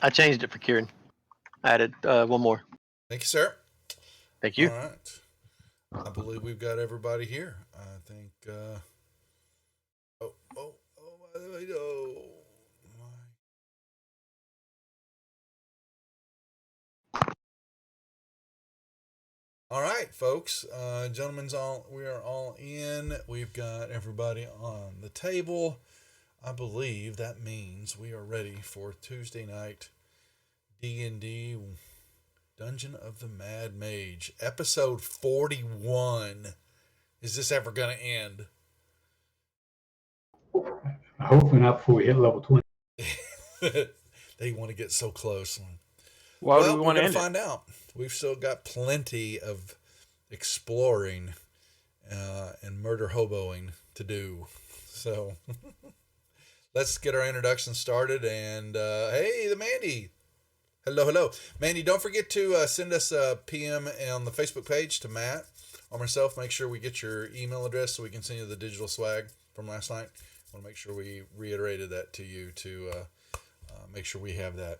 I changed it for Kieran. I added one more. Thank you, sir. Thank you. All right. I believe we've got everybody here. I think. By the way, All right, folks. We are all in. We've got everybody on the table. I believe that means we are ready for Tuesday night D&D Dungeon of the Mad Mage, episode 41. Is this ever going to end? Hopefully not before we hit level 20. They want to get so close. Why do we want to we're end going to find out. We've still got plenty of exploring and murder hoboing to do. So let's get our introduction started. And hey, the Mandy. Hello. Mandy, don't forget to send us a PM on the Facebook page to Matt or myself. Make sure we get your email address so we can send you the digital swag from last night. I want to make sure we reiterated that to you to make sure we have that.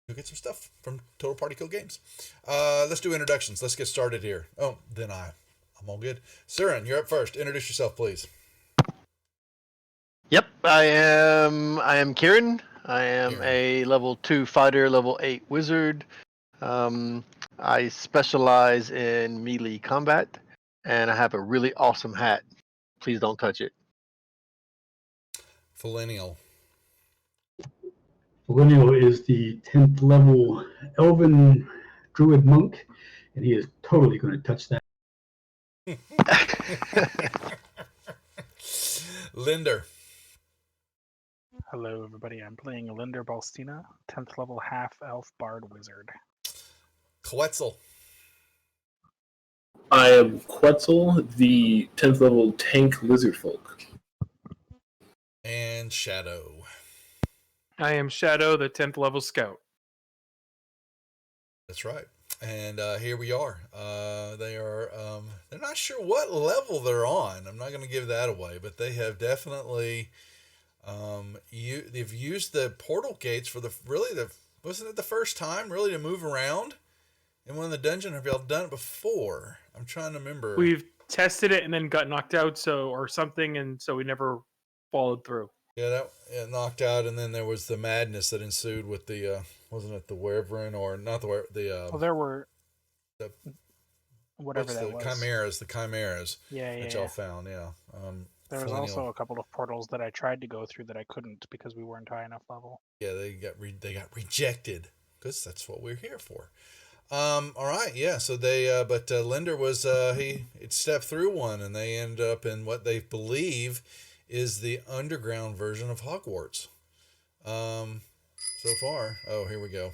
You'll get some stuff from Total Party Kill Games. Let's do introductions. Let's get started here. Oh, then I'm all good. Surin, you're up first. Introduce yourself, please. Yep, I am Kieran. I am a level 2 fighter, level 8 wizard. I specialize in melee combat, and I have a really awesome hat. Please don't touch it. Millennial. Millennial is the 10th level elven druid monk, and he is totally going to touch that. Linder. Hello, everybody. I'm playing Linder Balstina, 10th level half-elf bard wizard. Quetzal. I am Quetzal, the 10th level tank lizard folk. And Shadow. I am Shadow, the 10th level scout. That's right. And here we are. They're not sure what level they're on. I'm not going to give that away, but they have definitely they've used the portal gates for wasn't it the first time really to move around in one of the dungeons? Have y'all done it before? I'm trying to remember. We've tested it and then got knocked out, or something, and so we never followed through. Yeah, that knocked out, and then there was the madness that ensued with the wasn't it the Wyvern or not the Well, there were the whatever that was. The chimeras. Yeah. That y'all found, yeah. There was also a couple of portals that I tried to go through that I couldn't because we weren't high enough level. Yeah, they got rejected because that's what we're here for. All right, yeah. So they, but Linder was he stepped through one, and they ended up in what they believe is the underground version of Hogwarts. So far, oh, here we go.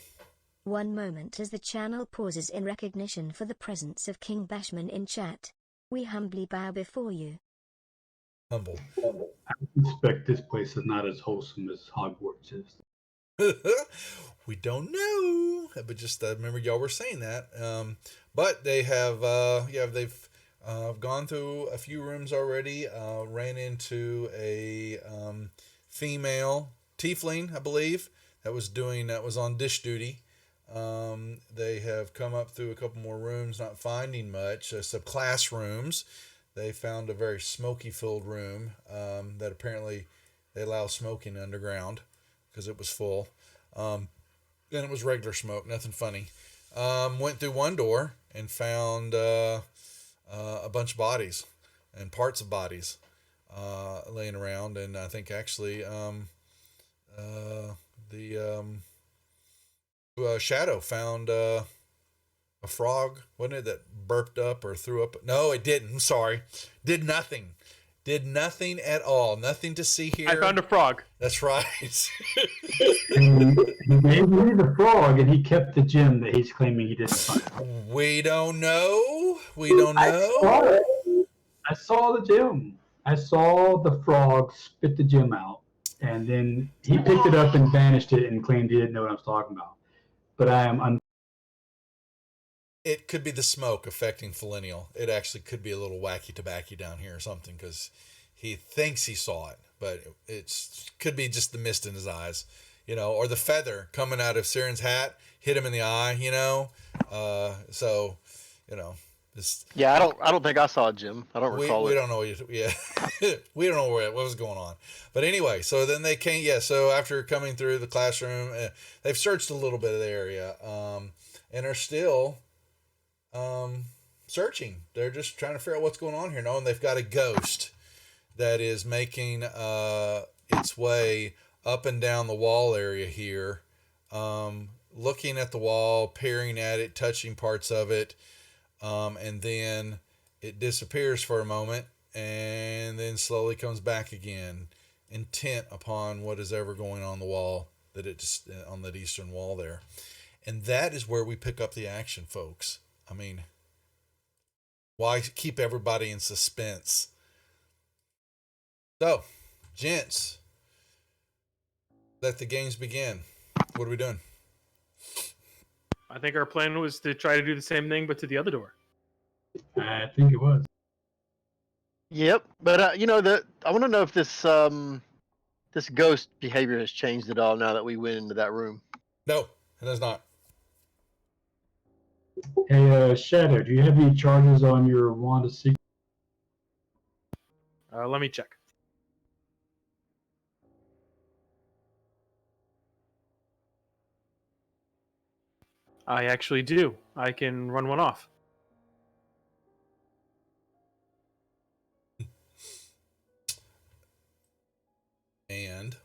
One moment as the channel pauses in recognition for the presence of King Bashman in chat. We humbly bow before you. Humble. I suspect this place is not as wholesome as Hogwarts is. We don't know, but just remember y'all were saying that. But they have, they've gone through a few rooms already. Ran into a female tiefling, I believe, that was on dish duty. They have come up through a couple more rooms, not finding much. Some classrooms. They found a very smoky-filled room that apparently they allow smoking underground because it was full. Then it was regular smoke, nothing funny. Went through one door and found a bunch of bodies and parts of bodies laying around. And I think actually Shadow found a frog, wasn't it, that burped up or threw up? No, it didn't. I'm sorry. Did nothing at all. Nothing to see here. I found a frog. That's right. He gave me the frog, and he kept the gem that he's claiming he didn't find. We don't know. I saw the gem. I saw the frog spit the gem out, and then he picked it up and vanished it and claimed he didn't know what I was talking about. But I am It could be the smoke affecting Millennial. It actually could be a little wacky tobacco down here or something because he thinks he saw it, but it could be just the mist in his eyes. or the feather coming out of Siren's hat hit him in the eye, so, this. Yeah, I don't think I saw Jim. I don't recall We it. don't know. Yeah, we don't know what was going on. But anyway, so then they came. Yeah, so after coming through the classroom, they've searched a little bit of the area, and are still searching. They're just trying to figure out what's going on here, knowing they've got a ghost that is making its way up and down the wall area here, looking at the wall, peering at it, touching parts of it. And then it disappears for a moment and then slowly comes back again, intent upon what is ever going on the wall on that eastern wall there. And that is where we pick up the action, folks. I mean, why keep everybody in suspense? So, gents, let the games begin. What are we doing? I think our plan was to try to do the same thing, but to the other door. I think it was. Yep, but I want to know if this ghost behavior has changed at all now that we went into that room. No, it does not. Hey, Shadow, do you have any charges on your Wand of Secret? Let me check. I actually do. I can run one off. And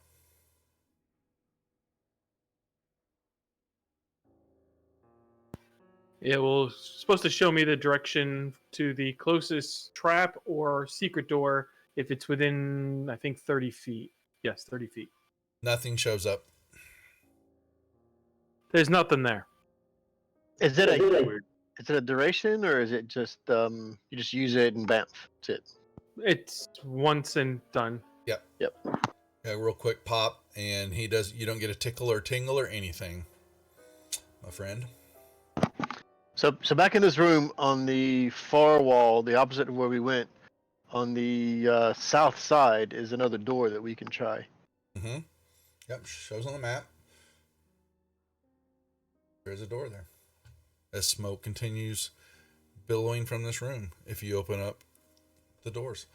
It will supposed to show me the direction to the closest trap or secret door if it's within, I think, 30 feet. Yes, 30 feet. nothing shows up. There's nothing there. Is it a duration, or is it just you just use it and bamf? That's it. It's once and done. Yep. Yeah, real quick pop, and you don't get a tickle or tingle or anything, my friend. So back in this room on the far wall, the opposite of where we went, on the south side is another door that we can try. Mm-hmm. Yep, shows on the map. There's a door there. As smoke continues billowing from this room, if you open up the doors.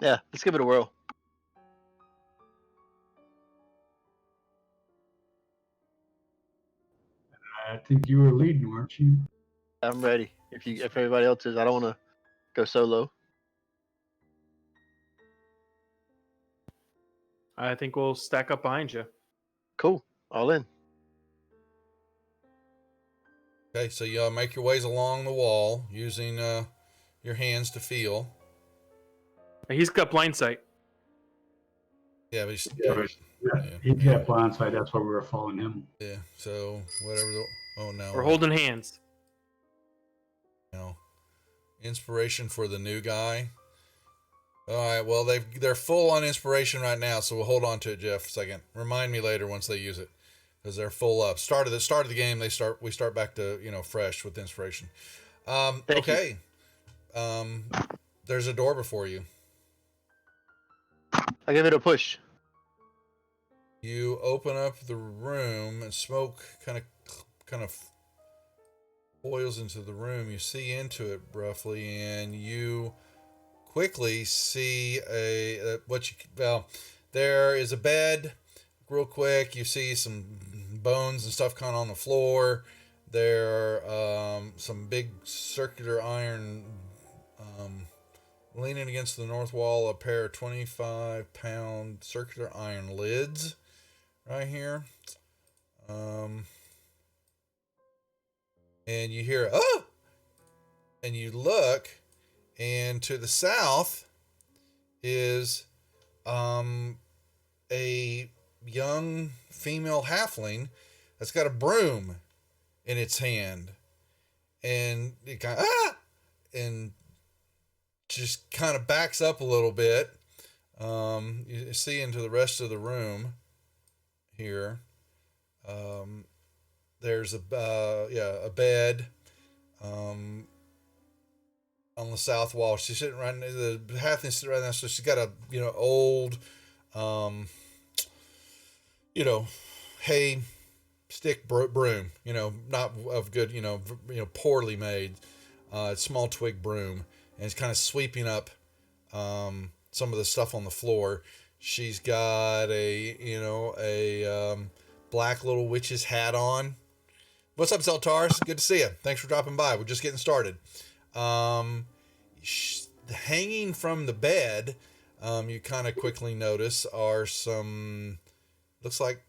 Yeah, let's give it a whirl. I think you were leading, weren't you? I'm ready. If everybody else is, I don't want to go solo. I think we'll stack up behind you. Cool. All in. Okay, so you make your ways along the wall using your hands to feel. He's got blind sight. Yeah, but He's got blind sight. That's why we were following him. Yeah, so whatever. Oh no. We're holding hands. Inspiration for the new guy. All right, well they're full on inspiration right now, so we'll hold on to it, Jeff. A second. Remind me later once they use it, because they're full up. Start of the game, we start back to fresh with inspiration. Okay. There's a door before you. I give it a push. You open up the room, and smoke kind of boils into the room. You see into it roughly, and you quickly see there is a bed. Real quick, you see some bones and stuff kind of on the floor. There are some big circular iron leaning against the north wall, a pair of 25-pound circular iron lids right here. And you hear, oh! And you look, and to the south is a young female halfling that's got a broom in its hand. And it kind of, and just kind of backs up a little bit. You see into the rest of the room here. There's a bed on the south wall. She's sitting right the halfling's sitting right now, so she's got a old hay stick broom, not of good, poorly made, small twig broom, and it's kind of sweeping up some of the stuff on the floor. She's got a black little witch's hat on. What's up, Zeltaris? Good to see you. Thanks for dropping by. We're just getting started. Hanging from the bed, you kind of quickly notice are some, looks like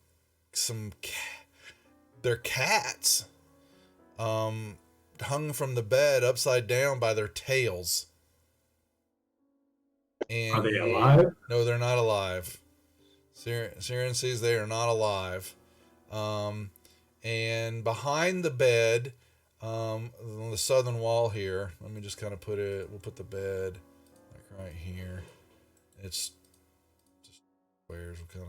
they're cats, hung from the bed upside down by their tails. And Are they alive? no, they're not alive. Siren sees they are not alive. And behind the bed, on the southern wall here, let me just kind of we'll put the bed like right here. It's just squares, kind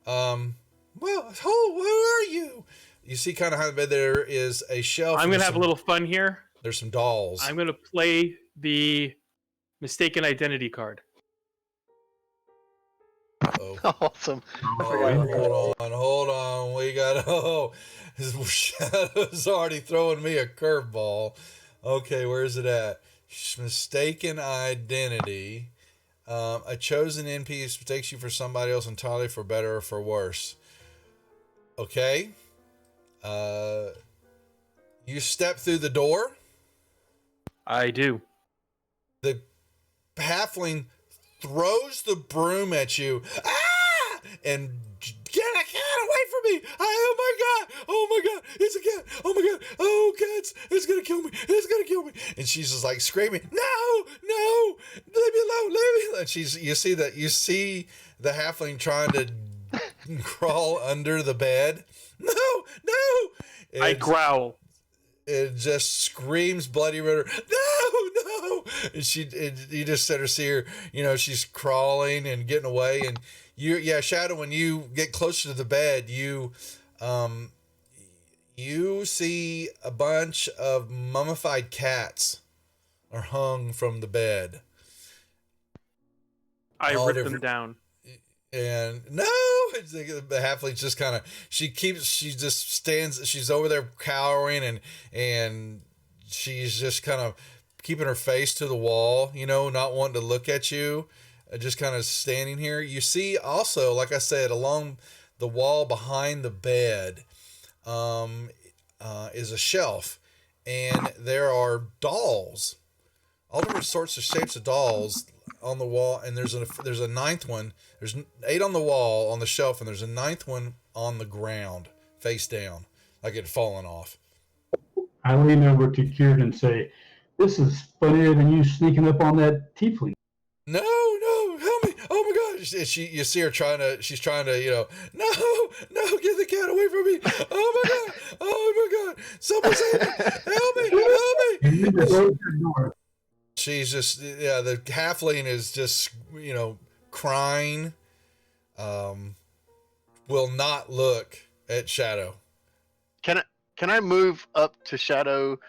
of. Where are you? You see kind of how the bed there is a shelf. I'm going to have a little fun here. There's some dolls. I'm going to play the mistaken identity card. Uh-oh. Awesome. Hold on. We got, Shadow's already throwing me a curveball. Okay, where's it at? Mistaken identity. A chosen NPC mistakes you for somebody else entirely, for better or for worse. Okay. You step through the door. I do. The halfling throws the broom at you. Ah! And get a cat away from me! Oh my god! It's a cat! Oh my god! Oh, cats! It's gonna kill me! It's gonna kill me! And she's just like screaming, "No! Leave me alone! And you see the halfling trying to crawl under the bed. No! I growl. It just screams bloody murder. No! And you just see her, she's crawling and getting away. And Shadow, when you get closer to the bed, you see a bunch of mummified cats are hung from the bed. I rip them down. And no, the halfling's just kind of, she just stands, she's over there cowering and she's just kind of keeping her face to the wall, not wanting to look at you, just kind of standing here. You see also, like I said, along the wall behind the bed is a shelf, and there are dolls, all different sorts of shapes of dolls on the wall, and there's a ninth one. There's 8 on the wall on the shelf, and there's a 9th one on the ground, face down, like it had fallen off. I lean over to Kieran and say, "This is funnier than you sneaking up on that tiefling." No, help me! Oh my gosh! You see her she's trying to, no, get the cat away from me! Oh my god! Someone save me! Help me! She's just, the halfling is just, crying, will not look at Shadow. Can I move up to Shadow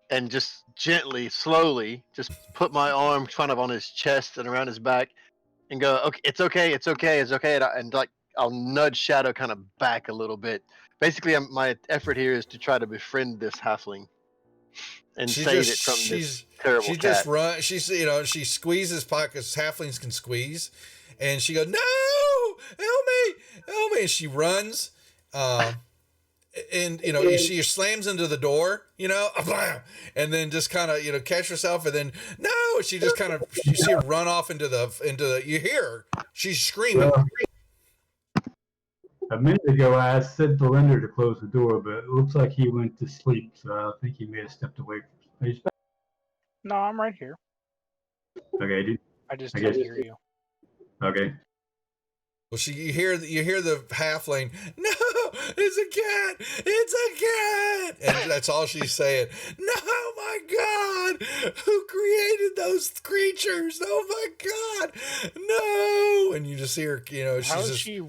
and just gently, slowly, just put my arm kind of on his chest and around his back and go, "Okay, it's okay," and like I'll nudge Shadow kind of back a little bit. Basically, my effort here is to try to befriend this halfling and save it from this terrible cat. Just runs. She squeezes pockets. Halflings can squeeze, and she goes, "No, help me!" And she runs, and she slams into the door, and then just kind of catch herself, and then no, she just kind of, you see her run off into the. You hear her. She's screaming. A minute ago, I asked Sid Belinda to close the door, but it looks like he went to sleep, so I think he may have stepped away from space. No, I'm right here. Okay, dude. I just can't hear you. Okay. Well, you hear the halfling. No, it's a cat, and that's all she's saying. No, my God, who created those creatures? Oh my God, no! And you just see her. How is she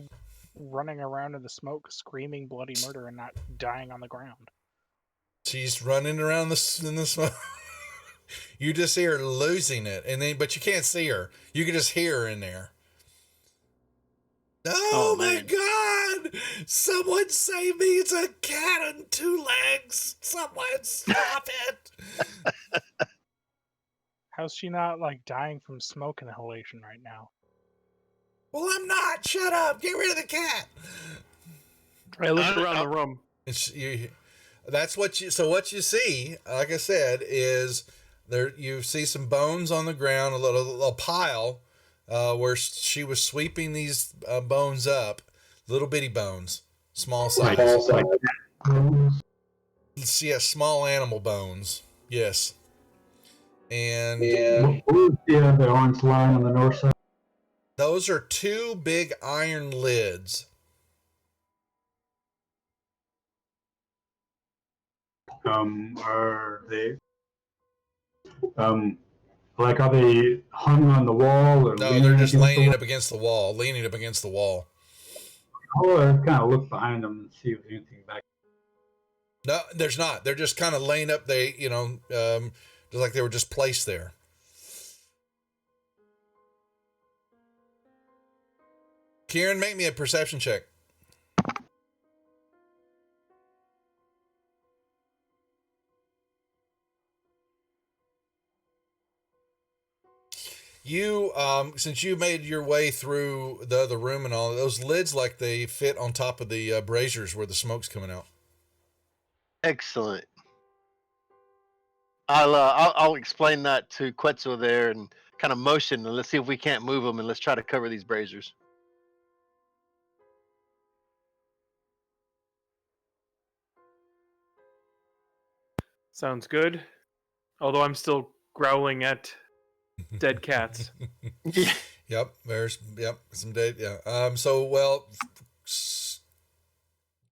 running around in the smoke, screaming bloody murder, and not dying on the ground? She's running around in the smoke. You just see her losing it, but you can't see her. You can just hear her in there. Oh, my man. God! Someone save me! It's a cat on 2 legs! Someone stop it! How's she not like dying from smoke inhalation right now? Well, I'm not. Shut up. Get rid of the cat. I look around the room. That's what you. So what you see, like I said, is there. You see some bones on the ground, a little pile, where she was sweeping these bones up, little bitty bones, small size. Yeah, small animal bones. Yes. And What was the orange line on the north side? those are 2 big iron lids. Are they like, are they hung on the wall or No, leaning they're just against the leaning wall? up against the wall, leaning up against the wall. I'll kind of look behind them and see if there's anything back. No, there's not. They're just kind of laying up. They, just like they were just placed there. Kieran, make me a perception check. You, since you made your way through the other room and all, those lids like they fit on top of the braziers where the smoke's coming out. Excellent. I'll explain that to Quetzal there and kind of motion, and let's see if we can't move them, and let's try to cover these braziers. Sounds good. Although I'm still growling at dead cats. Yeah. Yep. Some dead. Yeah. So, well,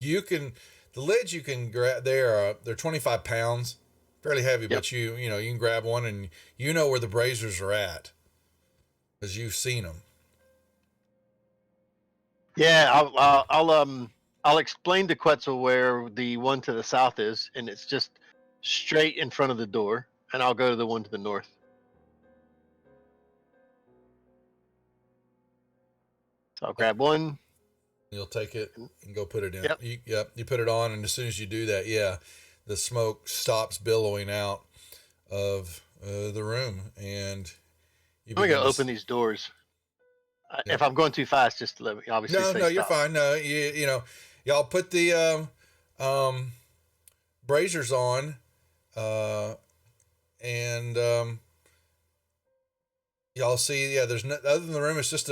you can, the lids you can grab, they're 25 pounds, fairly heavy, Yep. but you can grab one and you know where the braziers are at because you've seen them. Yeah, I'll explain to Quetzal where the one to the south is, and it's just straight in front of the door, and I'll go to the one to the north. So I'll grab one. You'll take it and go put it in. Yep. You put it on, and as soon as you do that, the smoke stops billowing out of the room, and I'm gonna open these doors. If I'm going too fast, just let me obviously say No, you're stop. fine. No, y'all put the braziers on, and y'all see. Yeah, there's no, other than the room. It's just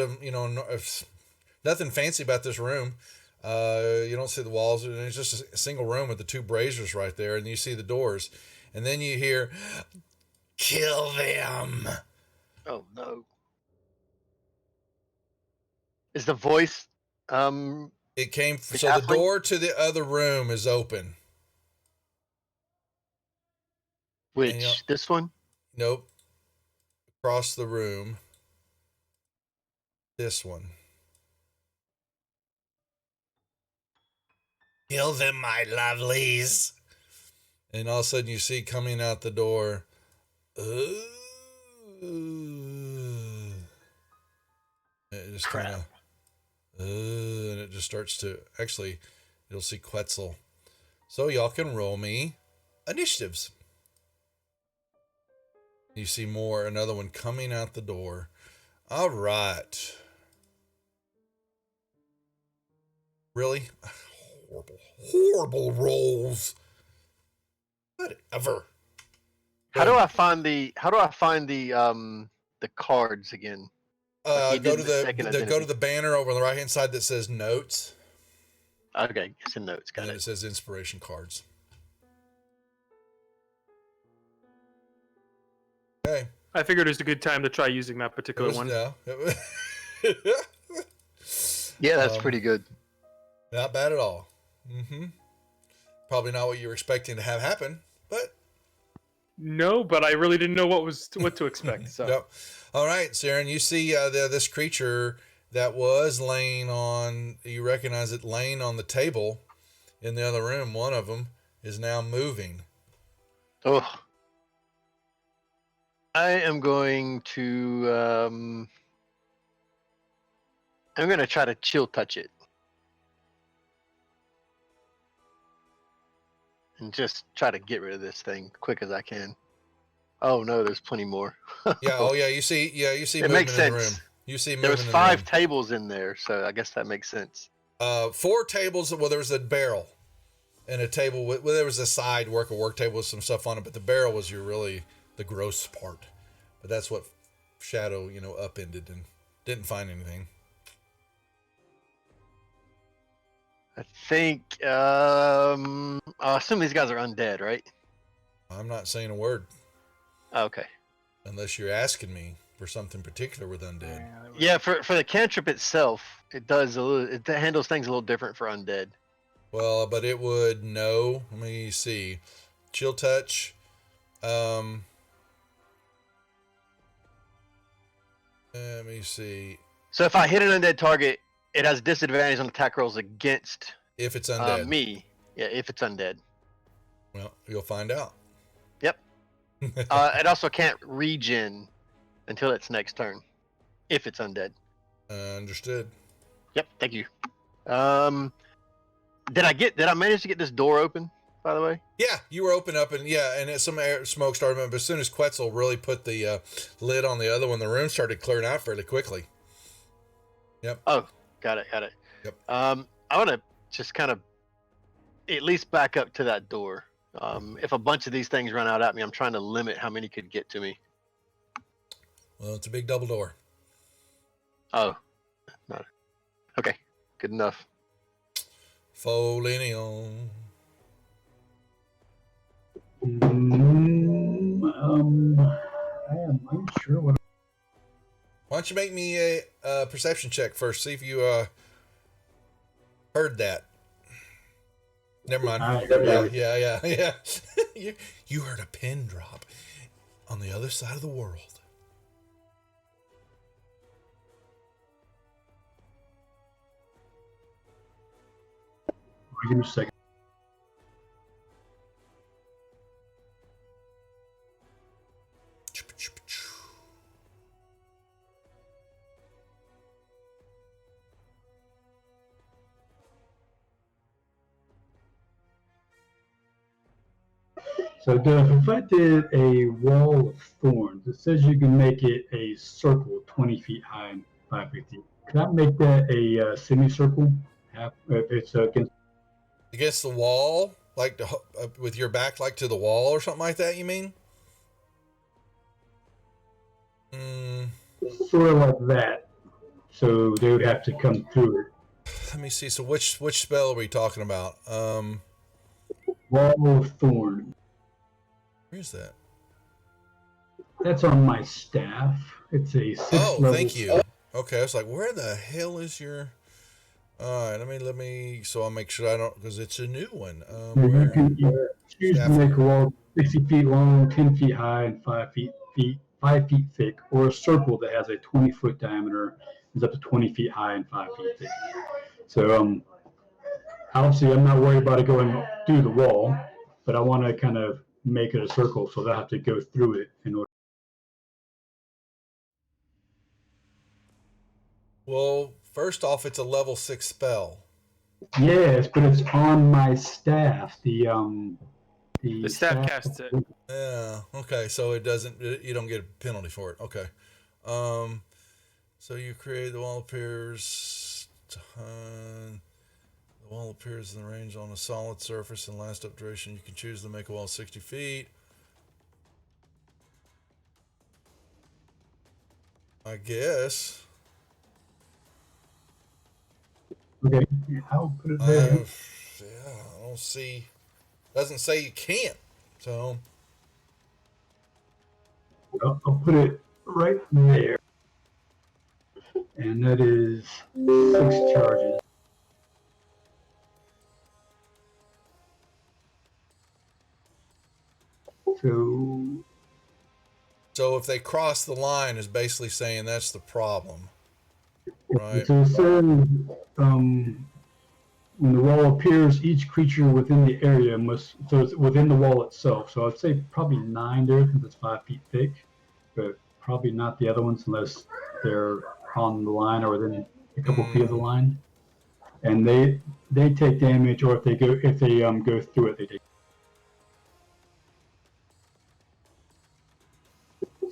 nothing fancy about this room. You don't see the walls. It's just a single room with the 2 braziers right there, and you see the doors, and then you hear, "Kill them." Oh no! Is the voice? It came. The So the halfling? door to the other room is open. Which this one? Nope. Across the room. This one. Kill them, my lovelies. And all of a sudden you see coming out the door. It just kind of. And it just starts to. Actually, you'll see Quetzal. So y'all can roll me initiatives. You see another one coming out the door. All right. Really? Horrible rolls. Whatever. How do I find the cards again? Like you Go did to second go to identity. the banner over on the right hand side that says notes, Okay, it's in notes. and Got then it. it says inspiration cards. Okay. I figured it was a good time to try using that particular one. Yeah. Yeah, that's pretty good. Not bad at all. Probably not what you were expecting to have happen, but No, but I really didn't know what to expect. So yep. All right, Saren, you see this creature that was laying on. You recognize it laying on the table in the other room. One of them is now moving. Oh, I am going to I'm gonna try to chill touch it. And just try to get rid of this thing quick as I can. Oh no, there's plenty more. Yeah. Oh yeah. You see It movement makes in the room. sense. You see There was movement in the room. 5 tables in there, so I guess that makes sense. 4 tables. Well, there was a barrel and a table with. Well, there was a side work table with some stuff on it, but the barrel was the gross part. But that's what Shadow upended and didn't find anything. I think. I assume these guys are undead, right? I'm not saying a word Okay. unless you're asking me for something particular with undead. that was- Yeah, for the cantrip itself, it does it handles things a little different for undead. Well, but it would no. Let me see. Chill touch. Let me see. So if I hit an undead target, it has disadvantage on attack rolls against If it's undead. me. Yeah, if it's undead. Well, you'll find out. Yep. It also can't regen until its next turn, if it's undead. Understood. Yep. Thank you. Did I manage to get this door open? By the way. Yeah, you were open up and some smoke started. But as soon as Quetzal really put the lid on the other one, the room started clearing out fairly quickly. Yep. Oh, got it. Yep. I want to just kind of at least back up to that door. If a bunch of these things run out at me, I'm trying to limit how many could get to me. Well, it's a big double door. Oh, no. Okay, good enough. Folinion. I am unsure what. Why don't you make me a perception check first? See if you heard that. Never mind. Yeah. you heard a pin drop on the other side of the world. Give me a second. So, Duff, if I did a wall of thorns, it says you can make it a circle 20 feet high and 5 feet deep. Can I make that a semicircle? If it's Against the wall, like with your back like to the wall or something like that, you mean? Sort of like that. So they would have to come through it. Let me see. So which spell are we talking about? Wall of thorns. Where's that? That's on my staff. It's a 6 level. Thank you. Okay, I was like, where the hell is your... All right, let me, so I'll make sure I don't, because it's a new one. You can choose to make a wall 60 feet long, 10 feet high, and 5 feet thick, or a circle that has a 20-foot diameter, is up to 20 feet high and 5 feet thick. So, obviously, I'm not worried about it going through the wall, but I want to kind of make it a circle, so they'll have to go through it in order. Well, first off, it's a level 6 spell. Yes, but it's on my staff. The staff casts it. Yeah. Okay. So it doesn't. You don't get a penalty for it. Okay. So you create the wall appears. The wall appears in the range on a solid surface and lasts up duration. You can choose to make a wall 60 feet. I guess. Okay, I'll put it there. Yeah, I don't see. Doesn't say you can't. So. I'll put it right there. And that is 6 charges. So if they cross the line, is basically saying that's the problem, right? So it says, when the wall appears, each creature within the area must, so it's within the wall itself. So I'd say probably 9 there because it's 5 feet thick, but probably not the other ones unless they're on the line or within a couple feet of the line, and they take damage, or if they go through it, they take.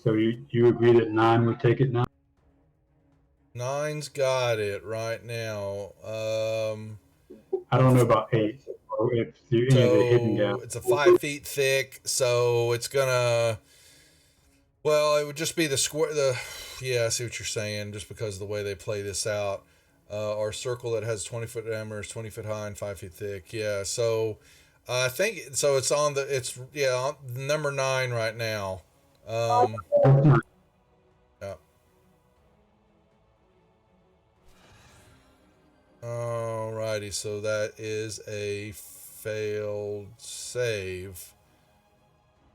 So you agree that 9 would take it now? 9's got it right now. I don't know about 8, or if any of the hidden So gaps. it's a 5 feet thick, so it's gonna. Well, it would just be the square. Yeah, I see what you're saying. Just because of the way they play this out, our circle that has 20-foot diameter is 20 foot high and 5 feet thick. Yeah, so I think so. It's on the. It's on number 9 right now. Yeah. Alrighty, so that is a failed save.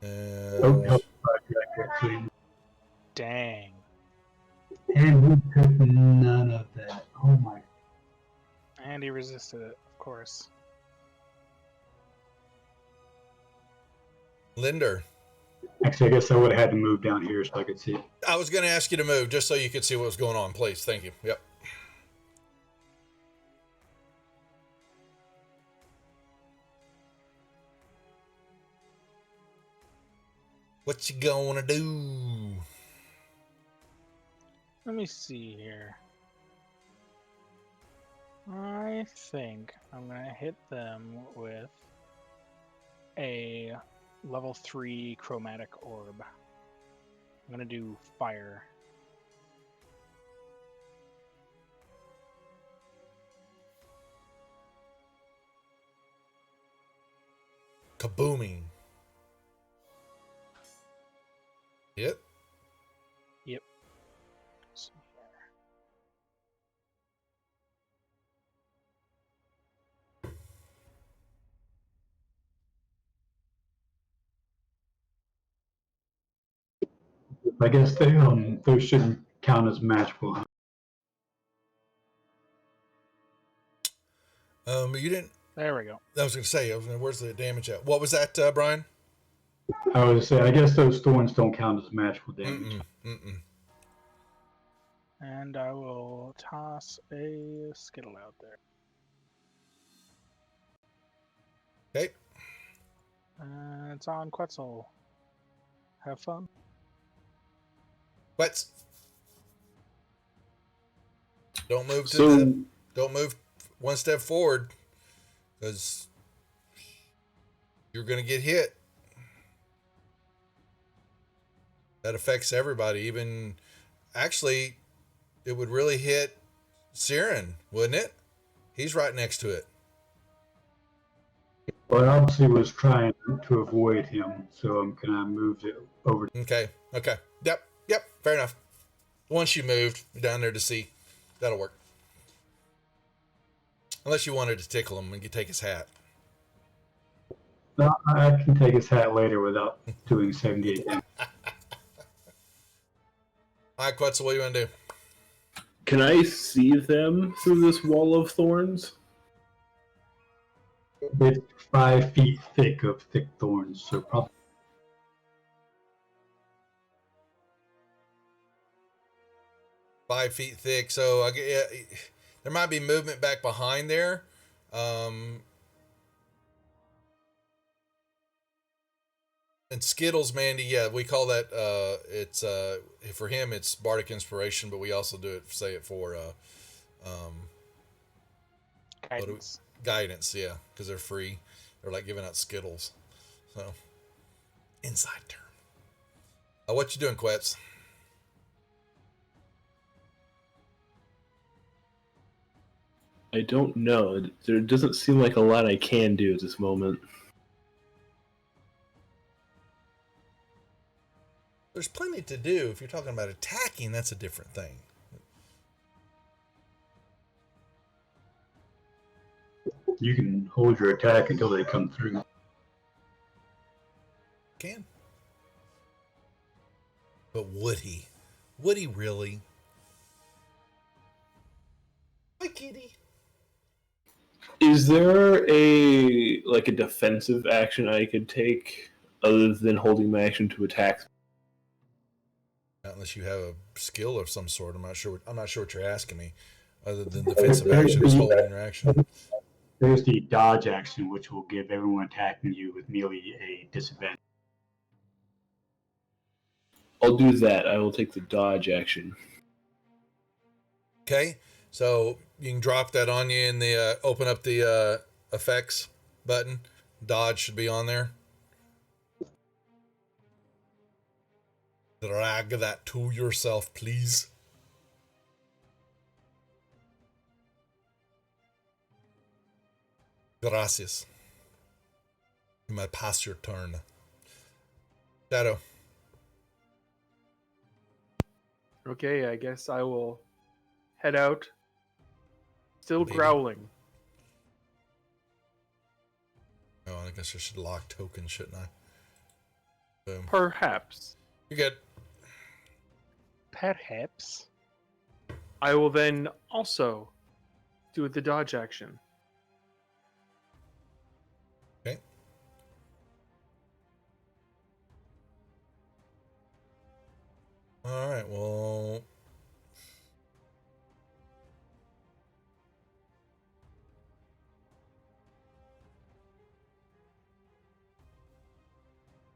And Dang. And we took none of that. Oh my. And he resisted it, of course. Linder. Actually, I guess I would have had to move down here so I could see it. I was going to ask you to move just so you could see what was going on, please. Thank you. Yep. What you gonna do? Let me see here. I think I'm going to hit them with a level 3 chromatic orb. I'm going to do fire. Kabooming. Yep. Yep. Let's see here. I guess those shouldn't count as magical. Huh? You didn't. There we go. I was gonna say. Where's the damage at? What was that, Brian? I was saying, I guess those thorns don't count as magical damage. And I will toss a skittle out there. Okay. It's on Quetzal. Have fun. Let's. Don't move don't move one step forward, because you're gonna get hit. That affects everybody. Even actually, it would really hit Siren, wouldn't it? He's right next to it. Well, I obviously was trying to avoid him, so I'm kind of moved it over. Okay. Yep. Fair enough. Once you moved, you're down there to see. That'll work. Unless you wanted to tickle him and you take his hat. No, I can take his hat later without doing 78 damage. All right, Quetzal, what do you want to do? Can I see them through this wall of thorns? It's 5 feet thick of thick thorns, so probably. .5 feet thick, so there might be movement back behind there. And Skittles, Mandy, yeah, we call that. It's for him, it's bardic inspiration, but we also do it. Say it for Guidance. Guidance, yeah, because they're free. They're like giving out Skittles. So inside term. What you doing, Quetz? I don't know. There doesn't seem like a lot I can do at this moment. There's plenty to do. If you're talking about attacking, that's a different thing. You can hold your attack until they come through. Can. But would he? Would he really? Hi, kitty. Is there a defensive action I could take other than holding my action to attack? Not unless you have a skill of some sort. I'm not sure what you're asking me. other than defensive action is holding your action. There's the dodge action, which will give everyone attacking you with melee a disadvantage. I'll do that. I will take the dodge action. Okay, so you can drop that on you in the open up the effects button. Dodge should be on there. Drag that to yourself, please. Gracias. You might pass your turn. Shadow. Okay, I guess I will head out. Still Maybe. growling. Oh, I guess I should lock token, shouldn't I? Boom. Perhaps. You're good. Perhaps. I will then also do the dodge action. Okay. All right, well.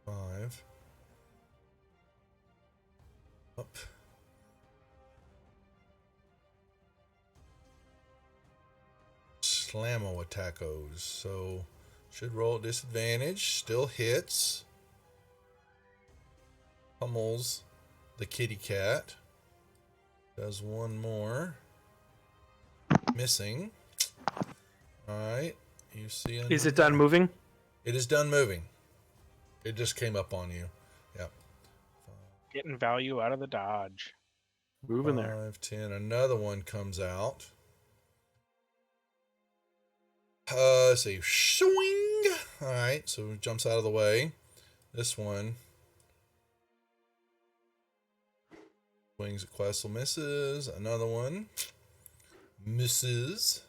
Five. Up. Slammo attackos. So should roll at disadvantage. Still hits. Pummels the kitty cat. Does one more. Missing. Alright. You see. Is it done moving? It is done moving. It just came up on you. Yep. Getting value out of the dodge. Moving there. 5, 10. Another one comes out. Let's see. Swing. Alright, so it jumps out of the way. This one swings at Questle, misses. Another one misses.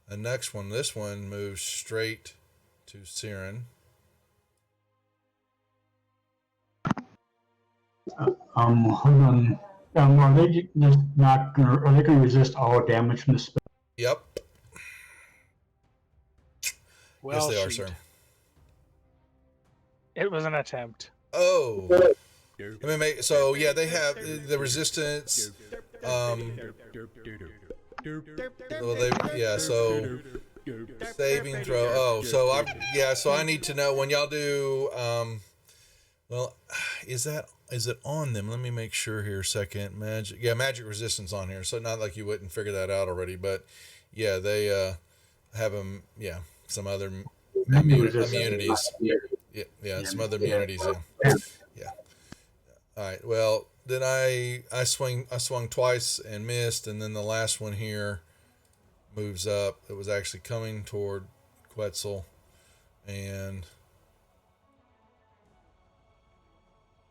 The next one, this one moves straight to Siren. Hold on. Are they just not gonna? Are they gonna resist all damage from the spell? Yep. Well, yes, they are, shoot. sir. It was an attempt. Oh. Let me make, so yeah, they have the resistance. Well, they, yeah, so saving throw. Oh, so so I need to know when y'all do. Well, is it on them? Let me make sure here a second. Magic resistance on here. So not like you wouldn't figure that out already, but yeah, they have them. Yeah, some other immunities. Yeah, some other immunities. Yeah. All right. Well, then I swung twice and missed, and then the last one here moves up. It was actually coming toward Quetzal, and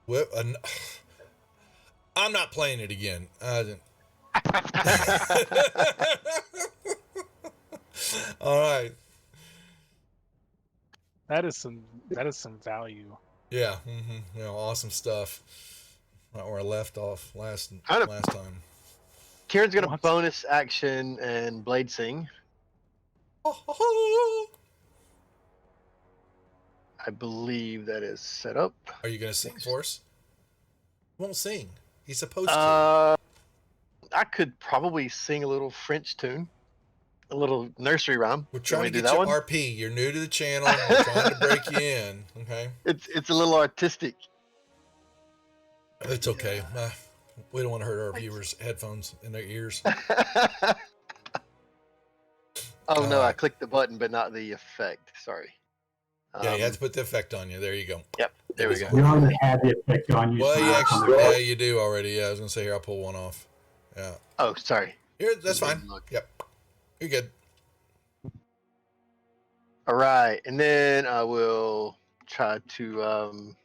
whip. I'm not playing it again. All right. That is some value. Yeah. Awesome stuff. Right where I left off last time. Kieran's gonna bonus action and blade sing. I believe that is set up. Are you gonna sing for us? He won't sing. He's supposed to. I could probably sing a little French tune, a little nursery rhyme. We're trying to do get that you one? RP. You're new to the channel. We're trying to break you in. Okay. It's a little artistic. It's okay. We don't want to hurt our viewers' headphones in their ears. Oh no, I clicked the button, but not the effect. Sorry. Yeah, you have to put the effect on you. There you go. Yep, there we go. We already had the effect on you. Well, you do already. Yeah, I was gonna say here. I'll pull one off. Yeah. Oh, sorry. That's fine. Yep. You're good. All right, and then I will try to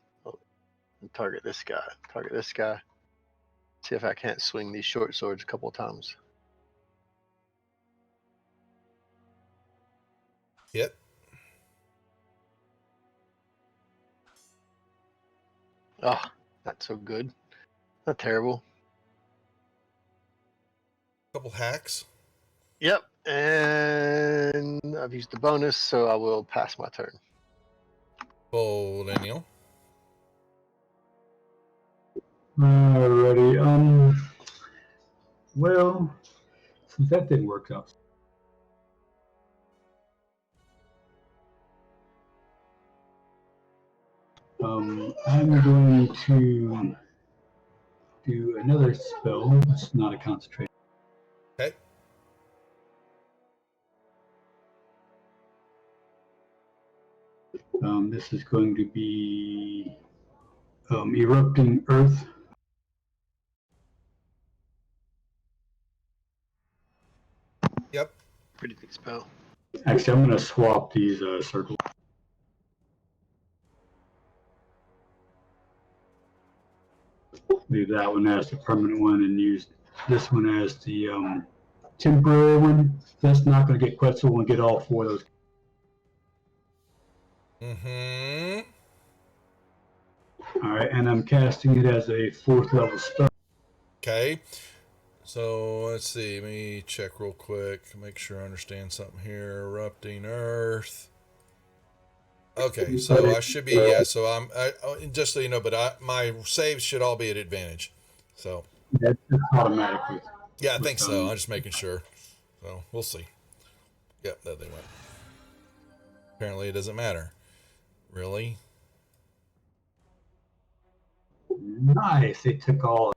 target this guy. See if I can't swing these short swords a couple of times. Hit. Oh, not so good. Not terrible. Couple hacks. Yep, and I've used the bonus, so I will pass my turn. Oh, Daniel. Alrighty. Well, since that didn't work out, I'm going to do another spell. It's not a concentration. Okay. This is going to be erupting earth. Yep. Pretty big spell. Actually, I'm going to swap these circles. Leave that one as the permanent one and use this one as the temporary one. That's not going to get Quetzal and get all four of those. Mm-hmm. All right, and I'm casting it as a 4th level spell. Okay. So let's see. Let me check real quick. Make sure I understand something here. Erupting Earth. Okay, so I should be So just so you know, but my saves should all be at advantage. So That's automatically. yeah, I think so. I'm just making sure. So we'll see. Yep, that they went. Apparently, it doesn't matter. Really? Nice. They took all.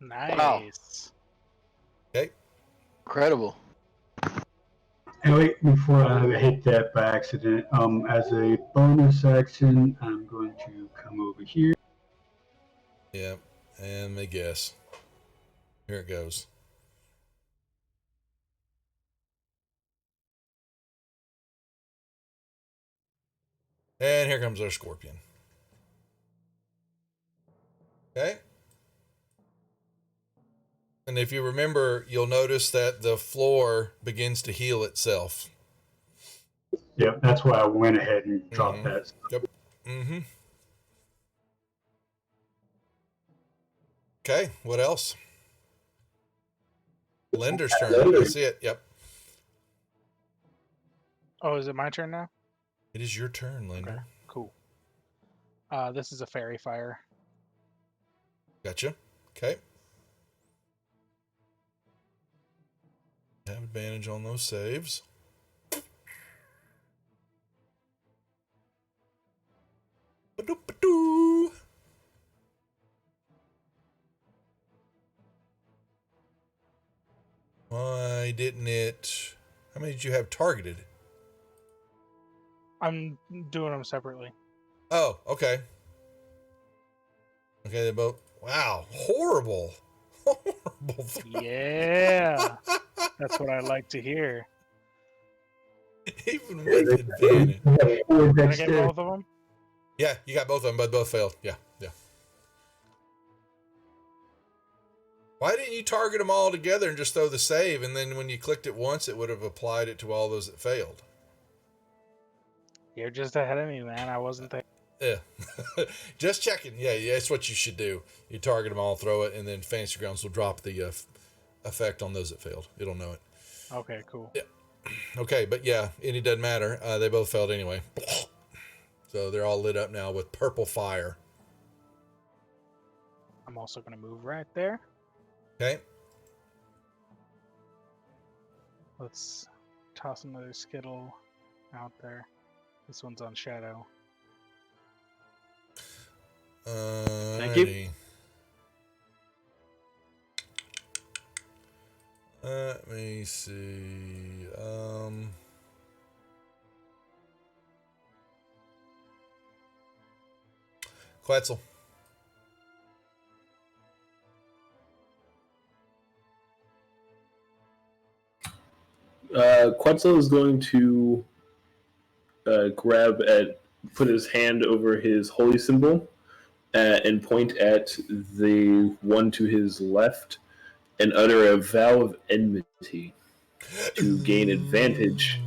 Nice. Okay. Incredible. And wait, before I hit that by accident, as a bonus action, I'm going to come over here. Yep. And they guess. Here it goes. And here comes our scorpion. Okay. And if you remember, you'll notice that the floor begins to heal itself. Yep, that's why I went ahead and dropped that. Yep. Mm-hmm. Okay, what else? Linder's turn. I see it. Yep. Oh, is it my turn now? It is your turn, Linder. Okay, cool. This is a fairy fire. Gotcha. Okay. Have advantage on those saves. Ba-doop-ba-doo. Why didn't it... How many did you have targeted? I'm doing them separately. Oh, okay. Okay, they both... Wow, horrible. Horrible. Yeah, that's what I like to hear. Even with advantage. Did I get both of them? Yeah, you got both of them, but both failed. Yeah. Why didn't you target them all together and just throw the save, and then when you clicked it once, it would have applied it to all those that failed? You're just ahead of me, man. I wasn't there. Yeah. Just checking. Yeah, that's what you should do. You target them all, throw it, and then Fantasy Grounds will drop the effect on those that failed. It'll know it. Okay, cool. Yeah. Okay, but yeah, it doesn't matter. They both failed anyway. So they're all lit up now with purple fire. I'm also going to move right there. Okay. Let's toss another Skittle out there. This one's on Shadow. Thank you. Let me see. Quetzal. Quetzal is going to put his hand over his holy symbol and point at the one to his left and utter a vow of enmity to gain advantage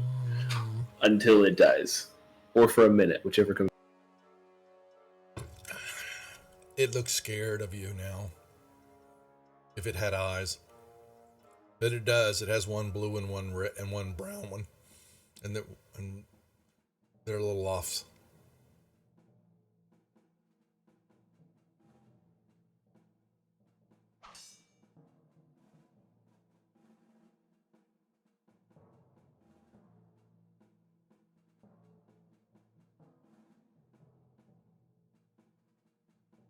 until it dies, or for a minute, whichever comes. It looks scared of you now. If it had eyes. But it does. It has one blue and one brown one, and they're little offs.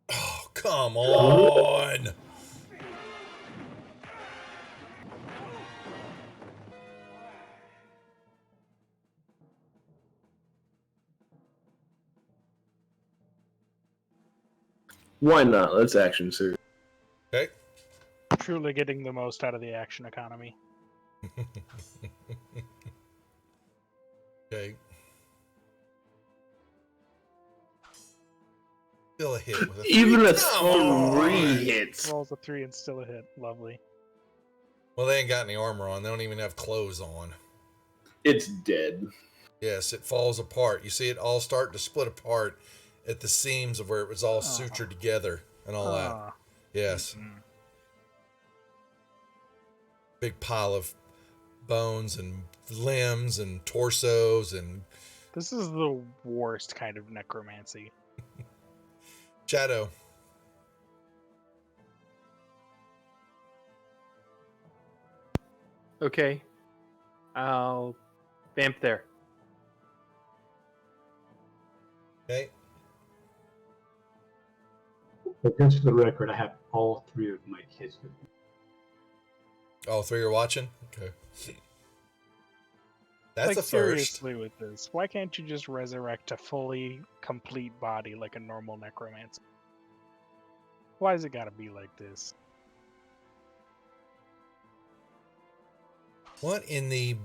Oh, come on! Why not? Let's action, sir. Okay. Truly getting the most out of the action economy. Okay. Still a hit with a 3. Even a Come on! 3 hits. Rolls a 3 and still a hit. Lovely. Well, they ain't got any armor on. They don't even have clothes on. It's dead. Yes, it falls apart. You see it all start to split apart at the seams of where it was all Oh. sutured together and all that. Ah. Yes. Mm. Big pile of bones and limbs and torsos and This is the worst kind of necromancy. shadow. Okay. I'll vamp there. Okay. But just for the record, I have all 3 of my kids with me. All 3 are watching? Okay. That's like, a first. seriously with this, why can't you just resurrect a fully complete body like a normal necromancer? Why has it gotta be like this? What in the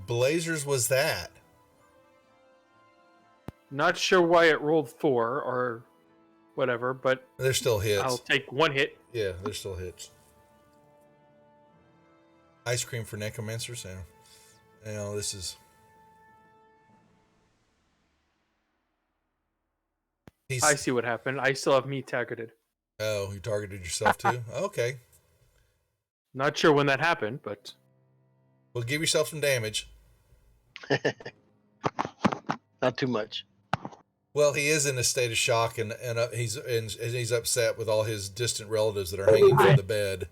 blazers was that? Not sure why it rolled 4 or whatever, but They're still hits. I'll take 1 hit. Yeah, they're still hits. Ice cream for necromancers. Yeah. You know, this is. I see what happened. I still have me targeted. Oh, you targeted yourself too? Okay. Not sure when that happened, but Well, give yourself some damage. Not too much. Well, he is in a state of shock, and he's upset with all his distant relatives that are hanging from the bed.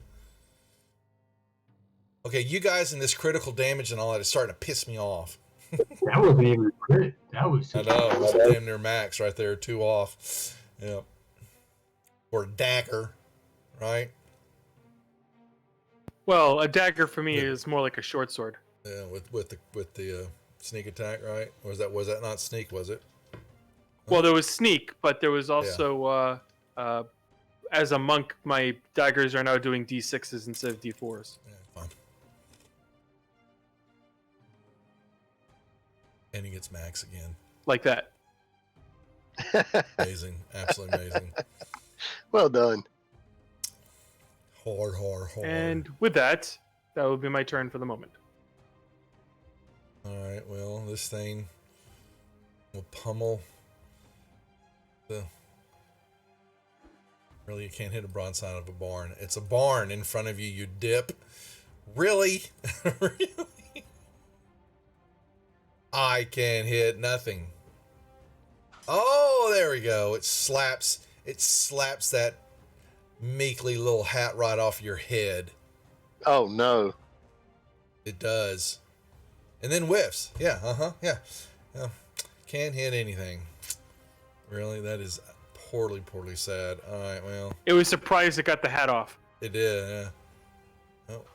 Okay, you guys in this critical damage and all that is starting to piss me off. That wasn't even a crit. That was I just know, it's damn near max right there, 2 off. Yeah. Or a dagger, right? well, a dagger for me is more like a short sword. Yeah, with the sneak attack, right? Or was that not sneak? Was it? Well, there was sneak, but there was also as a monk, my daggers are now doing D6s instead of D4s. Yeah, fine. And he gets max again. Like that. Amazing, absolutely amazing. Well done. Hard. And with that, that will be my turn for the moment. All right. Well, this thing will pummel the. Really, you can't hit a broadside of a barn. It's a barn in front of you. You dip. Really, really. I can hit nothing. Oh, there we go. It slaps that meekly little hat right off your head. Oh no. It does. And then whiffs. Yeah, yeah. Can't hit anything. Really? That is poorly sad. Alright, well. It was surprised it got the hat off. It did, yeah. Oh,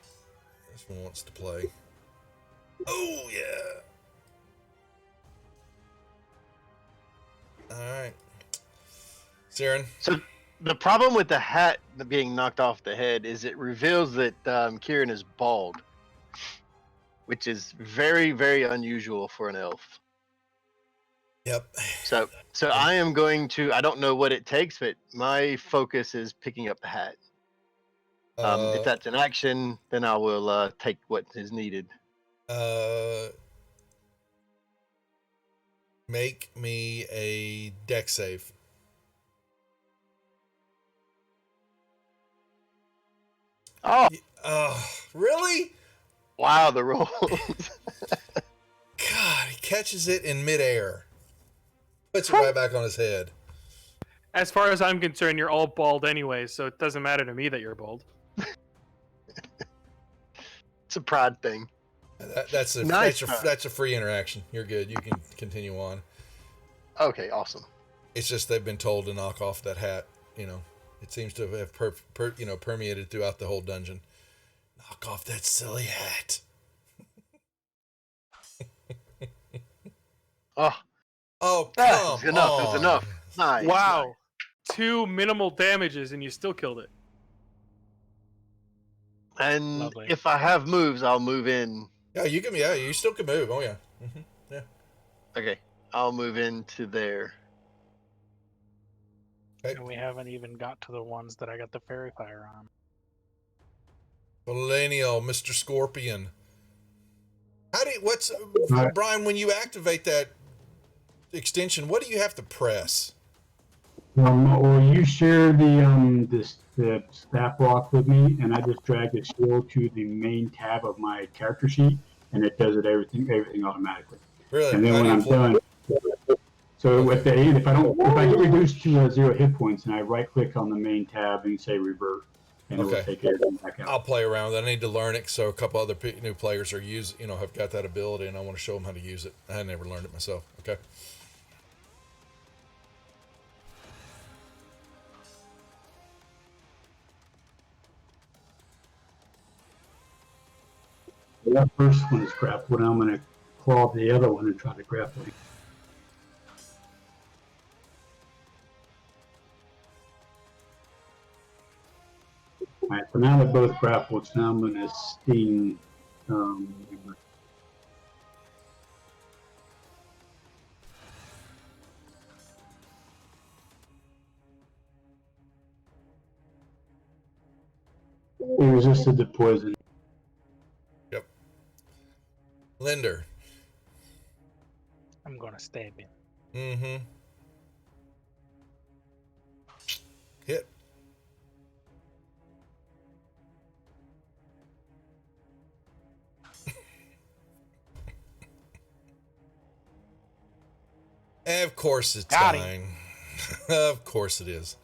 this one wants to play. Oh, yeah. Alright. Siren. So the problem with the hat being knocked off the head is it reveals that Kieran is bald, which is very, very unusual for an elf. Yep. So I am going to. I don't know what it takes, but my focus is picking up the hat. If that's an action, then I will take what is needed. Make me a deck save. Oh, Really? Wow, the rolls. God, he catches it in midair. Puts it right back on his head. As far as I'm concerned, you're all bald anyway, so it doesn't matter to me that you're bald. It's a pride thing. That's Nice. a free interaction. You're good. You can continue on. Okay, awesome. It's just they've been told to knock off that hat. You know, it seems to have permeated throughout the whole dungeon. Knock off that silly hat. Oh, come enough. on. It was enough. Nice. Wow. 2 minimal damages and you still killed it. And Lovely. if I have moves, I'll move in. Yeah, you can. Yeah, you still can move. Oh yeah. Yeah. Okay, I'll move into there. Okay. And we haven't even got to the ones that I got the fairy fire on. Millennial, Mr. Scorpion. Right. Brian, when you activate that extension, what do you have to press? Or you share the staff block with me, and I just drag the shield to the main tab of my character sheet, and it does everything automatically. Really? And then when I'm done, so at the end, if I get reduced to 0 hit points, and I right click on the main tab and say revert, and it will take everything back out. I'll play around with it. I need to learn it, so a couple other new players have got that ability, and I want to show them how to use it. I never learned it myself. Okay. That first one is grappled, and I'm going to claw the other one and try to grapple it. Alright, so now they're both grappled, so now I'm going to sting. He resisted the poison. Yep. Linder. I'm gonna stab him. Mm-hmm. Hit. Of course it's Got him. dying. Of course it is.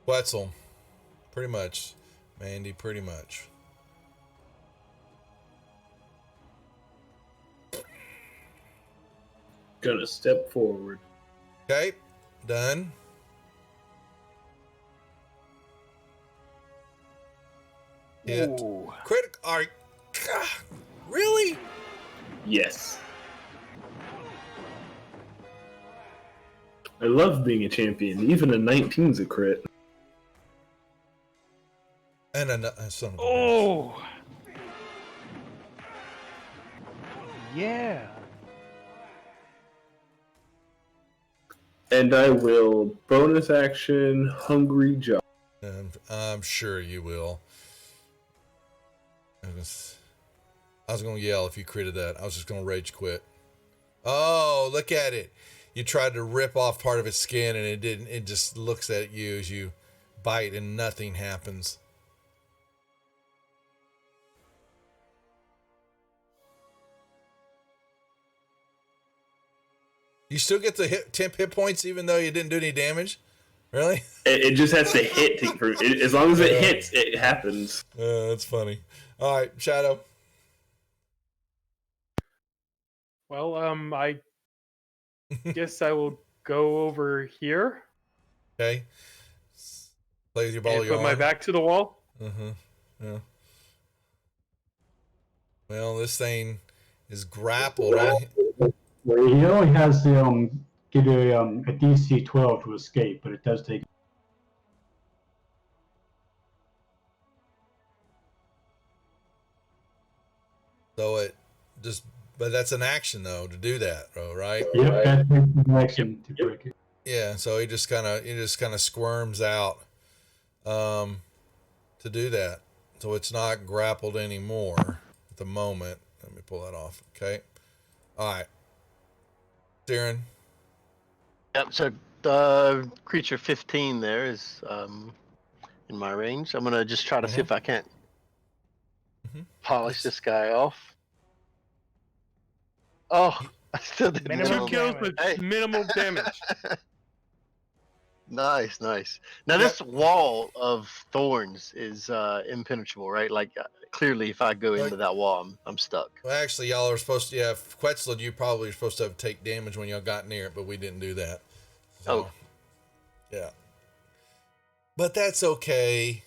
Wetzel. Pretty much. Mandy, pretty much. Gonna step forward. Okay. Done. Hit. Ooh. Critical. Alright. Really? Yes. I love being a champion. Even a 19's a crit. And a son of a bitch. Oh. Yeah. And I will bonus action Hungry Jaw. I'm sure you will. I was going to yell if you critted that. I was just going to rage quit. Oh, look at it. You tried to rip off part of its skin and it didn't. It just looks at you as you bite and nothing happens. You still get the temp hit points even though you didn't do any damage? Really? It just has to hit. As long as it hits, it happens. That's funny. All right, Shadow. Well, I guess I will go over here Okay. Play with your ball and of yarn. put my back to the wall. Yeah. Well, this thing is grappled. Well, he only has to get a DC 12 to escape, but it does take. So it just, but that's an action though to do that, right? Yep, that takes an action to break it. Yeah. So he just kind of squirms out, to do that. So it's not grappled anymore at the moment. Let me pull that off. Okay. All right. Darren. Yep. So the creature 15 there is in my range. I'm gonna just try to see if I can't polish It's- this guy off. Oh, You- I still did Minimum Two kills damage. with Hey. minimal damage. Nice, nice. Now Yep. this wall of thorns is impenetrable, right? Like clearly, if I go into that wall, I'm stuck. Well, actually, y'all are supposed to. Yeah, Quetzal, you probably were supposed to take damage when y'all got near it, but we didn't do that. So, Oh. yeah. But that's okay.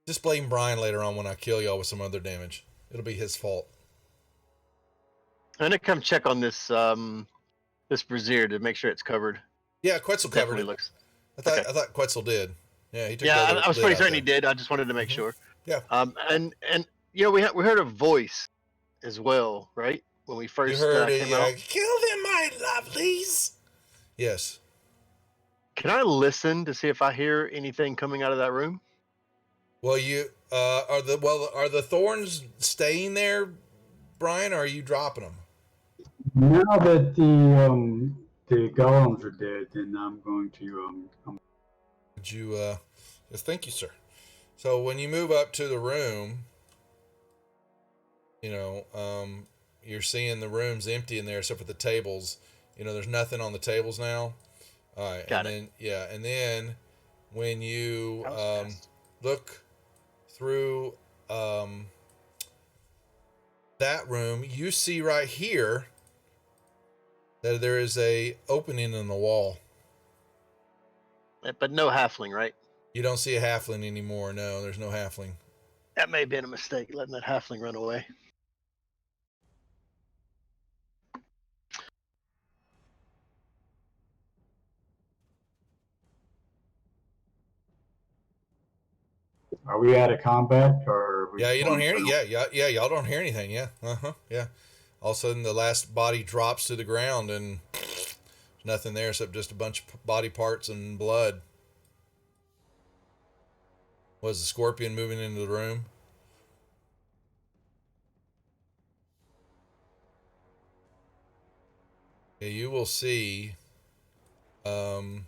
Just blame Brian later on when I kill y'all with some other damage. It'll be his fault. I'm gonna come check on this this brazier to make sure it's covered. Yeah, Quetzal covered Definitely it. looks. I thought Quetzal did. Yeah, he took Yeah, the other I was lid pretty out certain he there. did. I just wanted to make sure. Yeah. And you know we heard a voice as well, right? When we You first heard it, came yeah. out. Kill them, my lovelies. Yes. Can I listen to see if I hear anything coming out of that room? Well, you are the thorns staying there, Brian, or are you dropping them? Now that the golems are dead, then I'm going to Would you yes, thank you, sir. So when you move up to the room, you know, you're seeing the room's empty in there except for the tables. You know, there's nothing on the tables now. All right, Got and then when you That was fast. look through that room, you see right here that there is a opening in the wall. But no halfling, right? You don't see a halfling anymore. No, there's no halfling. That may have been a mistake, letting that halfling run away. Are we out of combat or? Are we Yeah, you don't going hear for- it. Yeah. Y'all don't hear anything. Yeah. Yeah. All of a sudden, the last body drops to the ground, and there's nothing there except just a bunch of body parts and blood. Was the scorpion moving into the room? Yeah, you will see. Shadow.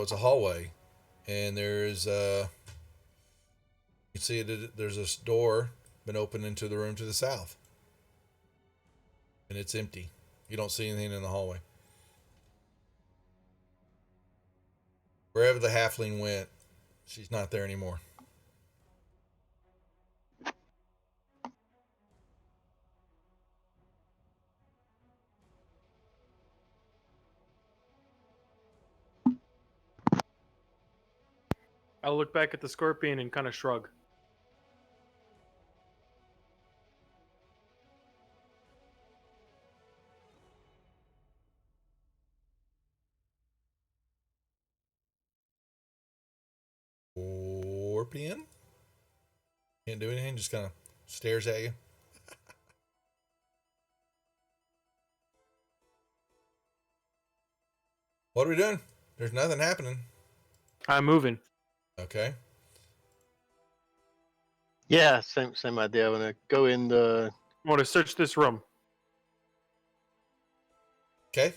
It's a hallway, and there's you can see it. There's this door been opened into the room to the south, and it's empty. You don't see anything in the hallway. Wherever the halfling went, she's not there anymore. I'll look back at the scorpion and kind of shrug. Scorpion? Can't do anything, just kind of stares at you. What are we doing? There's nothing happening. I'm moving. Okay. Yeah, same idea. I'm gonna go in the. I want to search this room. Okay.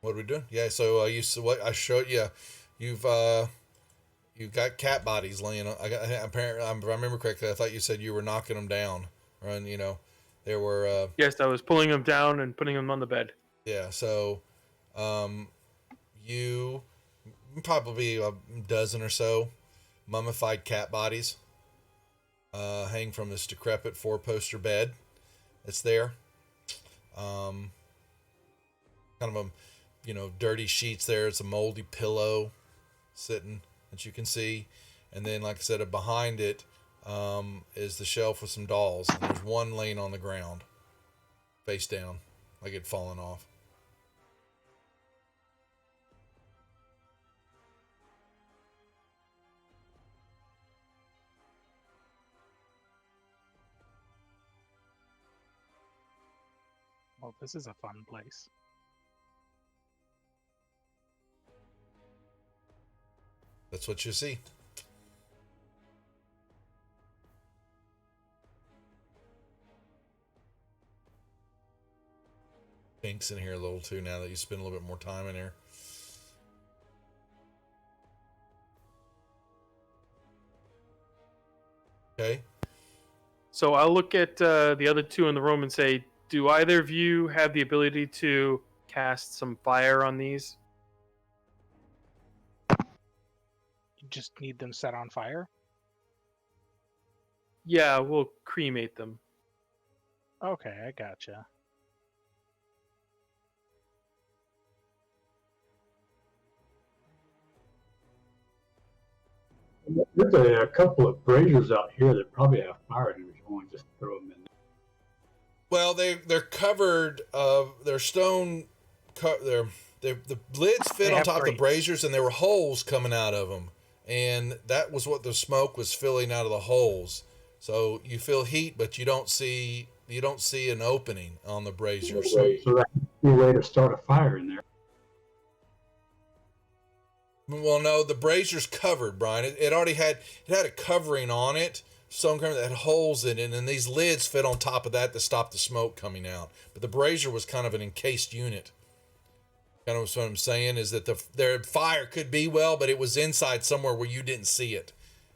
What are we doing? Yeah, so what I showed you, you've got cat bodies laying on. Apparently, if I remember correctly, I thought you said you were knocking them down. And, you know, there were Yes, I was pulling him down and putting him on the bed. yeah, so you probably a dozen or so mummified cat bodies hang from this decrepit four-poster bed that's there. Kind of a, you know, dirty sheets there. It's a moldy pillow sitting that you can see. And then, like I said, behind it is the shelf with some dolls. And there's one laying on the ground, face down, like it'd fallen off. Well, this is a fun place. That's what you see. Pink's in here a little too now that you spend a little bit more time in here. So I'll look at the other two in the room and say, do either of you have the ability to cast some fire on these? You just need them set on fire? Yeah, we'll cremate them. Okay, I gotcha. There's a couple of braziers out here that probably have fire in them if you want to just throw them in. Well, they're covered. They're stone. The lids fit They on have top of the grates. braziers, and there were holes coming out of them, and that was what the smoke was filling out of the holes. So you feel heat, but you don't see an opening on the braziers. So that's a way to start a fire in there. Well, no, the brazier's covered, Brian. It already had a covering on it, stone covering that had holes in it, and these lids fit on top of that to stop the smoke coming out. But the brazier was kind of an encased unit. Kind of what I'm saying is that their fire could be but it was inside somewhere where you didn't see it,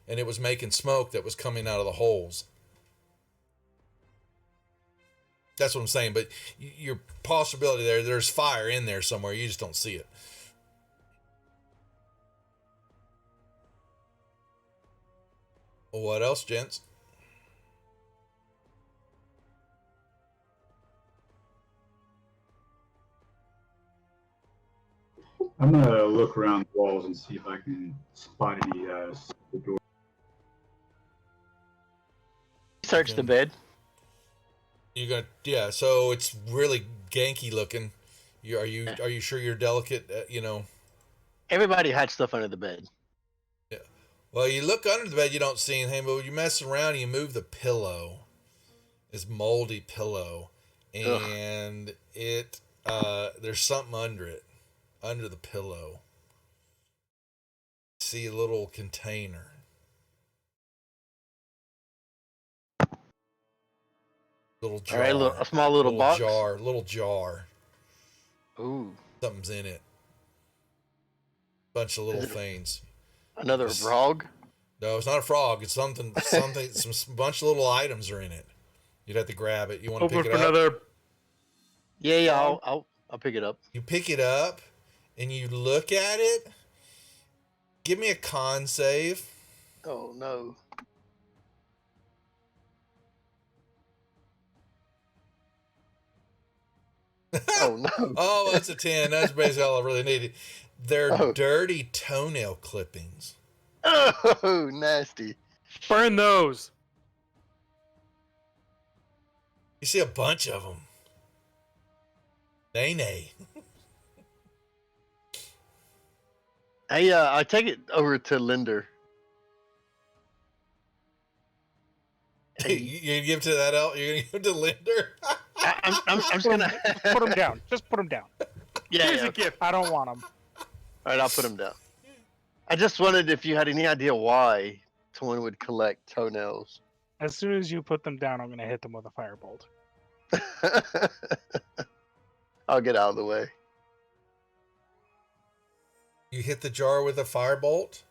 and it was making smoke that was coming out of the holes. That's what I'm saying. But your possibility there's fire in there somewhere, you just don't see it. What else, gents? I'm gonna look around the walls and see if I can spot any door. Search the bed. So it's really ganky looking. Are you sure you're delicate? Everybody had stuff under the bed. Yeah. Well, you look under the bed, you don't see anything, but when you mess around and you move the pillow, this moldy pillow, and there's something under it, under the pillow. See a little container. Little jar. All right, a small little box. Little jar. Ooh. Something's in it. Bunch of little things. Another frog? No, it's not a frog. It's something. Some bunch of little items are in it. You'd have to grab it. You want to pick it up? Another. Yeah. I'll pick it up. You pick it up, and you look at it. Give me a con save. Oh no. Oh no. Oh, that's a 10. That's basically all I really needed. They're dirty toenail clippings. Oh, nasty. Burn those. You see a bunch of them. Nay. I take it over to Linder. You give to that elf? You're gonna give to Linder? I'm just gonna Put them down. Just put them down. Here's a gift. I don't want them. All right, I'll put them down. I just wondered if you had any idea why someone would collect toenails. As soon as you put them down, I'm going to hit them with a firebolt. I'll get out of the way. You hit the jar with a firebolt,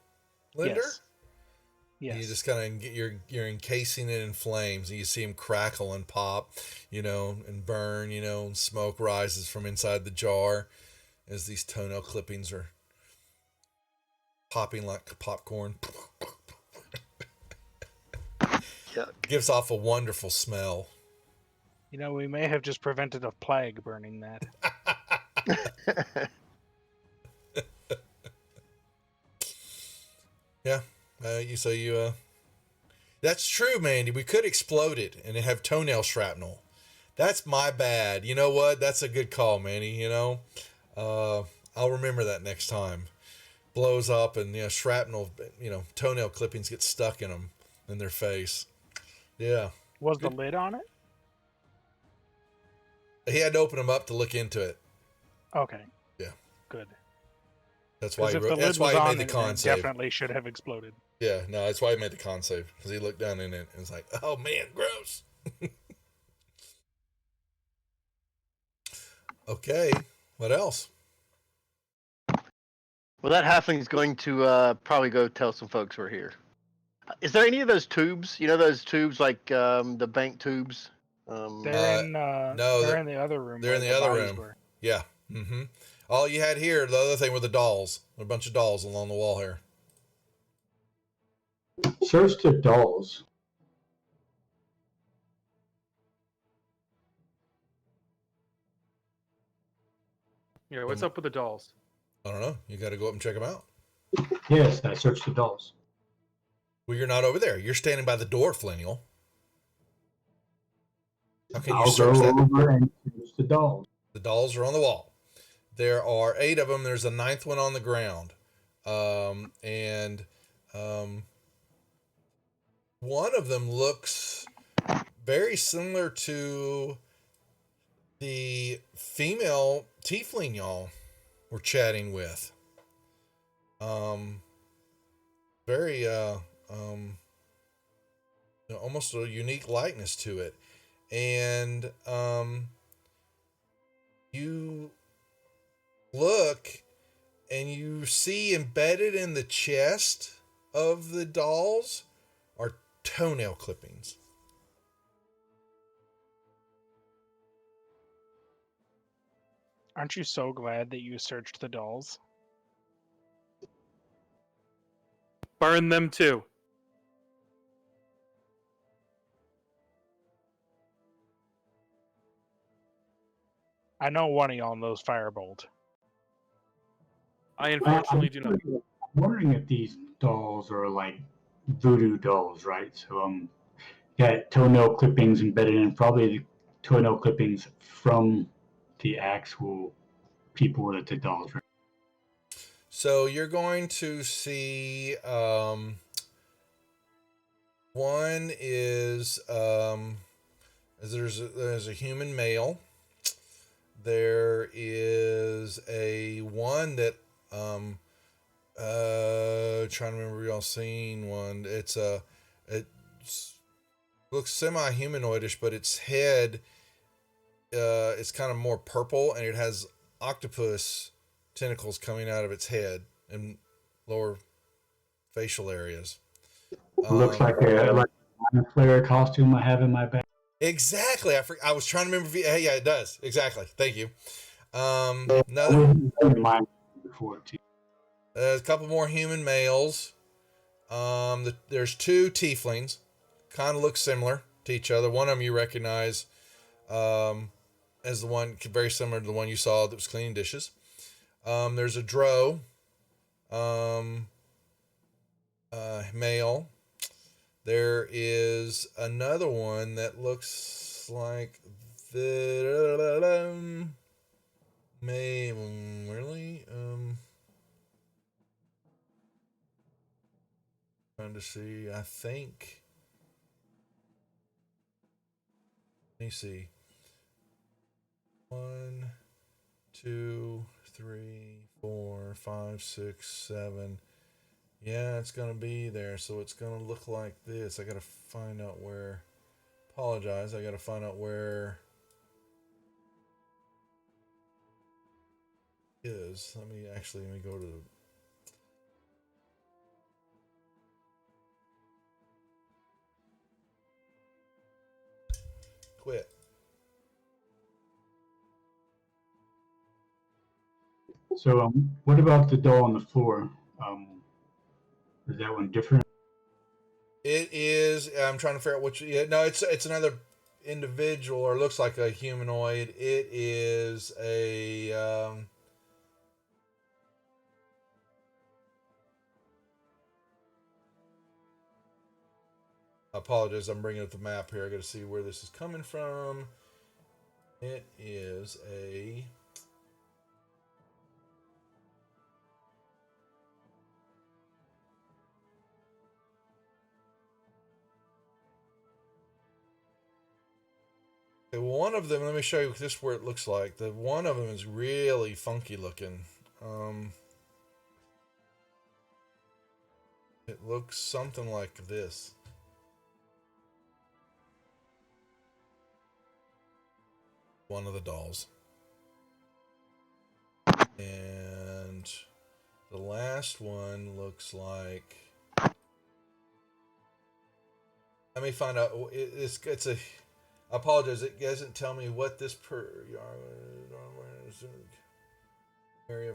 Linder? Yes. You just kind of you're encasing it in flames, and you see them crackle and pop, and burn, and smoke rises from inside the jar as these toenail clippings are popping like popcorn. Yeah. Gives off a wonderful smell. We may have just prevented a plague burning that. Yeah. That's true, Mandy. We could explode it and have toenail shrapnel. That's my bad. You know what? That's a good call, Manny. I'll remember that next time. Blows up and shrapnel, toenail clippings get stuck in them, in their face. Yeah. Was the lid on it? He had to open them up to look into it. Okay. Yeah. Good. That's why he If the lid made was the on, con it save. definitely should have exploded. Yeah, no, that's why he made the con save, because he looked down in it and was like, "Oh man, gross." Okay, what else? Well, that halfling's going to probably go tell some folks we're here. Is there any of those tubes? You know those tubes like the bank tubes? They're in no, they're in the other room. they're where in the other bodies room. were. Yeah. Mm-hmm. All you had here, the other thing were the dolls. A bunch of dolls along the wall here. Search the dolls. Yeah, what's up with the dolls? I don't know. You got to go up and check them out. Yes, I searched the dolls. Well, you're not over there. You're standing by the door, Flinnial. How can you I'll search go that? over and search the dolls. The dolls are on the wall. There are 8 of them. There's a 9th one on the ground. And one of them looks very similar to the female tiefling y'all were chatting with. Very almost a unique likeness to it. And you look and you see embedded in the chest of the dolls are toenail clippings. Aren't you so glad that you searched the dolls? Burn them too. I know one of y'all knows Firebolt. I unfortunately do not. I'm wondering if these dolls are like voodoo dolls, right? So got toenail clippings embedded in, probably the toenail clippings from the actual people that the dolls are. So you're going to see one is there's a human male. There is a one that trying to remember y'all seen one. It looks semi-humanoidish, but its head it's kind of more purple, and it has octopus tentacles coming out of its head and lower facial areas. Looks like a Diamond Slayer costume I have in my bag. Exactly. I was trying to remember. Yeah, it does. Exactly. Thank you. Before too. There's a couple more human males. There's 2 tieflings. Kind of look similar to each other. One of them you recognize as the one very similar to the one you saw that was cleaning dishes. There's a drow male. There is another one that looks like the really trying to see. I think. Let me see. 1, 2, 3, 4, 5, 6, 7. Yeah, it's gonna be there, so it's gonna look like this. I gotta find out where. Apologize. I gotta find out where it is. Let me go to. Quit. So, what about the doll on the floor? Is that one different? It is. I'm trying to figure out which. Yeah, no, it's another individual, or looks like a humanoid. It is a. I apologize. I'm bringing up the map here. I got to see where this is coming from. It is a. One of them, let me show you just where it looks like. The one of them is really funky looking. It looks something like this. One of the dolls. And the last one looks like Let me find out. It's a. I apologize. It doesn't tell me what this area.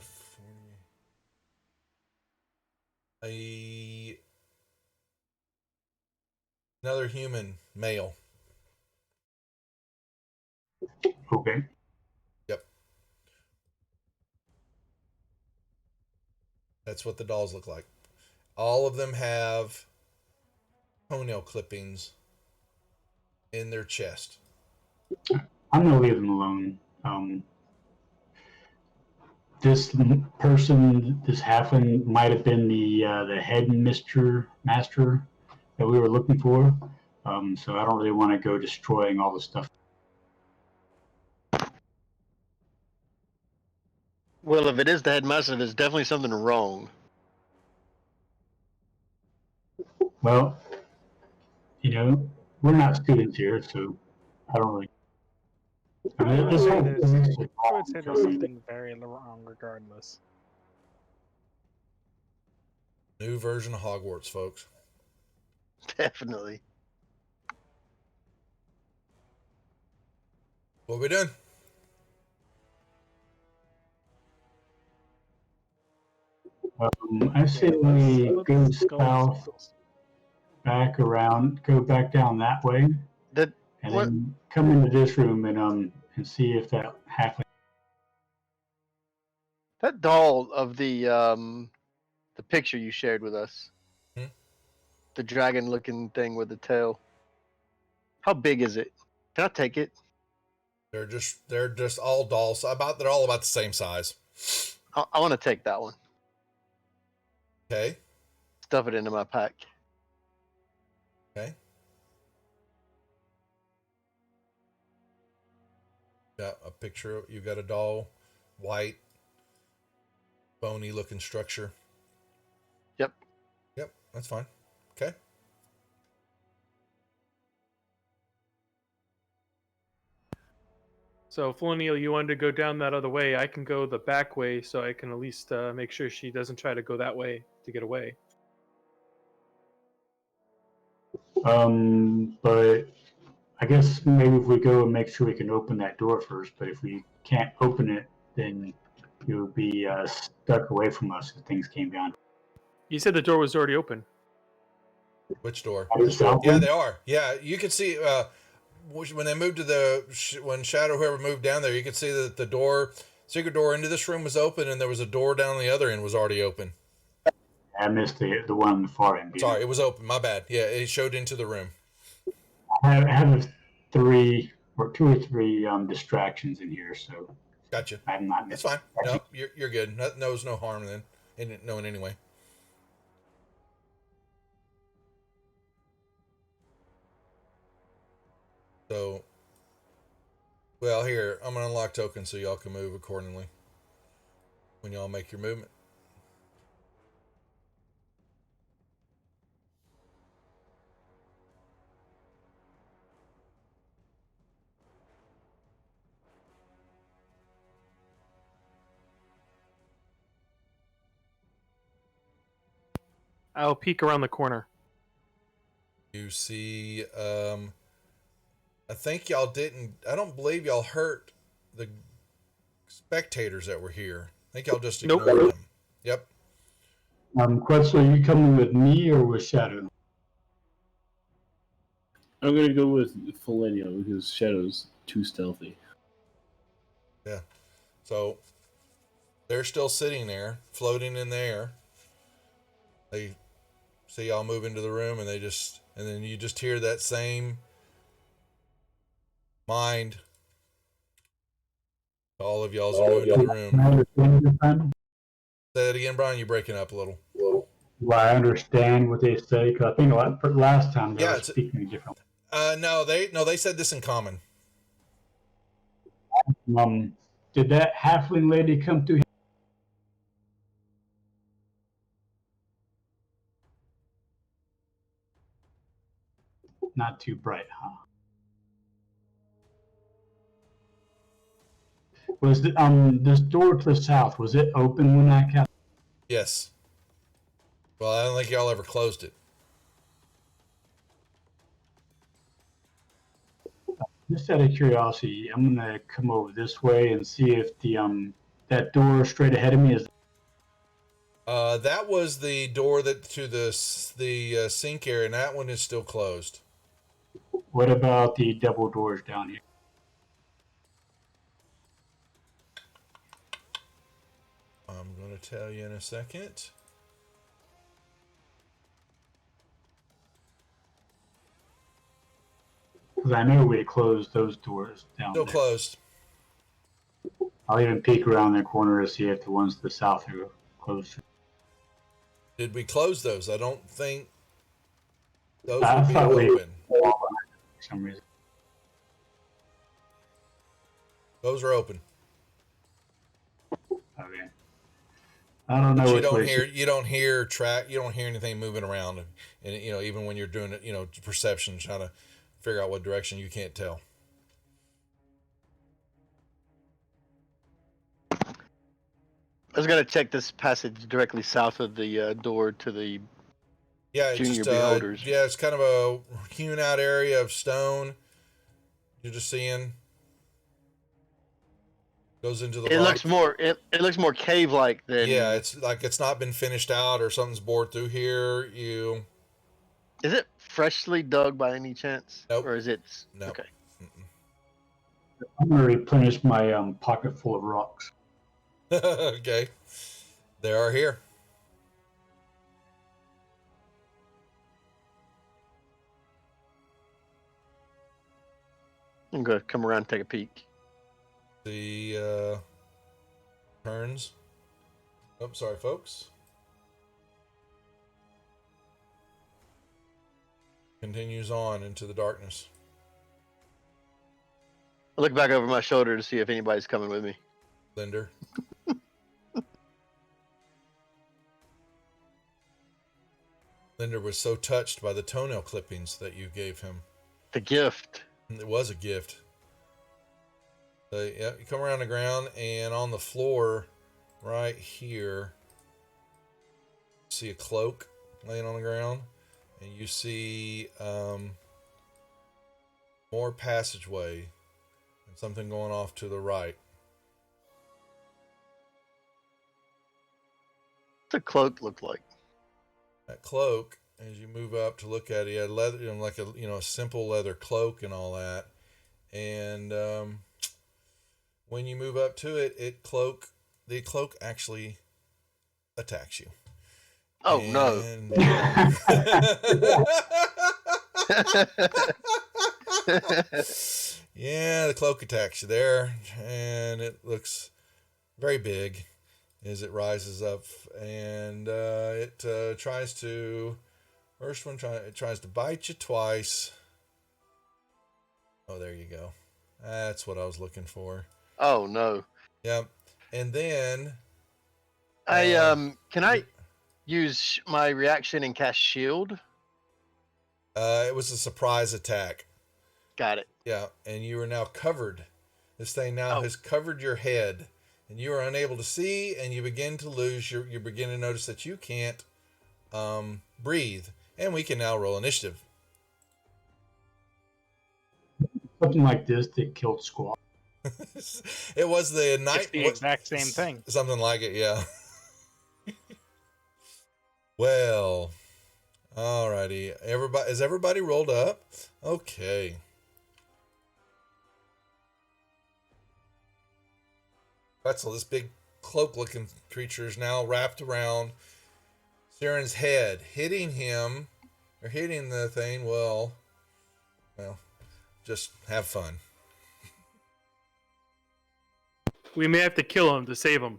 Another human male. Okay. Yep. That's what the dolls look like. All of them have toenail clippings in their chest. I'm gonna leave them alone. This person, this halfling, might have been the head master that we were looking for. So I don't really want to go destroying all the stuff. Well, if it is the headmaster, there's definitely something wrong. Well, we're not students here, so I don't really. I mean, this whole thing is I would say there's something very wrong regardless. New version of Hogwarts, folks. Definitely. What we doing? I say we let's go go south, back around, go back down that way, That and what? then come into this room and see if that halfling. That doll of the picture you shared with us. Hmm? The dragon-looking thing with the tail. How big is it? Can I take it? They're just all dolls. They're all about the same size. I want to take that one. Okay. Stuff it into my pack. Okay. Got a picture. You got a doll, white, bony looking structure. Yep. Yep, that's fine. Okay. So, Floniel, you wanted to go down that other way. I can go the back way, so I can at least make sure she doesn't try to go that way to get away. But I guess maybe if we go and make sure we can open that door first. But if we can't open it, then you'll be stuck away from us if things came down. You said the door was already open. Which door? South Yeah, way? they are. Yeah, you can see when they moved to when Shadow whoever moved down there, you could see that the secret door into this room was open, and there was a door down the other end was already open. I missed the one on the far end. Sorry, it was open. My bad. Yeah, it showed into the room. I have two or three distractions in here, so Gotcha. I'm not That's missing. fine. No, you're good. No harm then. In knowing anyway. So, well, here I'm gonna unlock tokens so y'all can move accordingly when y'all make your movement. I'll peek around the corner. You see, I think y'all didn't. I don't believe y'all hurt the spectators that were here. I think y'all just ignored them. Yep. Quetzal, are you coming with me or with Shadow? I'm gonna go with Felenio because Shadow's too stealthy. Yeah. So they're still sitting there, floating in the air. They see y'all move into the room, and then you just hear that same mind. All of y'all's moving to the room. Say that again, Brian. You're breaking up a little. Well, I understand what they say because I think last time they were speaking differently. No, they said this in common. Did that halfling lady come through? Not too bright, huh? Was this door to the south? Was it open when I cast? Yes. Well, I don't think y'all ever closed it. Just out of curiosity, I'm gonna come over this way and see if the that door straight ahead of me is. That was the door that to the sink area, and that one is still closed. What about the double doors down here? I'm going to tell you in a second. Because I know we closed those doors down Still there. closed. I'll even peek around the corner to see if the ones to the south are closed. Did we close those? I don't think those I would be thought we open. for some reason. Those are open. Okay. I don't know But which way. you don't hear anything moving around, and even when you're doing it, perception, trying to figure out what direction, you can't tell. I was gonna check this passage directly south of the door to the Yeah, it's junior just beholders. it's kind of a hewn out area of stone. You're just seeing goes into the It rock. looks more it looks more cave like than. Yeah, it's like it's not been finished out or something's bored through here. Is it freshly dug by any chance? Nope. Or is it? No. Okay. I'm gonna replenish my pocket full of rocks. Okay, they are here. I'm gonna come around and take a peek. The turns. Oh, sorry, folks. Continues on into the darkness. I look back over my shoulder to see if anybody's coming with me. Linder. Linder was so touched by the toenail clippings that you gave him. The gift. It was a gift. So, yeah, you come around the ground, and on the floor right here, you see a cloak laying on the ground, and you see more passageway and something going off to the right. What's the cloak look like? That cloak, as you move up to look at it, you had leather, like a simple leather cloak and all that. And when you move up to it, the cloak actually attacks you. Oh no! Yeah, the cloak attacks you there, and it looks very big as it rises up, and it tries to. First one, it tries to bite you twice. Oh, there you go. That's what I was looking for. Oh no! Yep. And then can I use my reaction and cast shield? it was a surprise attack. Got it. Yeah, and you are now covered. This thing now has covered your head, and you are unable to see, and you begin to lose you begin to notice that you can't breathe. And we can now roll initiative. Something like this that killed Squaw. It was the night. It's the exact same thing. Something like it, yeah. Well, alrighty. Is everybody rolled up? Okay. Pretzel, this big cloak-looking creature is now wrapped around Siren's head, hitting him, or hitting the thing. Well, just have fun. We may have to kill him to save him.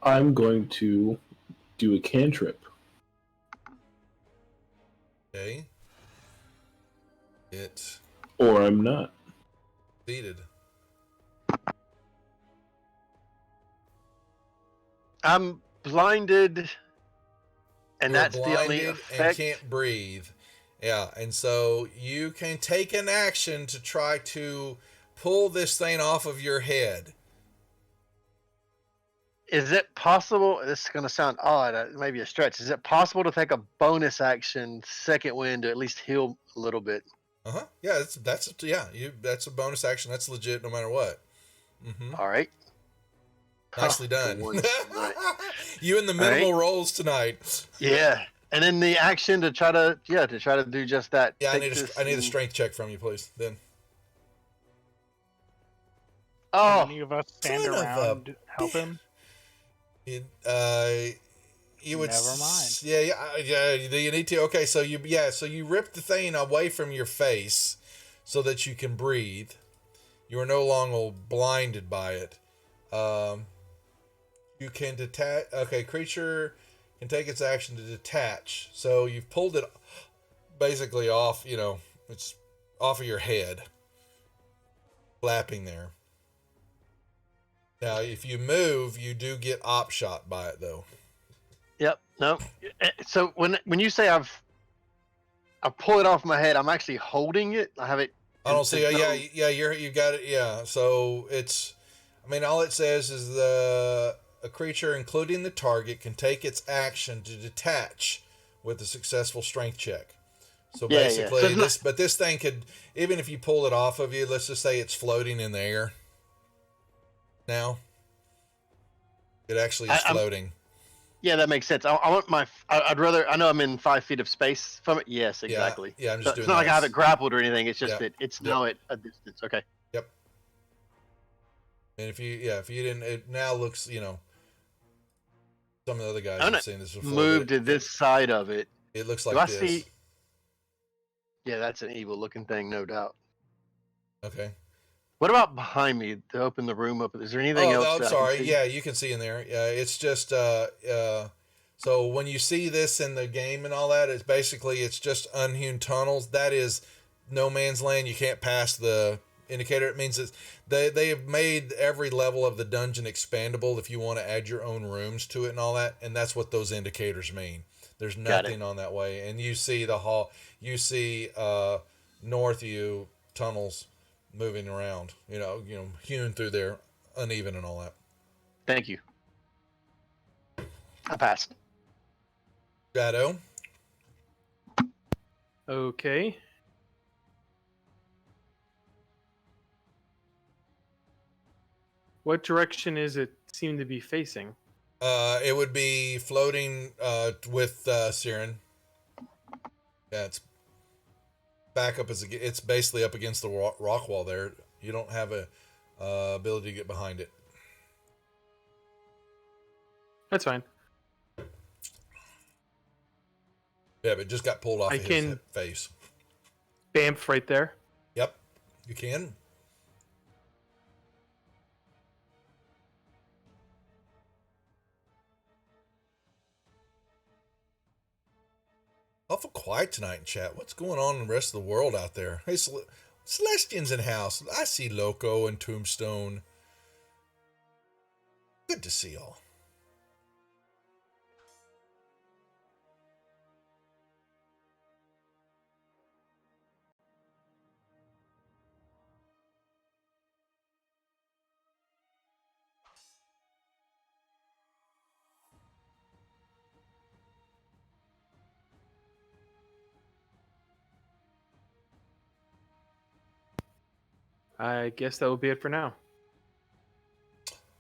I'm going to do a cantrip. Okay. It Or I'm not. succeeded. I'm blinded, and You're that's the only blinded effect. and can't breathe. Yeah, and so you can take an action to try to pull this thing off of your head. Is it possible? This is going to sound odd. Maybe a stretch. Is it possible to take a bonus action, second wind, to at least heal a little bit? Yeah, that's a bonus action. That's legit, no matter what. All right. Nicely done. Good one. Right. You and the minimal rolls tonight. Yeah, and then the action to try to do just that. Yeah, I need a strength check from you, please. Then. Can Oh, any of us stand son of around help him? You would. Never mind. Yeah. Do you need to? Okay, so you rip the thing away from your face, so that you can breathe. You are no longer blinded by it. You can detach. Okay, creature can take its action to detach. So you've pulled it basically off. It's off of your head, flapping there. Now, if you move, you do get op shot by it, though. yep. No. So when you say I pull it off my head, I'm actually holding it. I have it. I don't see. You got it. Yeah. So it's. I mean, all it says is a creature, including the target, can take its action to detach with a successful strength check. So basically, So this thing could, even if you pull it off of you, let's just say it's floating in the air. Now, it actually is floating. Yeah, that makes sense. I want I'd rather. I know I'm in 5 feet of space from it. Yes, exactly. Yeah, I'm just doing. It's not like I have it grappled or anything. It's just that it's now at a distance. Okay. Yep. And if you didn't, it now looks, some of the other guys have seen this before. Move to this side of it. It looks like this. See? Yeah, that's an evil looking thing, no doubt. Okay. What about behind me to open the room up? Is there anything else? Oh, I'm sorry. Yeah, you can see in there. It's just so when you see this in the game and all that, it's just unhewn tunnels. That is no man's land. You can't pass the indicator. It means they have made every level of the dungeon expandable if you want to add your own rooms to it and all that, and that's what those indicators mean. There's nothing on that way, and you see the hall. You see north view tunnels moving around, hewn through there, uneven and all that. Thank you. I passed. Shadow. Okay. What direction is it seem to be facing? It would be floating with Siren. Yeah, it's back up it's basically up against the rock wall there. You don't have a ability to get behind it. That's fine. Yeah, but it just got pulled off his face. Bamf right there. Yep, you can. Awful quiet tonight in chat. What's going on in the rest of the world out there? Hey, Celestians in house. I see Loco and Tombstone. Good to see y'all. I guess that will be it for now.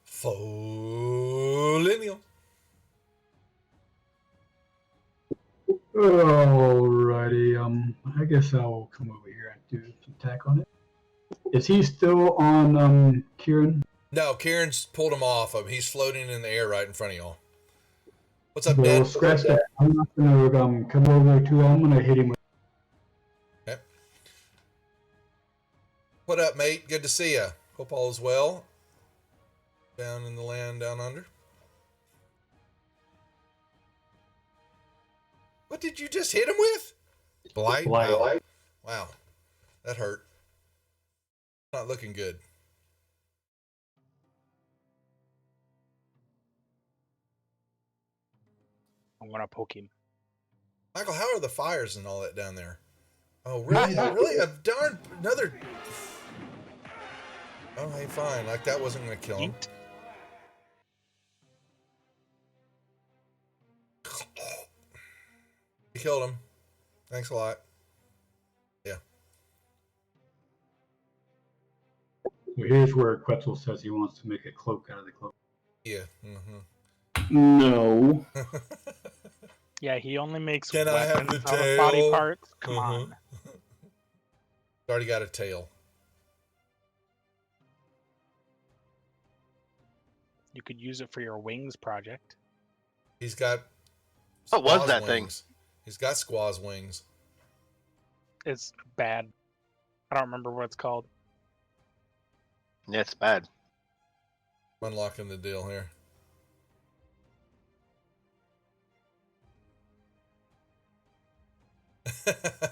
Folinial. Alrighty, I guess I'll come over here and do some attack on it. Is he still on Kieran? No, Kieran's pulled him off of him. He's floating in the air right in front of y'all. What's up, Well, Ben? scratch that. I'm not gonna come over to. I'm gonna hit him with. Okay. What up, mate? Good to see ya. Hope all is well. Down in the land down under. What did you just hit him with? Blight? Wow. Wow. That hurt. Not looking good. I'm gonna poke him. Michael, how are the fires and all that down there? Oh, really? Really? Another... Oh, hey, fine. Like, that wasn't going to kill him. You killed him. Thanks a lot. Yeah. Well, here's where Quetzal says he wants to make a cloak out of the cloak. Yeah. No. Yeah, he only makes Can I have weapons the out of body tail? parts. Come on. It's already got a tail. You could use it for your wings project. He's got What was squaw's that thing? wings. He's got squaw's wings. It's bad. I don't remember what it's called. Yeah, it's bad. I'm unlocking the deal here.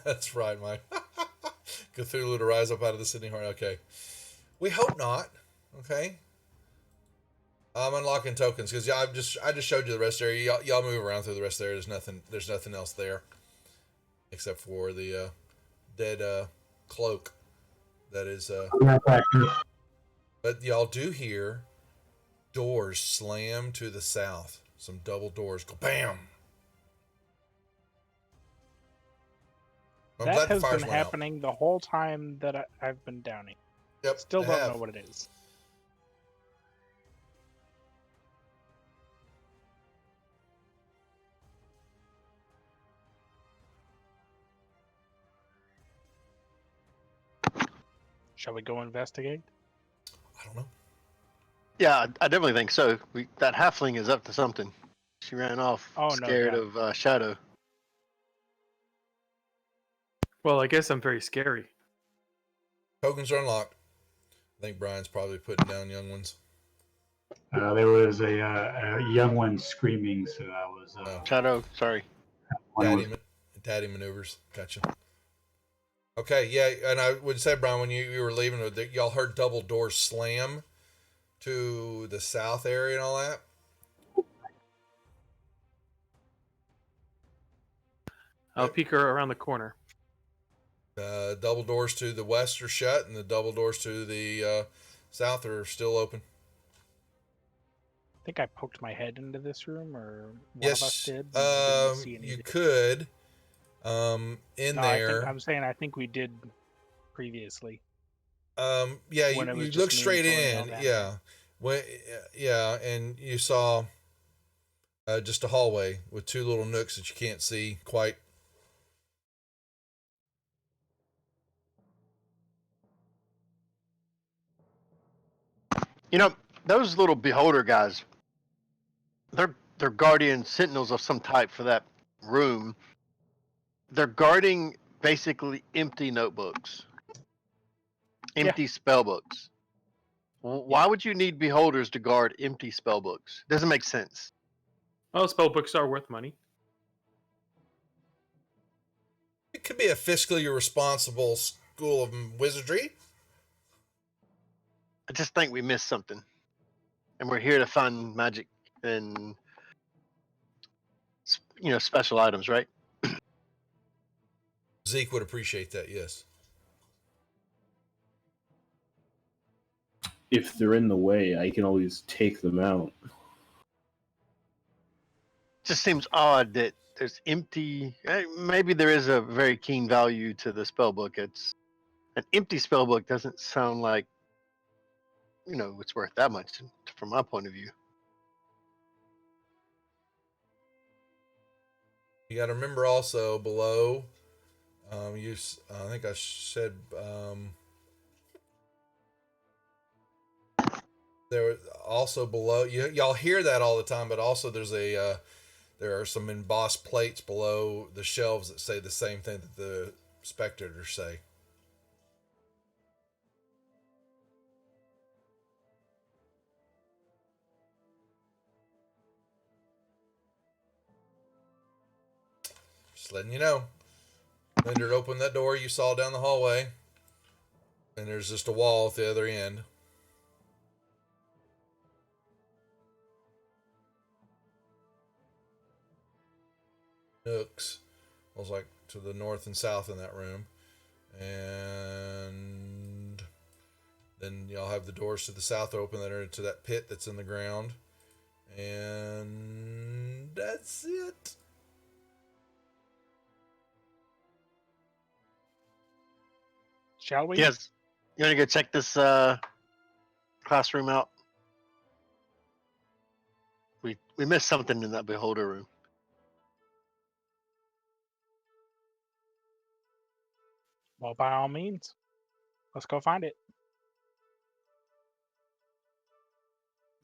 That's right, Mike. Cthulhu to rise up out of the Sydney Heart. Okay. We hope not. Okay. I'm unlocking tokens because I just showed you the rest area. Y'all move around through the rest there. There's nothing else there except for the dead cloak. That is. But y'all do hear doors slam to the south. Some double doors go bam. I'm That glad the has fires been went out. happening the whole time that I've been downing. Yep. Still they don't have. know what it is. Shall we go investigate? I don't know. Yeah, I definitely think so. That halfling is up to something. She ran off Oh, no, scared yeah. of Shadow. Well, I guess I'm very scary. Tokens are unlocked. I think Brian's probably putting down young ones. There was a young one screaming, so I was. Shadow, sorry. Daddy maneuvers. Gotcha. Okay, yeah, and I would say, Brian, when you were leaving, y'all heard double doors slam to the south area and all that? I'll peek her around the corner. Double doors to the west are shut, and the double doors to the south are still open. I think I poked my head into this room, or one Yes, of us did. And didn't see you anything. could. In No, there. I think we did previously. Yeah, when it was you just look me straight throwing in, all that yeah. Yeah, and you saw just a hallway with two little nooks that you can't see quite. You know, those little beholder guys, they're guardian sentinels of some type for that room. They're guarding basically empty notebooks, empty spell books. Why would you need beholders to guard empty spell books? Doesn't make sense. Well, spell books are worth money. It could be a fiscally responsible school of wizardry. I just think we missed something, and we're here to find magic and special items, right? Zeke would appreciate that, yes. If they're in the way, I can always take them out. Just seems odd that there's empty. Maybe there is a very keen value to the spell book. It's an empty spell book doesn't sound like it's worth that much from my point of view. You got to remember also below. I think I said there also below. Y'all hear that all the time, but also there are some embossed plates below the shelves that say the same thing that the spectators say. Just letting you know. Linder opened that door you saw down the hallway, and there's just a wall at the other end. Nooks. I was like to the north and south in that room. And then y'all have the doors to the south open that are into that pit that's in the ground. And that's it. Shall we? Yes. You want to go check this classroom out? We missed something in that beholder room. Well, by all means, let's go find it.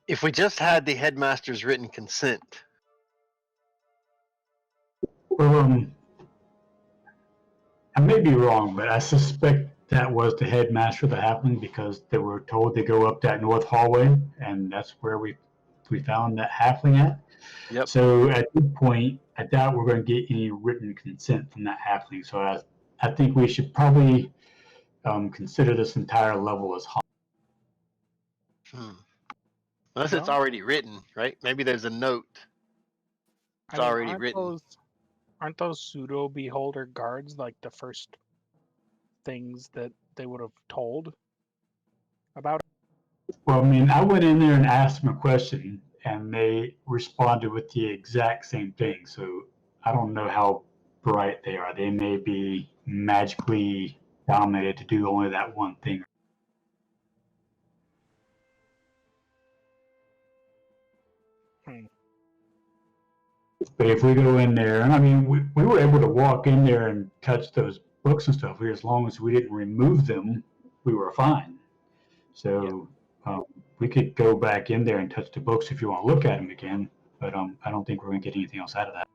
If we just had the headmaster's written consent, Well, I may be wrong, but I suspect that was the headmaster that happened because they were told to go up that north hallway, and that's where we found that halfling at. Yep. So at this point, I doubt we're going to get any written consent from that halfling. So I think we should probably consider this entire level as hostile. unless it's Well, already written, right? Maybe there's a note. It's already written. Aren't those pseudo beholder guards like the first things that they would have told about it? Well, I mean, I went in there and asked them a question, and they responded with the exact same thing. So I don't know how bright they are. They may be magically dominated to do only that one thing. But if we go in there, and I mean, we were able to walk in there and touch those books and stuff. As long as we didn't remove them, we were fine. So we could go back in there and touch the books if you want to look at them again. But I don't think we're going to get anything else out of that.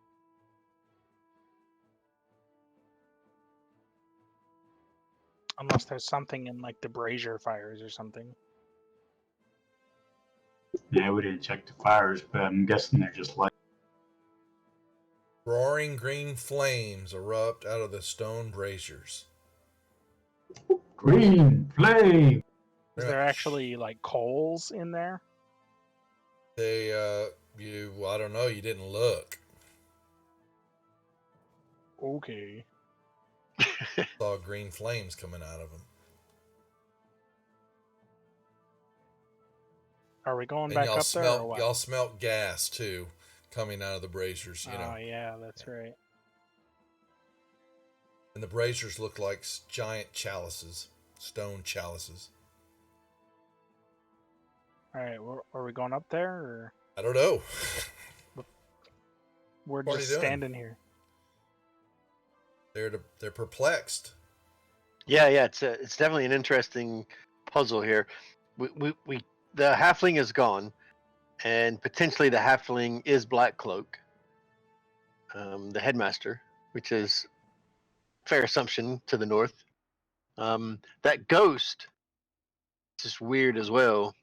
Unless there's something in like the brazier fires or something. Yeah, we didn't check the fires, but I'm guessing they're just like. Roaring green flames erupt out of the stone braziers. Green flame. Is there actually like coals in there? They, I don't know. You didn't look. Okay. Saw green flames coming out of them. Are we going And back up there or what? y'all smelt gas too, coming out of the braziers. You know. Oh yeah, that's right. And the braziers look like giant chalices, stone chalices. All right, are we going up there or I don't know. we're What are just you doing? standing here? They're perplexed. Yeah, it's definitely an interesting puzzle here. We the halfling is gone, and potentially the halfling is Black Cloak, the headmaster, which is fair assumption to the north. That ghost is just weird as well.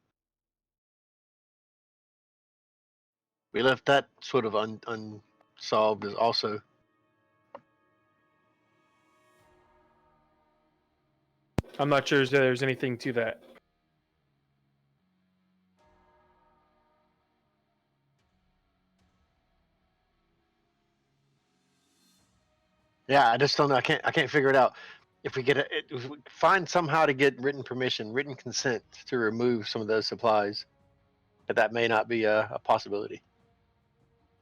We left that sort of unsolved as also. I'm not sure if there's anything to that. Yeah, I just don't know. I can't figure it out. If we if we find somehow to get written permission, written consent to remove some of those supplies, that may not be a possibility.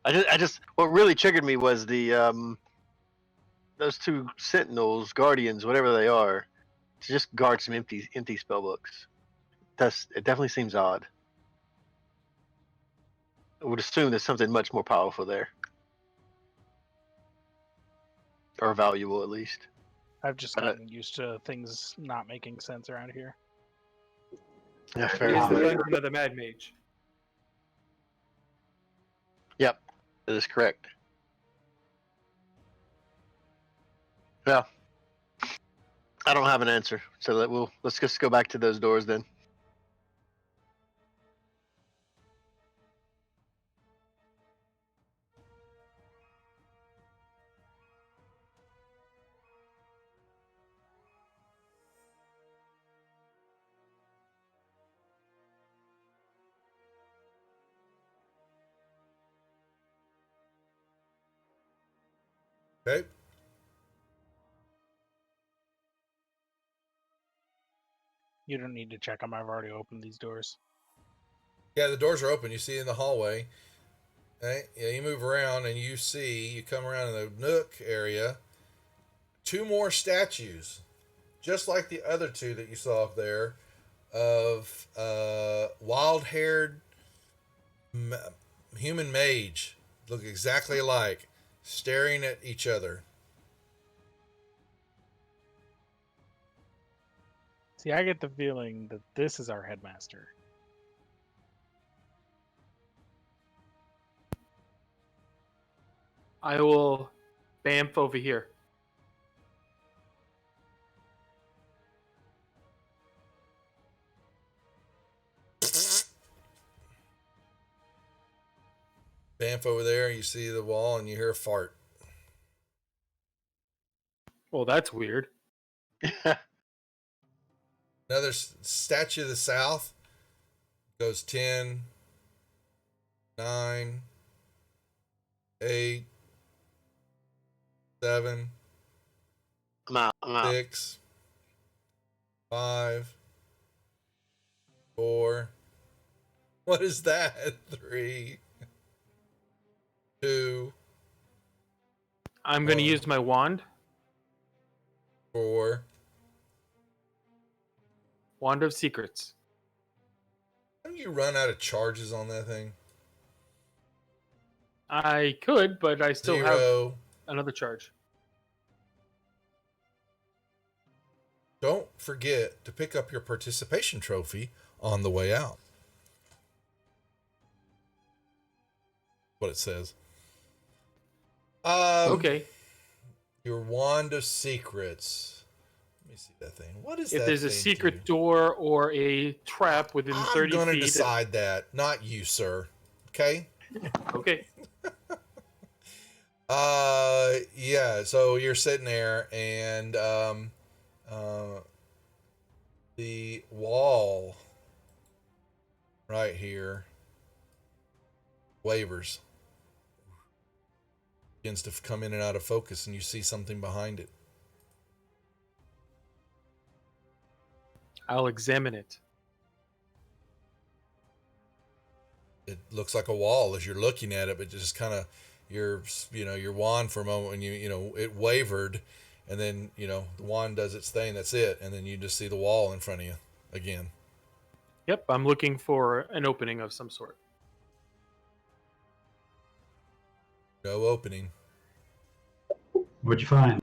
I just what really triggered me was the those two sentinels, guardians, whatever they are, to just guard some empty spell books. It definitely seems odd. I would assume there's something much more powerful there, or valuable at least. I've just gotten used to things not making sense around here. Yeah, It fair is the enough. dungeon of the Mad Mage. Yep, that is correct. Well, I don't have an answer, so let's just go back to those doors then. Okay. You don't need to check them. I've already opened these doors. Yeah, the doors are open. You see in the hallway. Okay. Yeah, you move around and you come around in the nook area. Two more statues just like the other two that you saw up there, of wild-haired human mage, look exactly alike, staring at each other. See, I get the feeling that this is our headmaster. I will bamf over here. Bamf over there, you see the wall, and you hear a fart. Well, that's weird. Another statue of the south goes 10, 9, 8, 7, I'm out. 6, 5, 4. What is that? 3, 2, I'm going to 1, use my wand. 4. Wand of Secrets. Haven't you run out of charges on that thing? I could, but I still have 0. another charge. Don't forget to pick up your participation trophy on the way out. What it says. Okay. Your wand of secrets. Let me see that thing. What is that? If there's a thing secret do? door or a trap within 30 I'm gonna feet. decide that, not you, sir. Okay. Okay. Yeah. So you're sitting there, and the wall right here wavers, begins to come in and out of focus, and you see something behind it. I'll examine it. It looks like a wall as you're looking at it, but just kind of your wand for a moment, when it wavered, and then the wand does its thing. That's it, and then you just see the wall in front of you again. Yep, I'm looking for an opening of some sort. No opening. What'd you find?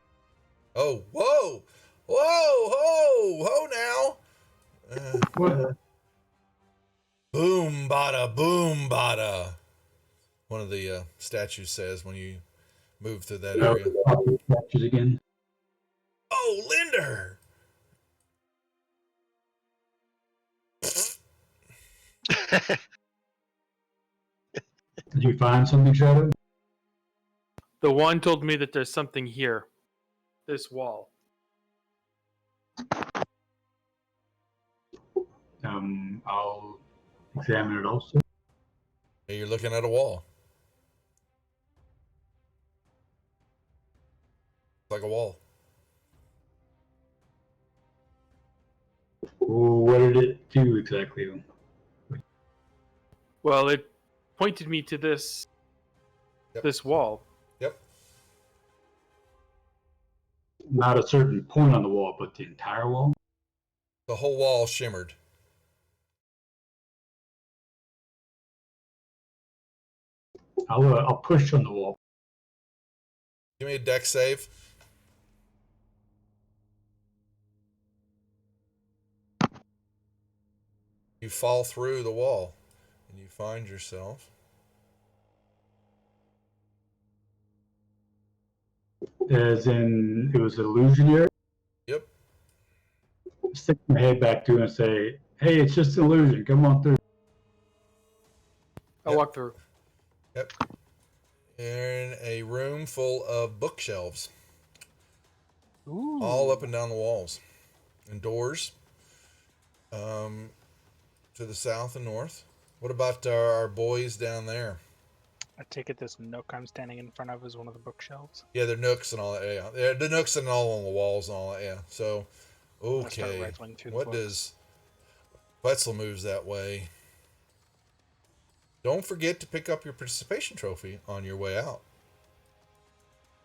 Oh, whoa, whoa, whoa, whoa! Now, What? boom, bada, boom, bada. One of the statues says when you move through that area. Statues again. Oh, Linder! Did you find something, Shadow? The wand told me that there's something here. This wall. I'll examine it also. Hey, you're looking at a wall. It's like a wall. What did it do exactly? Well, it pointed me to this Yep. this wall. Yep. Not a certain point on the wall, but the entire wall? The whole wall shimmered. I'll push on the wall. Give me a dex save. You fall through the wall, and you find yourself. As in, it was illusionary? Yep. Stick my head back to it and say, hey, it's just an illusion. Come on through. I'll walk through. Yep. You're in a room full of bookshelves. Ooh. All up and down the walls. And doors. To the south and north. What about our boys down there? I take it this nook I'm standing in front of is one of the bookshelves. Yeah, they're nooks and all that. Yeah, they're the nooks and all on the walls and all that. Yeah. So, I'm gonna start okay. rifling through the What books. does Wetzel moves that way? Don't forget to pick up your participation trophy on your way out.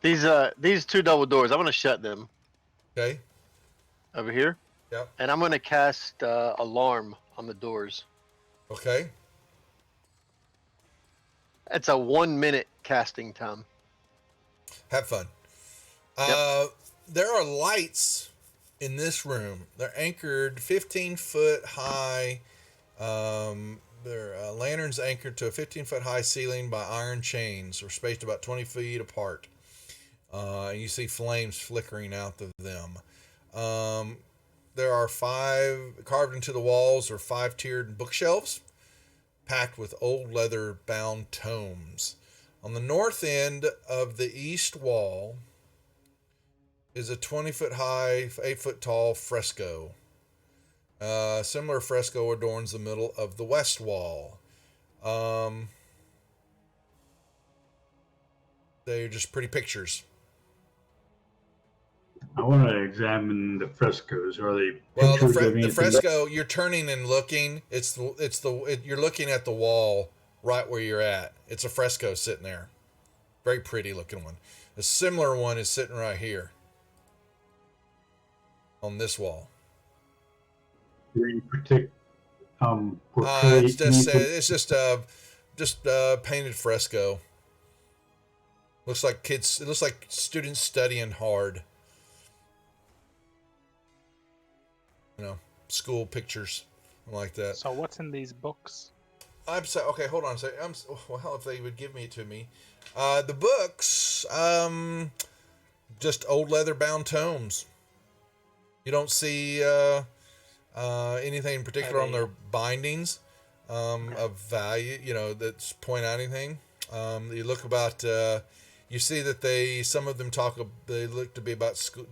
These two double doors, I want to shut them. Okay. over here, Yep. and I'm gonna cast alarm on the doors. Okay. It's a 1 minute casting time. Have fun. There are lights in this room. They're anchored 15-foot high. They're lanterns anchored to a 15-foot high ceiling by iron chains, or spaced about 20 feet apart. And you see flames flickering out of them. There are 5 carved into the walls, or 5-tiered bookshelves, packed with old leather-bound tomes. On the north end of the east wall is a 20-foot high, 8-foot tall fresco. Similar fresco adorns the middle of the west wall. They're just pretty pictures. I want to examine the frescoes. Are they Well, pictures of the anything? fresco, you're turning and looking. You're looking at the wall right where you're at. It's a fresco sitting there. Very pretty looking one. A similar one is sitting right here on this wall. Portray It's just painted fresco. Looks like kids. It looks like students studying hard. You know, school pictures like that. So what's in these books? I'm sorry. Okay, hold on a second. Well, if they would give me it to me, the books, just old leather-bound tomes. You don't see anything in particular on their bindings of value. You know, that's point out anything. You look about. You see that some of them they look to be about school,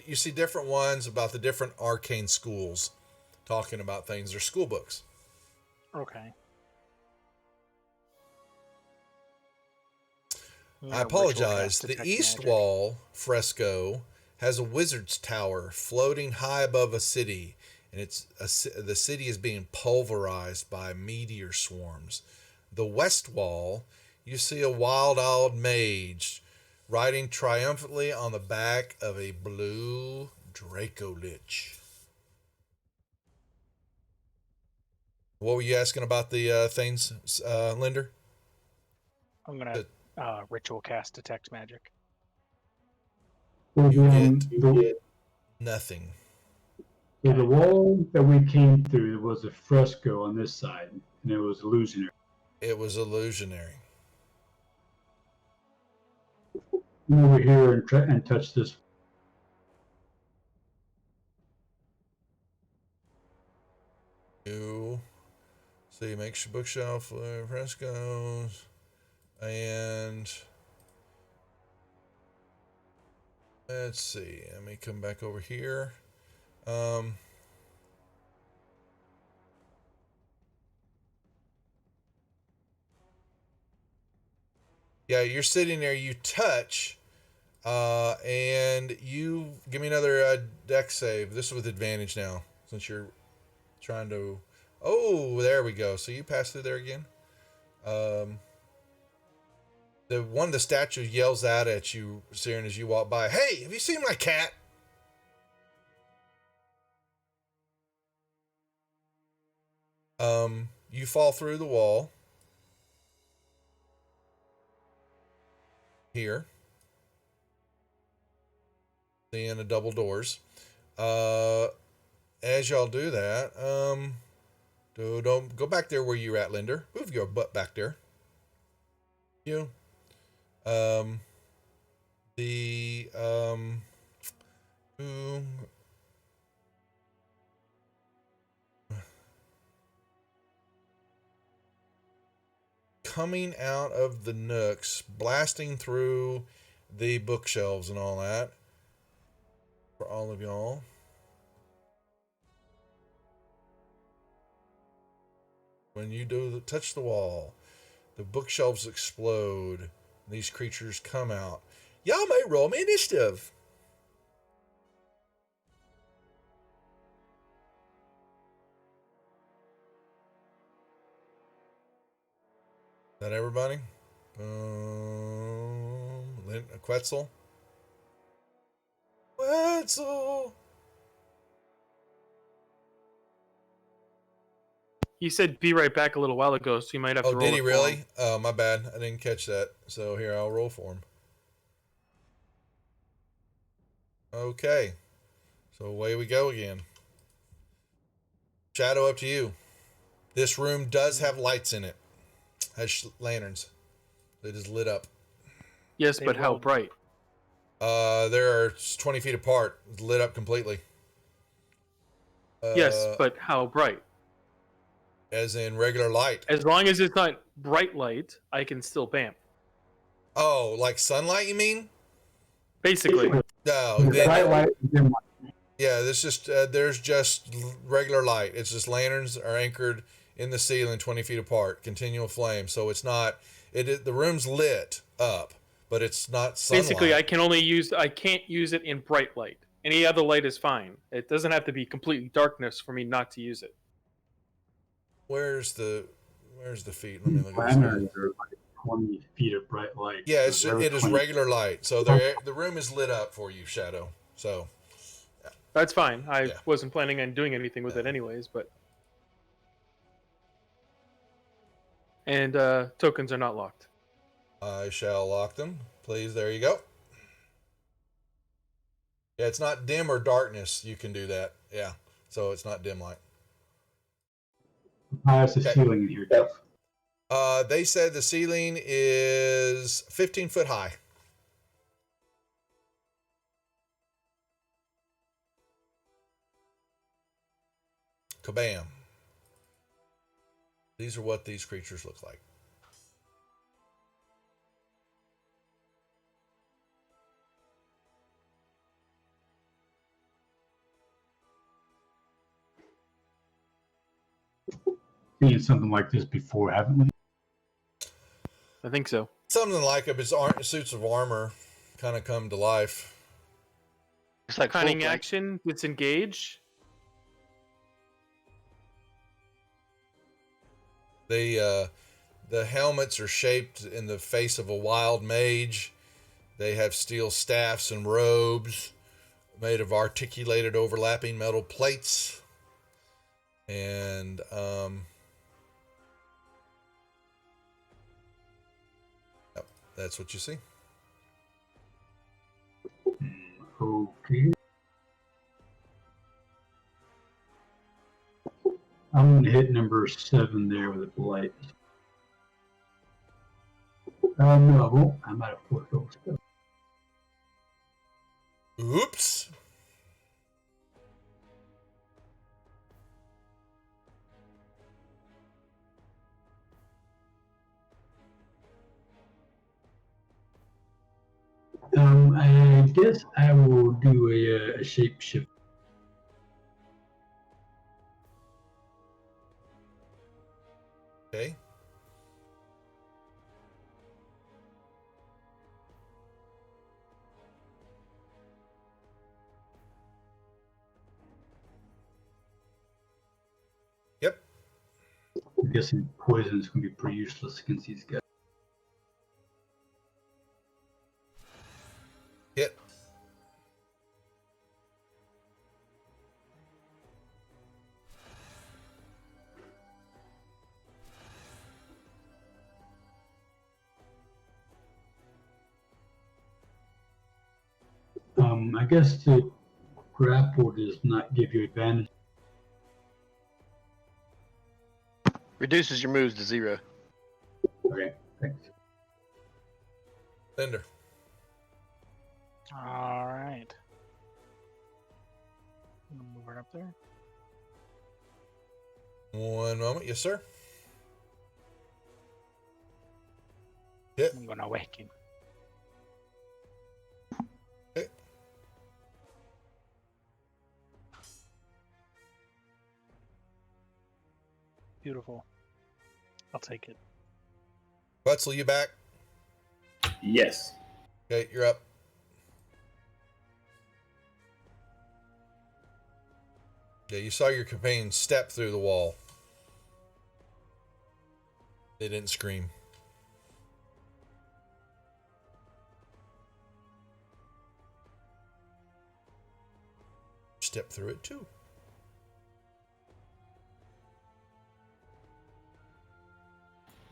you see different ones about the different arcane schools talking about things. They're school books. Okay. I apologize. The east wall fresco has a wizard's tower floating high above a city, and the city is being pulverized by meteor swarms. The west wall, you see a wild-eyed mage riding triumphantly on the back of a blue Draco Lich. What were you asking about the things, Linder? I'm gonna ritual cast detect magic. You get nothing. So the wall that we came through was a fresco on this side, and it was illusionary. It was illusionary. Come over here and touch this. So you make your bookshelf frescoes, and let's see. Let me come back over here. Yeah, you're sitting there. You touch, and you give me another deck save. This is with advantage now, since you're trying to. Oh, there we go. So you pass through there again. One of the statues yells out at you, Siren, as you walk by. Hey, have you seen my cat? You fall through the wall. Here. Seeing the double doors. As y'all do that, don't go back there where you're at, Linder. Move your butt back there. You. Coming out of the nooks, blasting through the bookshelves and all that, for all of y'all. When you touch the wall, the bookshelves explode, and these creatures come out. Y'all may roll me initiative. Is that everybody? Quetzal. Quetzal. He said be right back a little while ago, so you might have to Oh, roll did it he for really? him. Oh, my bad. I didn't catch that. So here, I'll roll for him. Okay. So away we go again. Shadow, up to you. This room does have lights in it. Has lanterns. It is lit up. Yes, They but how rolled. bright? They're 20 feet apart. It's lit up completely. Yes, but how bright? As in regular light. As long as it's not bright light, I can still bamf. Oh, like sunlight, you mean? Basically. No. The Then, bright light and dim light. yeah, there's just regular light. It's just lanterns are anchored in the ceiling 20 feet apart, continual flame. So it's not, the room's lit up, but it's not sunlight. Basically, I can't use it in bright light. Any other light is fine. It doesn't have to be completely darkness for me not to use it. Where's the feet? Let me look at this. Lanterns are like 20 feet of bright light. Yeah, so it is 20 regular light. So the room is lit up for you, Shadow. So That's fine. I Yeah. wasn't planning on doing anything with it anyways, but... And tokens are not locked. I shall lock them. Please, there you go. Yeah, it's not dim or darkness. You can do that. Yeah, so it's not dim light. High as the Okay. ceiling in here, Jeff. They said the ceiling is 15 foot high. Kabam. These are what these creatures look like. Seen something like this before, haven't we? I think so. Something like it, but suits of armor kind of come to life. It's like full Cunning flank. action, disengage. The helmets are shaped in the face of a wild mage. They have steel staffs and robes made of articulated overlapping metal plates. And yep, that's what you see. Okay. I'm gonna hit number 7 there with a blight. No, I won't. I'm out of 4 goals. Oops. I guess I will do a shape shift. Okay. Yep. I'm guessing poison is going to be pretty useless against these guys. Hit. I guess the grapple does not give you advantage. Reduces your moves to 0. Okay, thanks. Thunder. All right. Move it up there. One moment. Yes, sir. Hit. I'm gonna awaken. Okay. Beautiful. I'll take it. Wetzel, you back? Yes. Okay, you're up. Yeah, you saw your companion step through the wall. They didn't scream. Step through it too.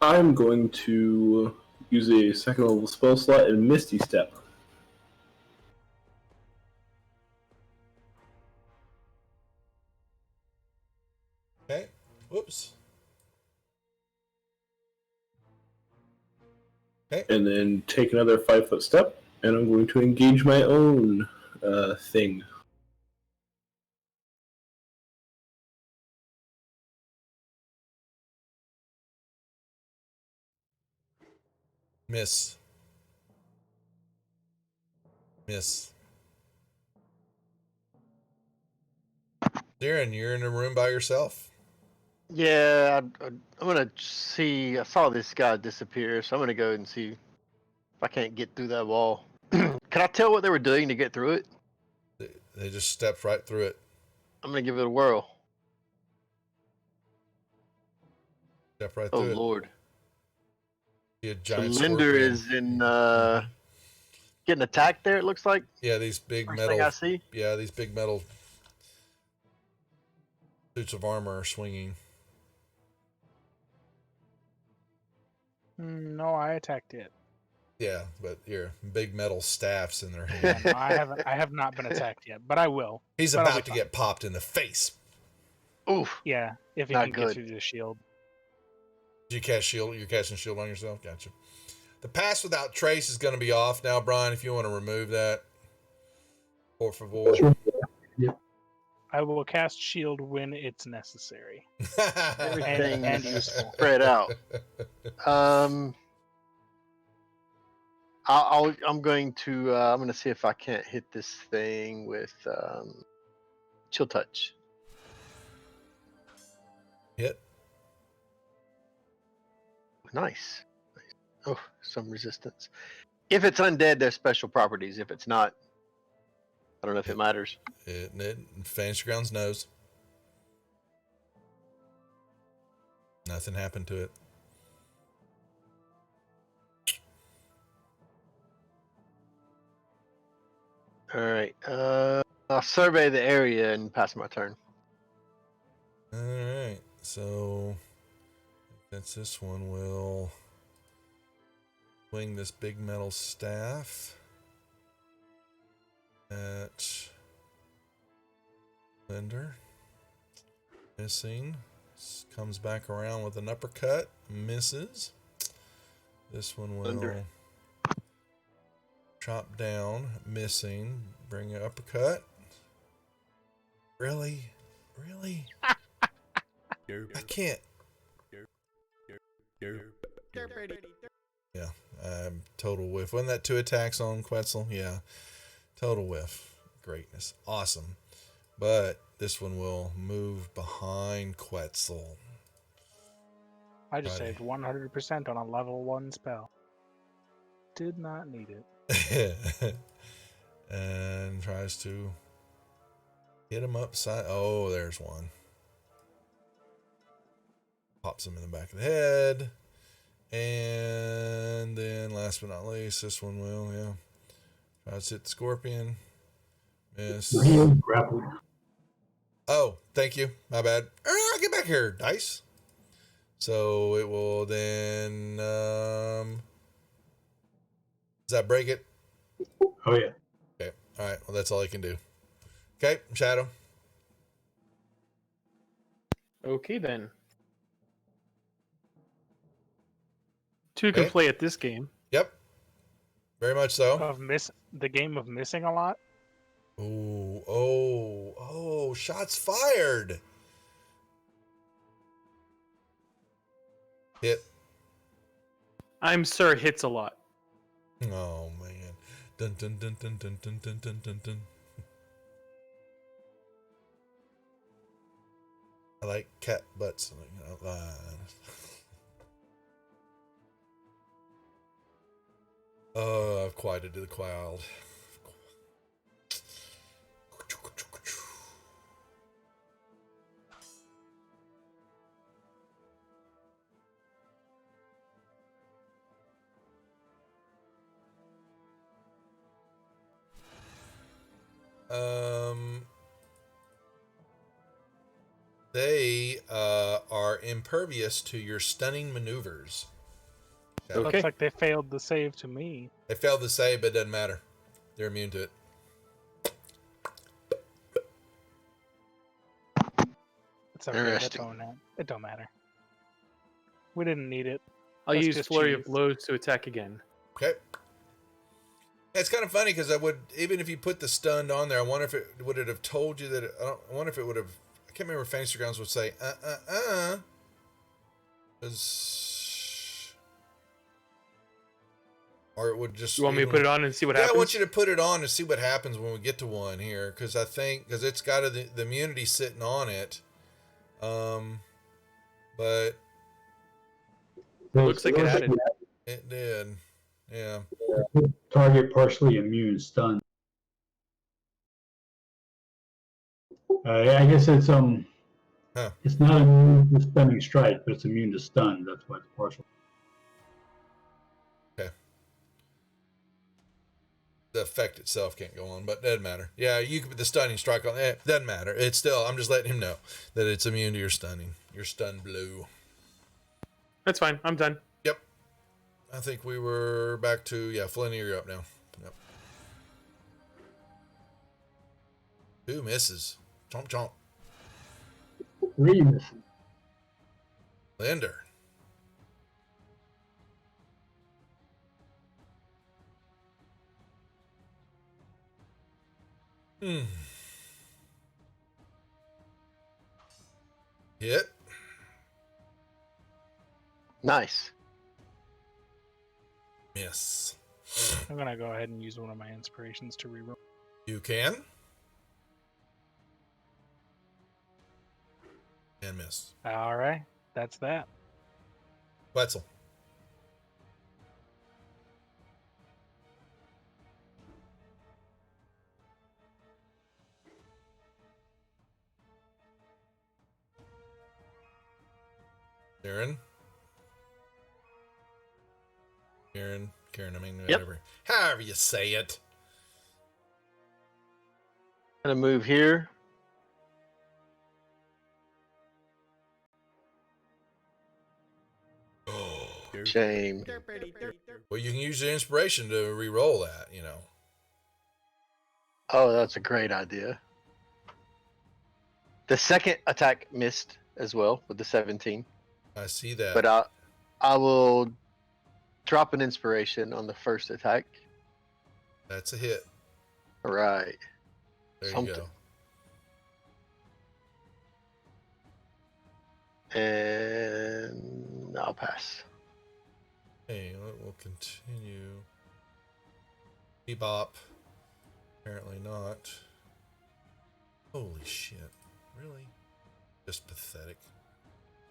I'm going to use a second level spell slot and Misty Step. Okay. Whoops. Okay. And then take another 5-foot step, and I'm going to engage my own thing. Miss. Darren, you're in a room by yourself. Yeah, I'm gonna see. I saw this guy disappear, so I'm gonna go and see if I can't get through that wall. Can I tell what they were doing to get through it? They just stepped right through it. I'm gonna give it a whirl. Step right Oh through it. Lord! See a So giant Linder scorpion. is in getting attacked there. It looks like. Yeah, these big First metal. thing I see. Yeah, these big metal suits of armor are swinging. No, I attacked it. Yeah, but here, big metal staffs in their Yeah, hand. no, I have not been attacked yet, but I will. He's But I'll about be to fine. get popped in the face. Oof! Yeah, if he Not can get good. through the shield. Did you cast shield? You're casting shield on yourself? Gotcha. The pass without trace is going to be off now, Brian, if you want to remove that. Por favor. Sure. Yep. I will cast shield when it's necessary. Everything and useful. spread out. I'm going to. I'm going to see if I can't hit this thing with chill touch. Hit. Nice. Oh, some resistance. If it's undead, there's special properties. If it's not, I don't know if it matters. It Fantasy Grounds knows. Nothing happened to it. All right. I'll survey the area and pass my turn. All right. So that's this one. Will swing this big metal staff at Linder. Missing. Comes back around with an uppercut. Misses. This one will Linder. chop down. Missing. Bring an uppercut. Really? I can't. Yeah, total whiff. Wasn't that 2 attacks on Quetzal? Yeah, total whiff. Greatness. Awesome. But this one will move behind Quetzal. I just Righty. saved 100% on a level 1 spell. Did not need it. And tries to hit him upside. Oh, there's one. Pops him in the back of the head. And then last but not least, this one will, yeah. Tries to hit the scorpion. Miss. He is grappled. Oh, thank you. My bad. Get back here, dice. So it will then. Does that break it? Oh yeah. Okay. All right. Well, that's all I can do. Okay, Shadow. Okay then. Two can Okay. play at this game. Yep. Very much so. The game of missing a lot. Oh, shots fired. Hit. I'm Sir hits a lot. Oh man. Dun dun dun dun dun dun dun dun dun dun. I like cat butts. Oh, I've quieted the cloud. They are impervious to your stunning maneuvers. Yeah. Okay. Looks like they failed the save to me. They failed to save, but it doesn't matter. They're immune to it. It's okay. Interesting. It don't matter. We didn't need it. I'll Let's use just Flurry of cheese. Blows to attack again. Okay. It's kind of funny because even if you put the stunned on there, I wonder if it would have told you that. I wonder if it would have. I can't remember if Fantasy Grounds would say or it would just. You want me to put it on and see what yeah, happens? I want you to put it on and see what happens when we get to one here, because it's got the immunity sitting on it, but It looks like it added. it did, yeah. Target partially immune stun. I guess it's Huh. it's not immune to stunning strike, but it's immune to stun. That's why it's partial. The effect itself can't go on, but it doesn't matter. Yeah, you could put the stunning strike on it. Doesn't matter. It's still. I'm just letting him know that it's immune to your stunning, your stun blow. That's fine. I'm done. Yep. I think we were back to Flinny, you're up now. Yep. 2 misses. Chomp chomp. 3 missing. Linder. Hit. Nice. Miss. I'm gonna go ahead and use one of my inspirations to reroll. You can. And miss. All right, that's that. Wetzel. Karen. Karen, I mean, whatever. However you say it. Gonna move here. Shame. Well, you can use the inspiration to re-roll that, Oh, that's a great idea. The second attack missed as well with the 17, I see that. but I will drop an inspiration on the first attack. That's a hit. All right. There Something. you go. And I'll pass. Okay, we'll continue. Bebop. Apparently not. Holy shit. Really? Just pathetic.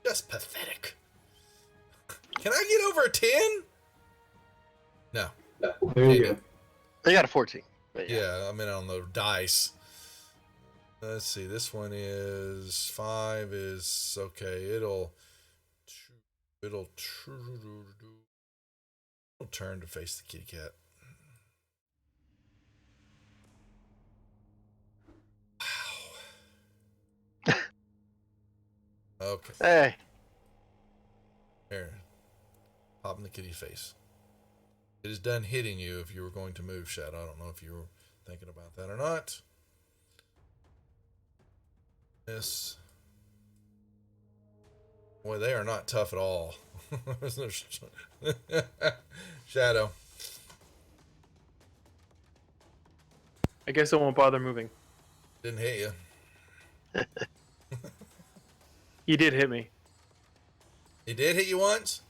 Just pathetic. Can I get over a 10? No. There you go. They got a 14. But Yeah, I mean on the dice. Let's see. This one is 5 is okay. It'll turn to face the kitty cat. Wow. Okay. Hey, Here. Pop in the kitty face. It is done hitting you if you were going to move, Shadow. I don't know if you were thinking about that or not. This. Boy, they are not tough at all. Shadow. I guess I won't bother moving. Didn't hit you. He did hit me. He did hit you once?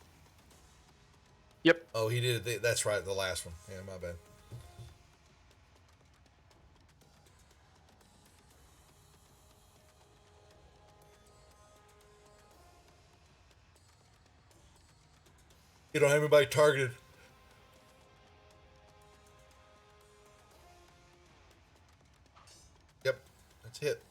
Yep. Oh, he did. That's right, the last one. Yeah, my bad. You don't have anybody targeted. Yep, that's a hit.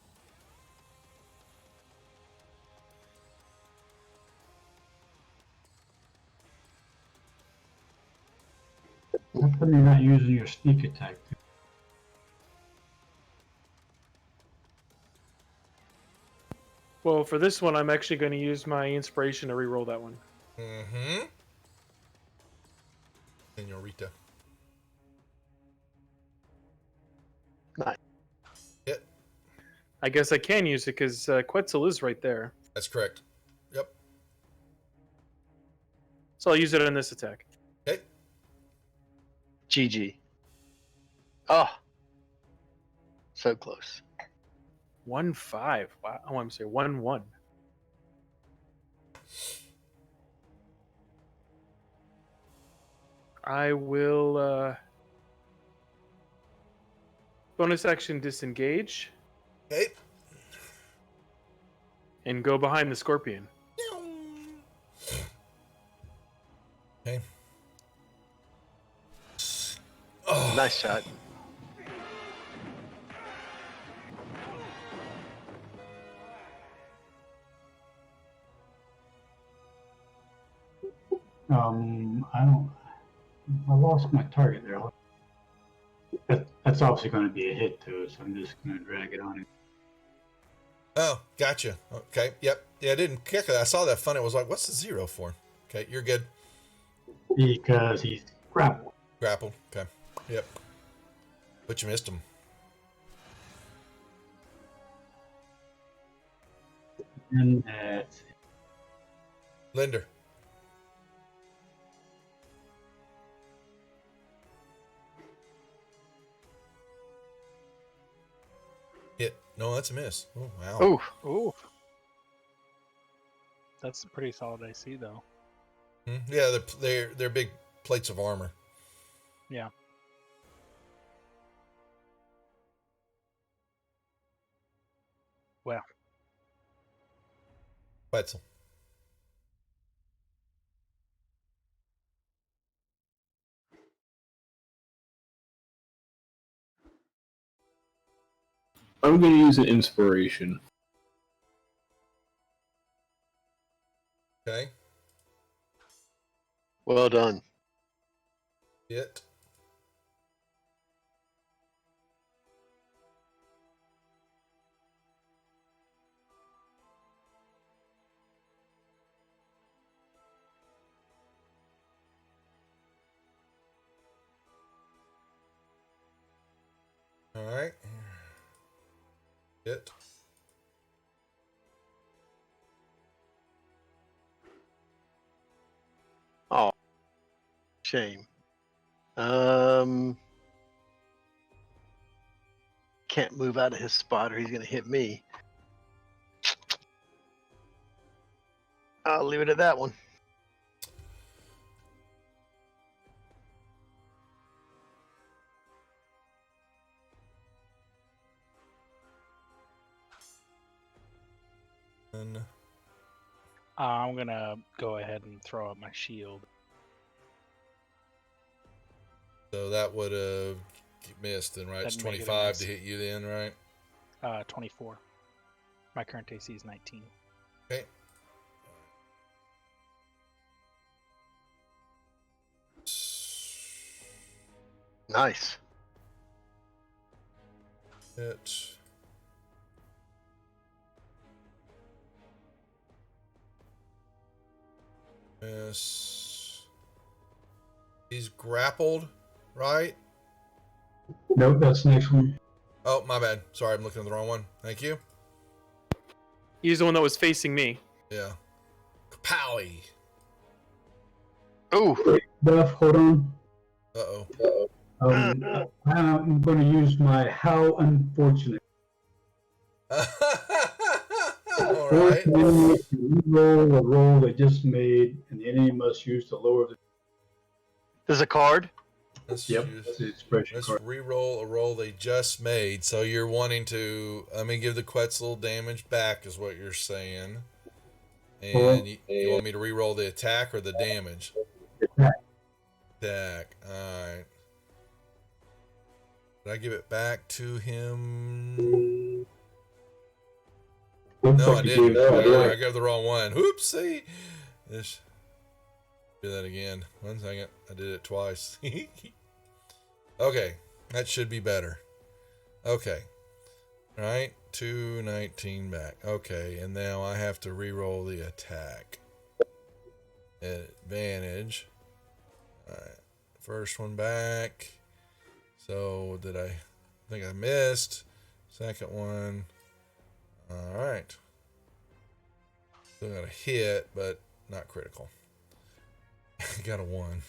How come you're not using your sneak attack? Well, for this one, I'm actually going to use my inspiration to reroll that one. Mm-hmm. Rita. Nice. Hit. I guess I can use it because Quetzal is right there. That's correct. Yep. So I'll use it on this attack. Okay. GG. Oh. So close. 1-5. Wow. Oh, I'm sorry. 1-1. I will bonus action disengage Okay. and go behind the scorpion. Okay. Oh. Nice shot. I lost my target there. That's obviously going to be a hit too, so I'm just going to drag it on. Oh, gotcha. Okay. Yep. Yeah, I didn't kick it. I saw that fun. It was like, what's the 0 for? Okay, you're good. Because he's grappled. Grapple. Okay. Yep. But you missed him. And that's it. Linder. Hit. No, that's a miss. Oh, wow. Oh. Ooh. That's a pretty solid AC, though. Yeah, they're big plates of armor. Yeah. Well, Quetzal. I'm going to use an inspiration. Okay. Well done. Hit. All right. Hit. Oh. Shame. Can't move out of his spot or he's going to hit me. I'll leave it at that one. And I'm going to go ahead and throw up my shield. so that would have missed then, right? It's That'd make it a 25 miss. to hit you then, right? 24. My current AC is 19. Okay. Nice. Hit. Miss. He's grappled, right? Nope, that's the next one. Oh, my bad. Sorry, I'm looking at the wrong one. Thank you. He's the one that was facing me. Yeah. Kapowie. Oh. Wait, Buff, hold on. Uh-oh. I'm going to use my how unfortunate. All Force right. the enemy to roll a roll they just made, and the enemy must use the lower of the. There's a card. Let's Yep, use- that's the expression Let's card. re-roll a roll they just made. So you're wanting to, give the Quetzal damage back, is what you're saying. And you want me to re-roll the attack or the damage? Attack. Attack. All right. Did I give it back to him? Looks No, like I you didn't. gave it. I gave the wrong one. Oopsie. This. Do that again. 1 second. I did it twice. Okay, that should be better. Okay. All right, 219 back. Okay, and now I have to re-roll the attack. Advantage. All right, First one back. So did I think I missed? Second one. All right. Still got a hit, but not critical. Got a 1.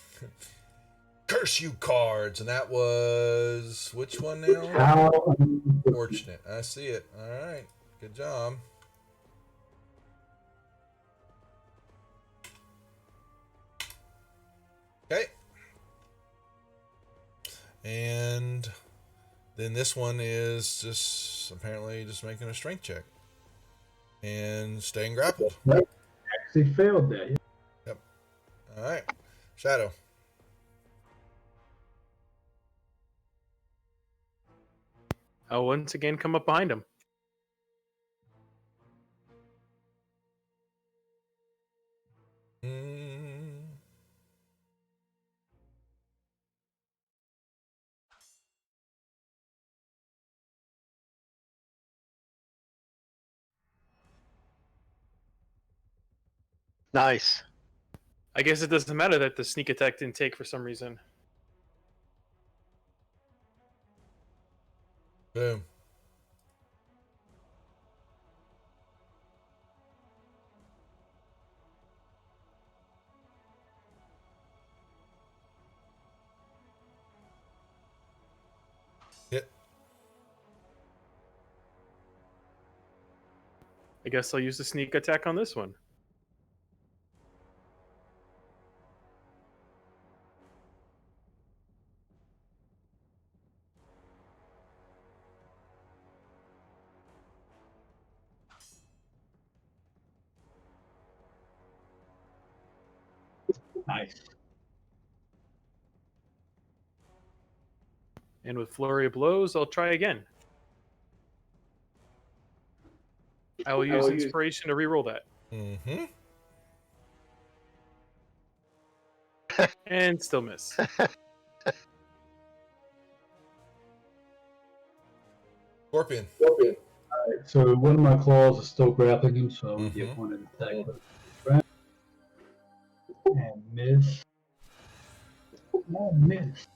Curse you cards, and that was which one now? How Fortunate. I see it. All right. Good job. Okay. And then this one is just apparently just making a strength check and staying grappled. actually failed that. Yeah. Yep. All right. Shadow. I'll once again come up behind him. Mm. Nice. I guess it doesn't matter that the sneak attack didn't take for some reason. Boom. Hit. I guess I'll use the sneak attack on this one. Nice. And with Flurry of Blows, I'll try again. I will use Inspiration to reroll that. Mm-hmm. And still miss. Scorpion. So one of my claws is still grappling him, so I'm going to get Mhm. one in attack. And miss. And miss.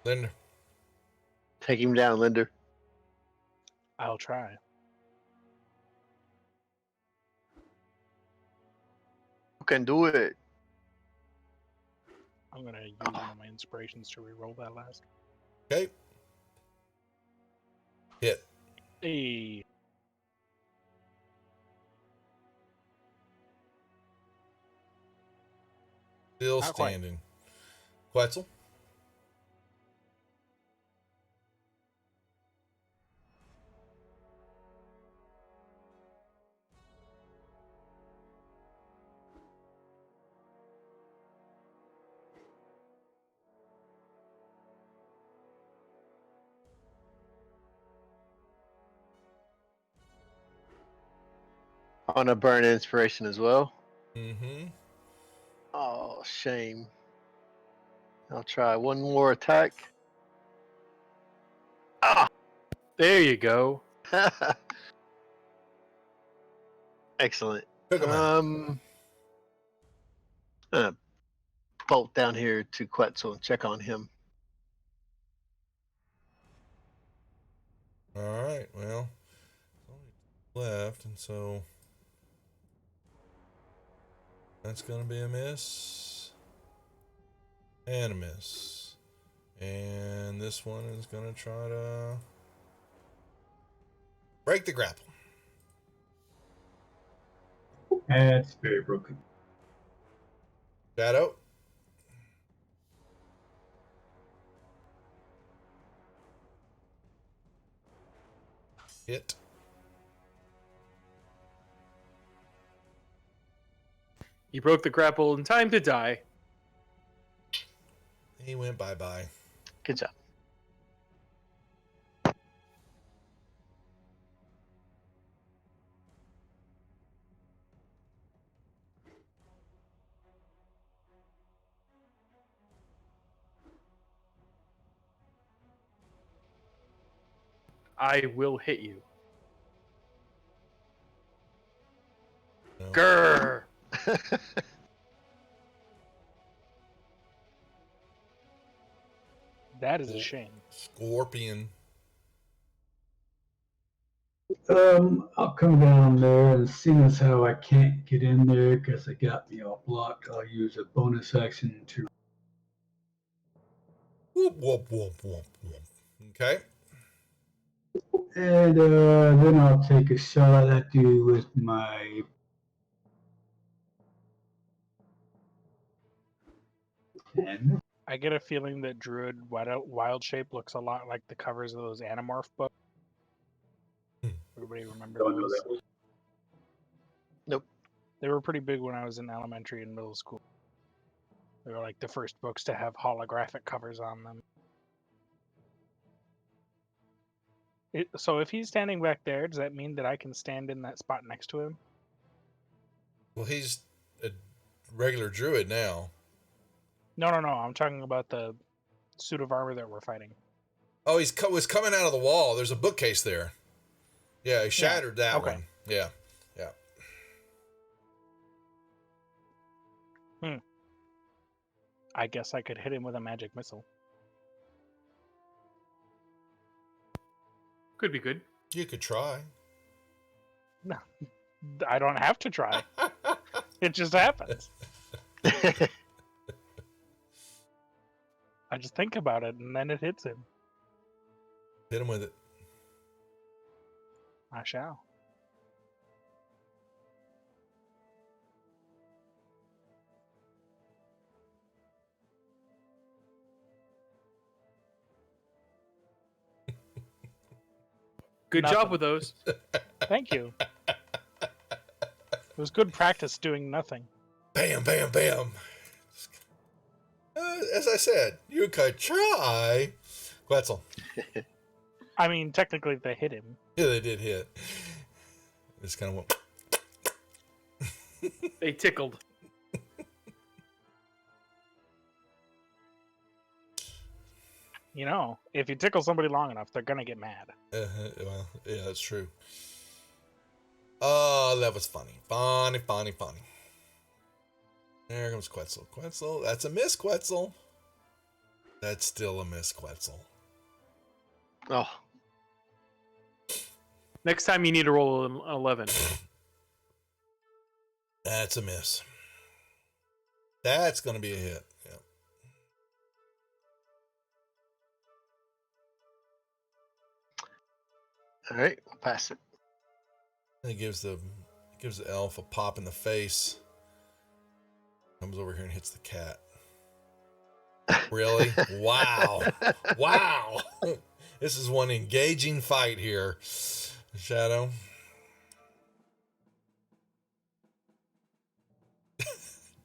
Linder. Take him down, Linder. I'll try. You can do it. I'm gonna use one of my inspirations to reroll that last. Okay. Hit. Hey, Still Not quite. standing. Quetzal. On a burn inspiration as well. Mm-hmm. Oh, shame. I'll try one more attack. Ah! There you go. Excellent. Took him out. Gonna bolt down here to Quetzal and check on him. All right. Well, only left, and so that's gonna be a miss and a miss. And this one is gonna try to break the grapple. And it's very broken. Shadow. Hit. You broke the grapple in time to die. He went bye-bye. Good job. I will hit you. No. Grrr. That is a shame. Scorpion. I'll come down there, and seeing as how I can't get in there because they got me all blocked, I'll use a bonus action to. Whoop, whoop, whoop, whoop, whoop. Okay. And then I'll take a shot at you with my. And I get a feeling that Druid Wild Shape looks a lot like the covers of those Animorph books. Everybody remember don't know those? that. Nope. They were pretty big when I was in elementary and middle school. They were like the first books to have holographic covers on them. So if he's standing back there, does that mean that I can stand in that spot next to him? Well, he's a regular druid now. No. I'm talking about the suit of armor that we're fighting. Oh, was coming out of the wall. There's a bookcase there. Yeah, he shattered that okay. one. Yeah. I guess I could hit him with a magic missile. Could be good. You could try. No, I don't have to try. It just happens. I just think about it, and then it hits him. Hit him with it. I shall. Good Nothing. job with those. Thank you. It was good practice doing nothing. Bam, bam, bam. As I said, you could try. Quetzal. I mean, technically they hit him. Yeah, they did hit. Just kind of went. They tickled. You know, if you tickle somebody long enough, they're gonna get mad. Well, yeah, that's true. Oh, that was funny. Funny. There comes Quetzal. Quetzal, that's a miss, Quetzal. That's still a miss, Quetzal. Oh, Next time you need to roll an 11. That's a miss. That's going to be a hit. Yeah. all right. We'll pass it. And it gives the elf a pop in the face. Comes over here and hits the cat. Really? Wow. Wow. This is one engaging fight here. Shadow.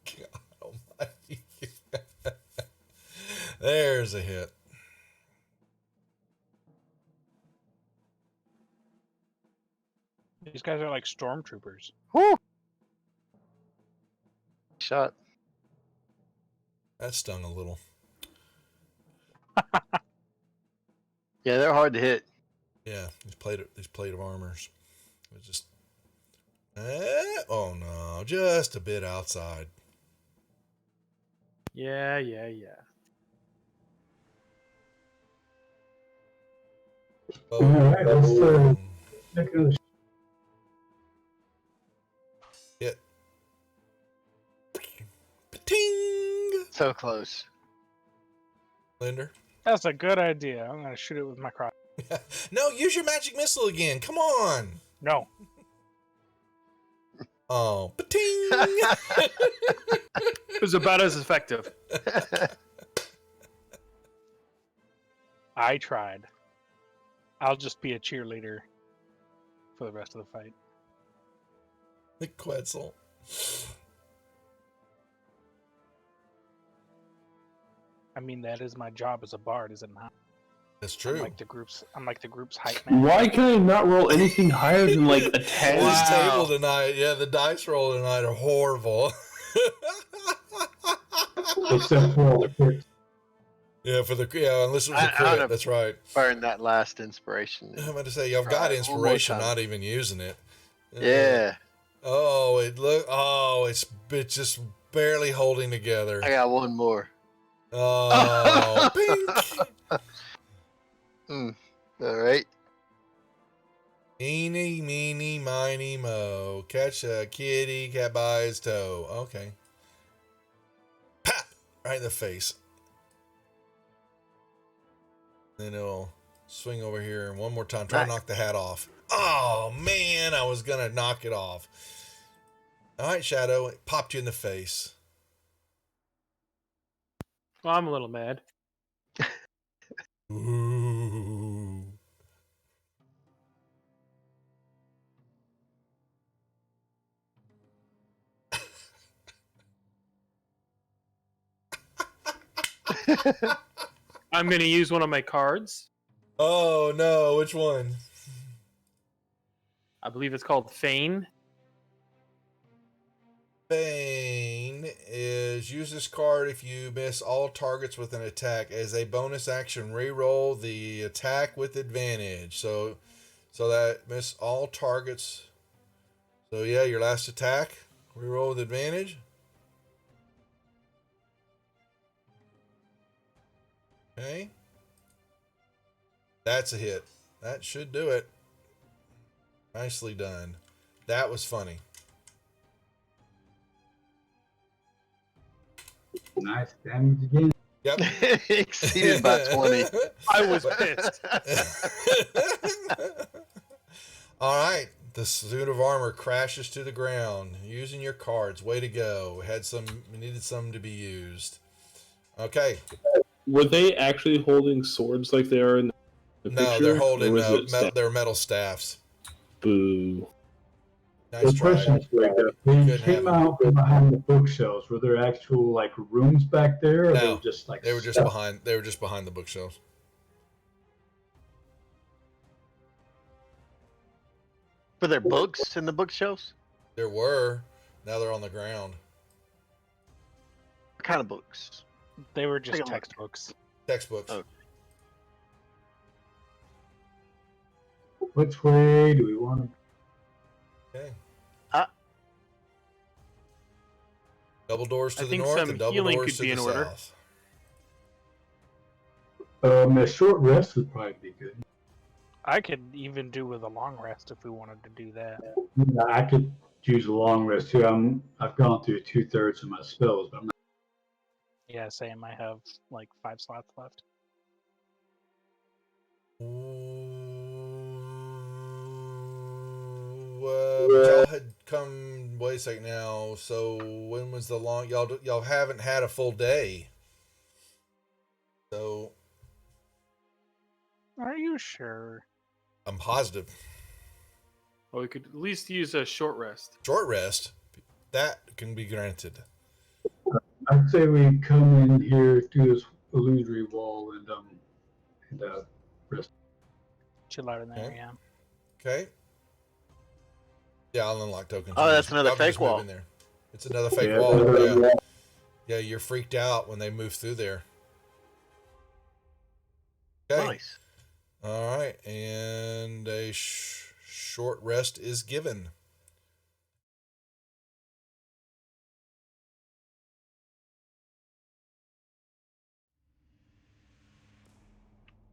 God almighty. There's a hit. These guys are like stormtroopers. Woo! Shot. That stung a little. Yeah, they're hard to hit. Yeah, these plate of armors. It just oh no, just a bit outside. Yeah. All right, let's check another. Hit. Ting. So close. Linder. That's a good idea. I'm gonna shoot it with my cross. No, use your magic missile again. Come on. No. Oh, ting. It was about as effective. I tried. I'll just be a cheerleader for the rest of the fight. The Quetzal. I mean, that is my job as a bard, is it not? That's true. I'm like the group's hype man. Why can I not roll anything higher than like a 10? This table tonight, yeah, the dice roll tonight are horrible. Except for all the crits. Yeah, unless it was a I'd crit. have That's right. Burn that last inspiration. I'm about to say, I've got Right, one more inspiration, time. not even using it. Yeah, it's just barely holding together. I got one more. Oh, pink. All right. Eeny, meeny, miny, mo. Catch a kitty, cat by his toe. Okay. Pap! Right in the face. Then it'll swing over here one more time. Try to knock the hat off. Oh, man. I was going to knock it off. All right, Shadow. It popped you in the face. Well, I'm a little mad. Ooh. I'm going to use one of my cards. Oh, no. Which one? I believe it's called Feign. Bane is use this card if you miss all targets with an attack. As a bonus action, reroll the attack with advantage. So that miss all targets. So yeah, your last attack, reroll with advantage. Okay. That's a hit. That should do it. Nicely done. That was funny. Nice damage again. Yep. Exceeded by 20. I was pissed. All right. The suit of armor crashes to the ground. Using your cards. Way to go. We needed some to be used. Okay. Were they actually holding swords like they are in the picture? No, they're holding or was it staff? they're metal staffs. Boo. Nice The try. question is, they Couldn't have came it. out from behind the bookshelves. Were there actual like rooms back there, or they No, were just like They were just stuff? behind. They were just behind the bookshelves. Were there books in the bookshelves? There were. Now they're on the ground. What kind of books? They were just Take a look. textbooks. Textbooks. Oh. Which way do we want Okay. Uh, Double doors to I the think north some and double healing doors could to be the in order. south. to? A short rest would probably be good. I could even do with a long rest if we wanted to do that. Yeah, I could use a long rest too. I've gone through 2/3 of my spells, but I'm not. Yeah, same. I have like 5 slots left. Y'all had come. Wait a second now. So when was the long? Y'all haven't had a full day. So Are you sure? I'm positive. Well, we could at least use a short rest. Short rest, that can be granted. I'd say we come in here through this illusory wall and rest. Chill out in there, Okay. yeah. Okay. Yeah, I'll unlock tokens. Oh, You that's just- another y'all can fake just move wall. in there. It's another fake Yeah, wall. yeah. Yeah. Yeah, you're freaked out when they move through there. Okay. Nice. All right, and a short rest is given.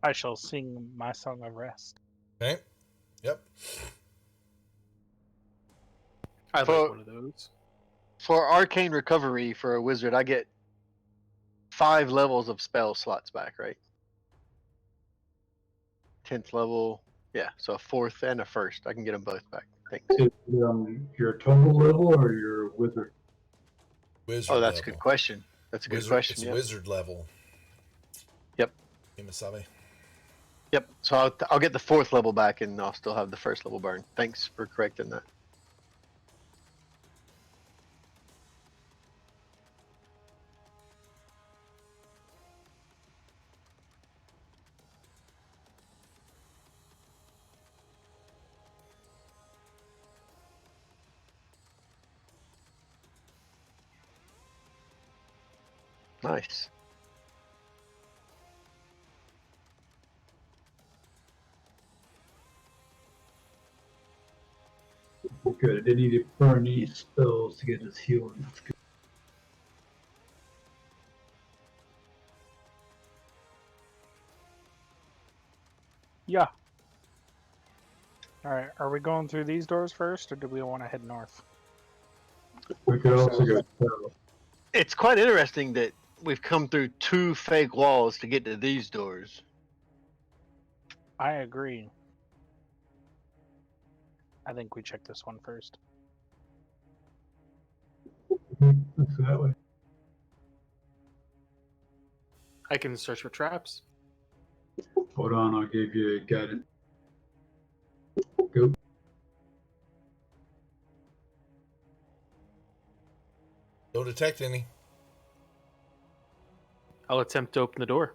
I shall sing my song of rest. Okay. Yep. I like For- one of those. For arcane recovery for a wizard, I get 5 levels of spell slots back, right? 10th level. Yeah, so a 4th and a 1st. I can get them both back. Thanks. Is your total level or your wizard? Wizard Oh, that's a level. good question. That's a good Wizard, question. It's Yep. wizard level. Yep. Imasabe. Yep. So I'll get the 4th level back, and I'll still have the 1st level burn. Thanks for correcting that. Nice. Good. I didn't need to burn any spells to get his healing. That's good. Yeah. All right. Are we going through these doors first, or do we want to head north? We could also go south. It's quite interesting that we've come through 2 fake walls to get to these doors. I agree. I think we check this one first. Let's go that way. I can search for traps. Hold on, I'll give you guidance. Go. Don't detect any. I'll attempt to open the door.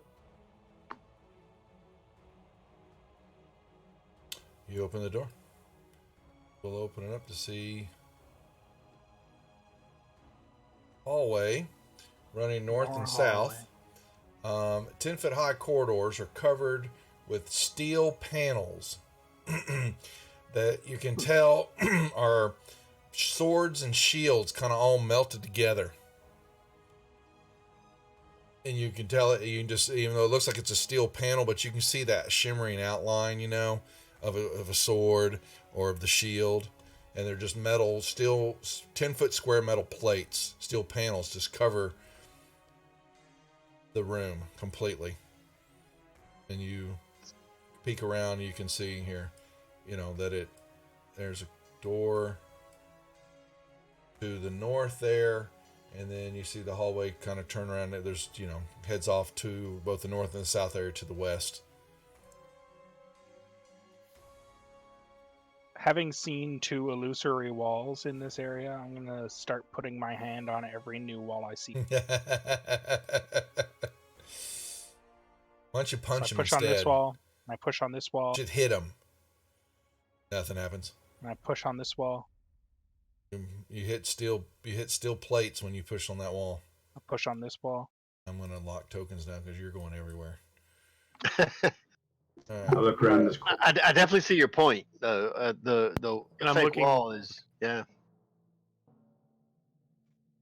You open the door. We'll open it up to see hallway running north and south. 10-foot high corridors are covered with steel panels that you can tell are swords and shields kind of all melted together. And you can tell it, you can just, even though it looks like it's a steel panel, but you can see that shimmering outline, of a sword or of the shield. And they're just metal, steel, 10-foot square metal plates, steel panels just cover the room completely. And you peek around, you can see here, that there's a door to the north there, and then you see the hallway kind of turn around. There's, heads off to both the north and the south area to the west. Having seen 2 illusory walls in this area, I'm going to start putting my hand on every new wall I see. Why don't you punch So him I push instead? on this wall. I push on this wall. You should hit him. Nothing happens. And I push on this wall. You hit steel plates when you push on that wall. I push on this wall. I'm going to lock tokens down because you're going everywhere. I look around this corner. I definitely see your point. The And I'm fake looking- wall is, yeah.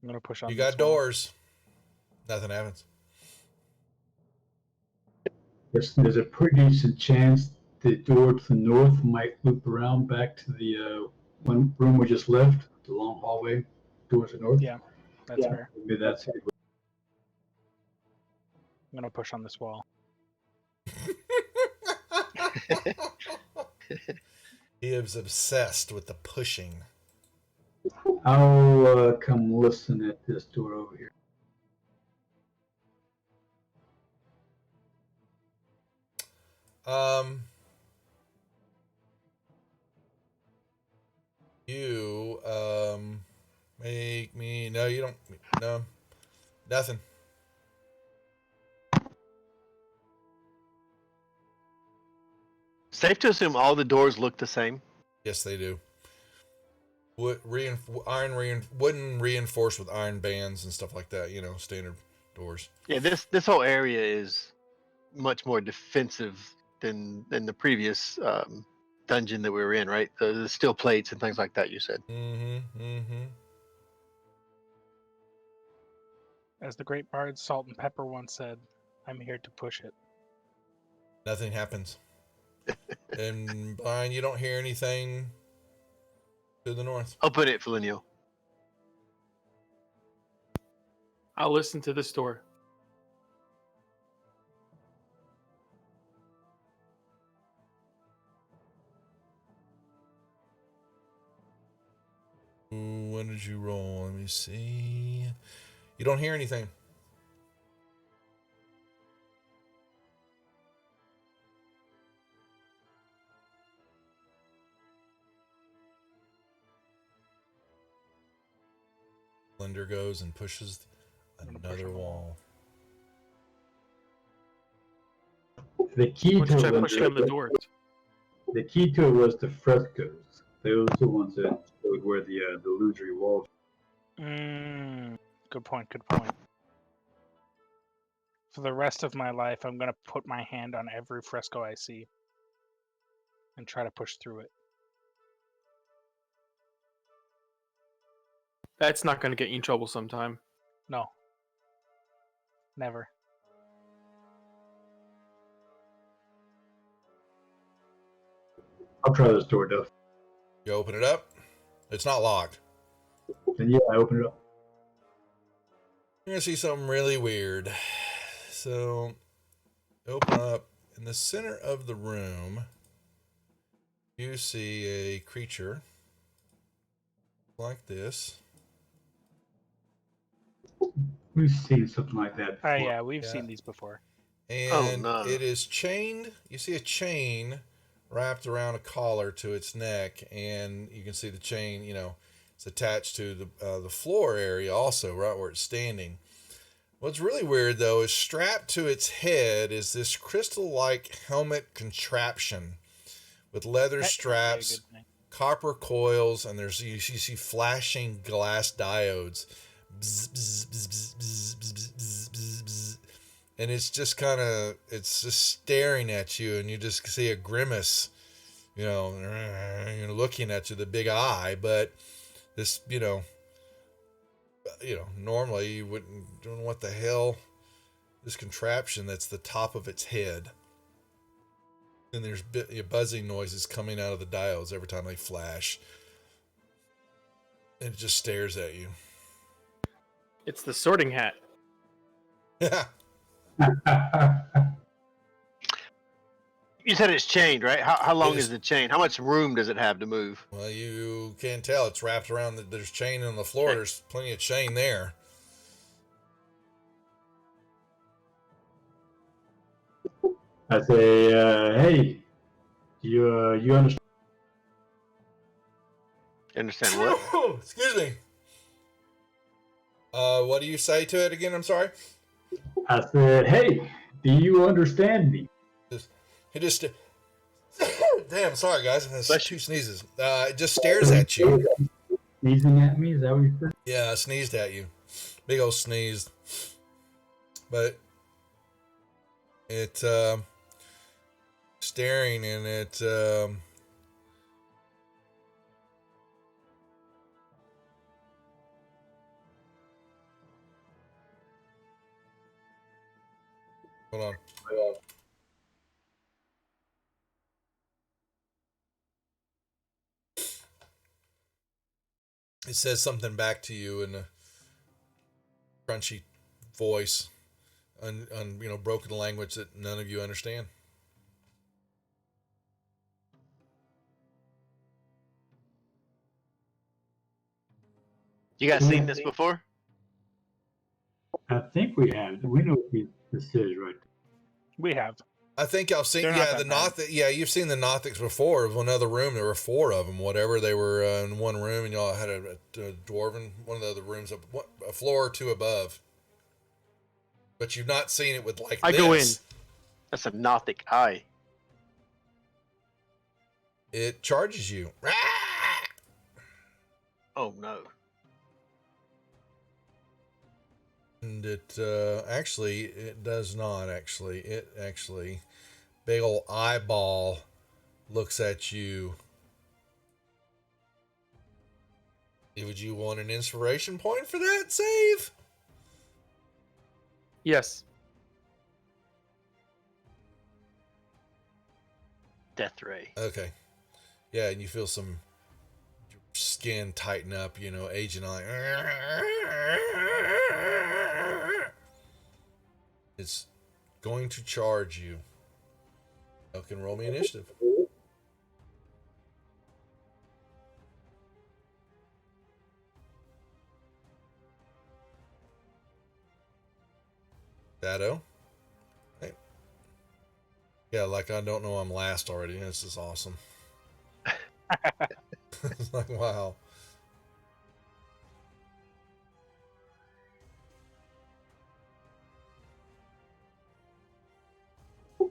I'm going to push on You this got wall. doors. Nothing happens. There's a pretty decent chance the door to the north might loop around back to the one room we just left, the long hallway, door to the north. Yeah, that's fair. Maybe that's it. I'm going to push on this wall. He is obsessed with the pushing. I'll come listen at this door over here. You make me, no, you don't, no, nothing. Safe to assume all the doors look the same. Yes, they do. Wooden reinforced with iron bands and stuff like that. Standard doors. Yeah, this whole area is much more defensive than the previous dungeon that we were in, right? The steel plates and things like that. You said. As the great bard Salt and Pepper once said, I'm here to push it. Nothing happens. And Brian, you don't hear anything to the north. Open it, Felinio. I'll listen to this door. When did you roll? Let me see. You don't hear anything. Linder goes and pushes another wall. The key Which to I it push on the door. the key to it was the frescoes. Those are the ones that showed where the illusory walls. Good point, good point. For the rest of my life, I'm going to put my hand on every fresco I see and try to push through it. That's not going to get you in trouble sometime. No. Never. I'll try this door, Duff. You open it up. It's not locked. Then yeah, I open it up. You're gonna see something really weird. So, open up. In the center of the room, you see a creature like this. We've seen something like that before. Yeah, we've Yeah. seen these before. And no. it is chained. You see a chain wrapped around a collar to its neck, and you can see the chain, it's attached to the floor area also, right where it's standing. What's really weird, though, is strapped to its head is this crystal-like helmet contraption with leather That could be a straps, good thing. copper coils, and you see flashing glass diodes. Bzz, bzz, bzz, bzz, bzz, bzz, bzz, bzz, bzz. And it's just it's just staring at you, and you just see a grimace, looking at you, the big eye. But this, normally you wouldn't know what the hell, this contraption that's the top of its head. And there's buzzing noises coming out of the diodes every time they flash. And it just stares at you. It's the Sorting Hat. Yeah. You said it's chained, right? How long is. is the chain? How much room does it have to move? Well, you can't tell. It's wrapped around. There's chain on the floor. There's plenty of chain there. I say, hey, you understand? Understand what? Excuse me. What do you say to it again? I'm sorry. I said, hey, do you understand me? It just. Damn, sorry guys. That's 2 sneezes. It just stares at you. Sneezing at me? Is that what you said? Yeah, I sneezed at you. Big old sneeze. But it staring, and it hold on. It says something back to you in a crunchy voice, on broken language that none of you understand. You guys seen this before? I think we have. We know what this is, right? We have. I think I've seen, They're not the that bad. Nothic. Yeah, you've seen the Nothics before. Of another room, there were 4 of them. Whatever, they were in one room, and y'all had a dwarven, one of the other rooms, a floor or 2 above. But you've not seen it with like I this. go in. That's a Nothic eye. It charges you. Oh no. And it actually, it does not actually. It actually, big old eyeball looks at you. Would you want an inspiration point for that save? Yes. Death ray. Okay. Yeah, and you feel some skin tighten up, aging on. It's going to charge you. You can roll me initiative. Shadow. Hey. Yeah, like I don't know I'm last already. This is awesome. It's like, wow.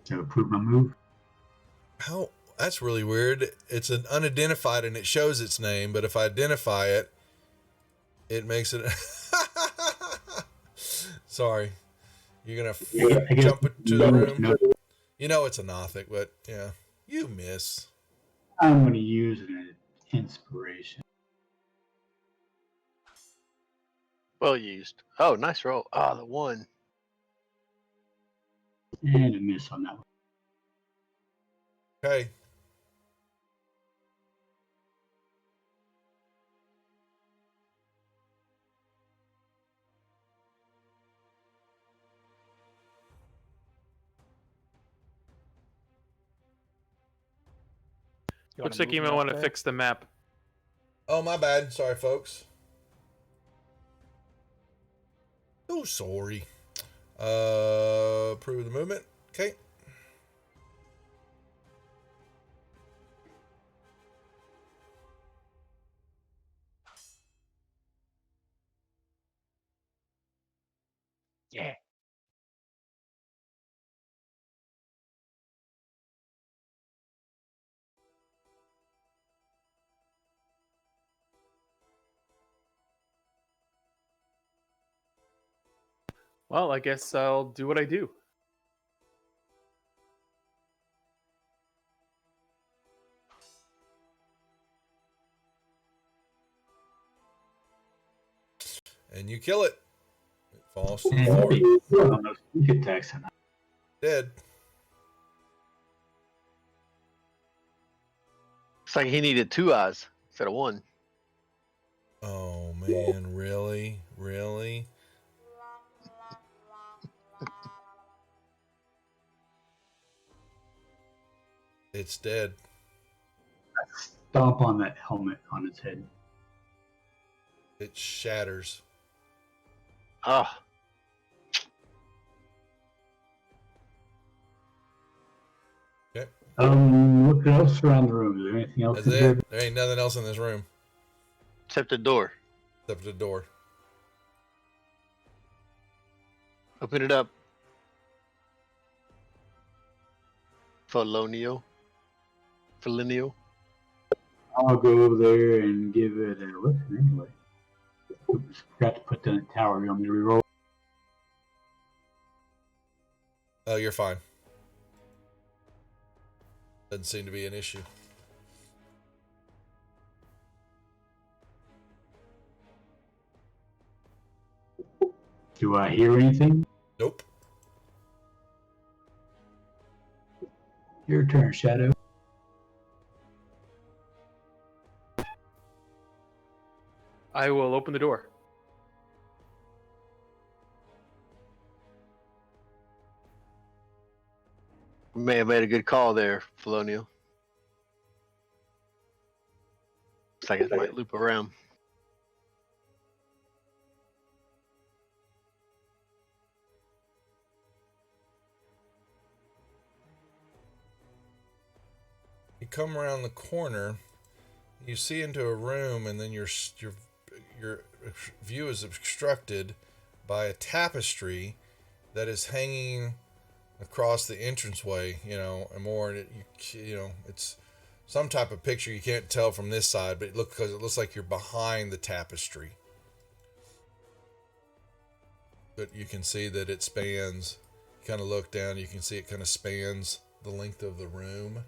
To approve my move. How? That's really weird. It's an unidentified and it shows its name, but if I identify it, it makes it. Sorry. You're going to jump into the room. It's a Nothic, but yeah. You miss. I'm going to use an inspiration. Well used. Oh, nice roll. Ah, the 1. And a miss on that one. Okay. Looks like you might want to fix the map. Oh, my bad. Sorry, folks. Oh, sorry. Approve the movement. Okay. Yeah. Well, I guess I'll do what I do. And you kill it. It falls to the And floor. on those sneak attacks. Dead. It's like he needed 2 eyes instead of 1. Oh, man. Really? Really? It's dead. Stomp on that helmet on its head. It shatters. Ah, Okay. What else around the room? Is there anything else? That's it. There ain't nothing else in this room except the door. except the door. Open it up. Felonio. I'll go over there and give it a listen anyway. Oops, forgot to put that in the tower. You want me to reroll? Oh, you're fine. Doesn't seem to be an issue. Do I hear anything? Nope. Your turn, Shadow. I will open the door. May have made a good call there, Felonio. Looks like it might loop around. You come around the corner, you see into a room, and then your view is obstructed by a tapestry that is hanging across the entranceway. And more. It's some type of picture you can't tell from this side, but it looks like you're behind the tapestry. But you can see that it spans. You kind of look down, you can see it kind of spans the length of the room.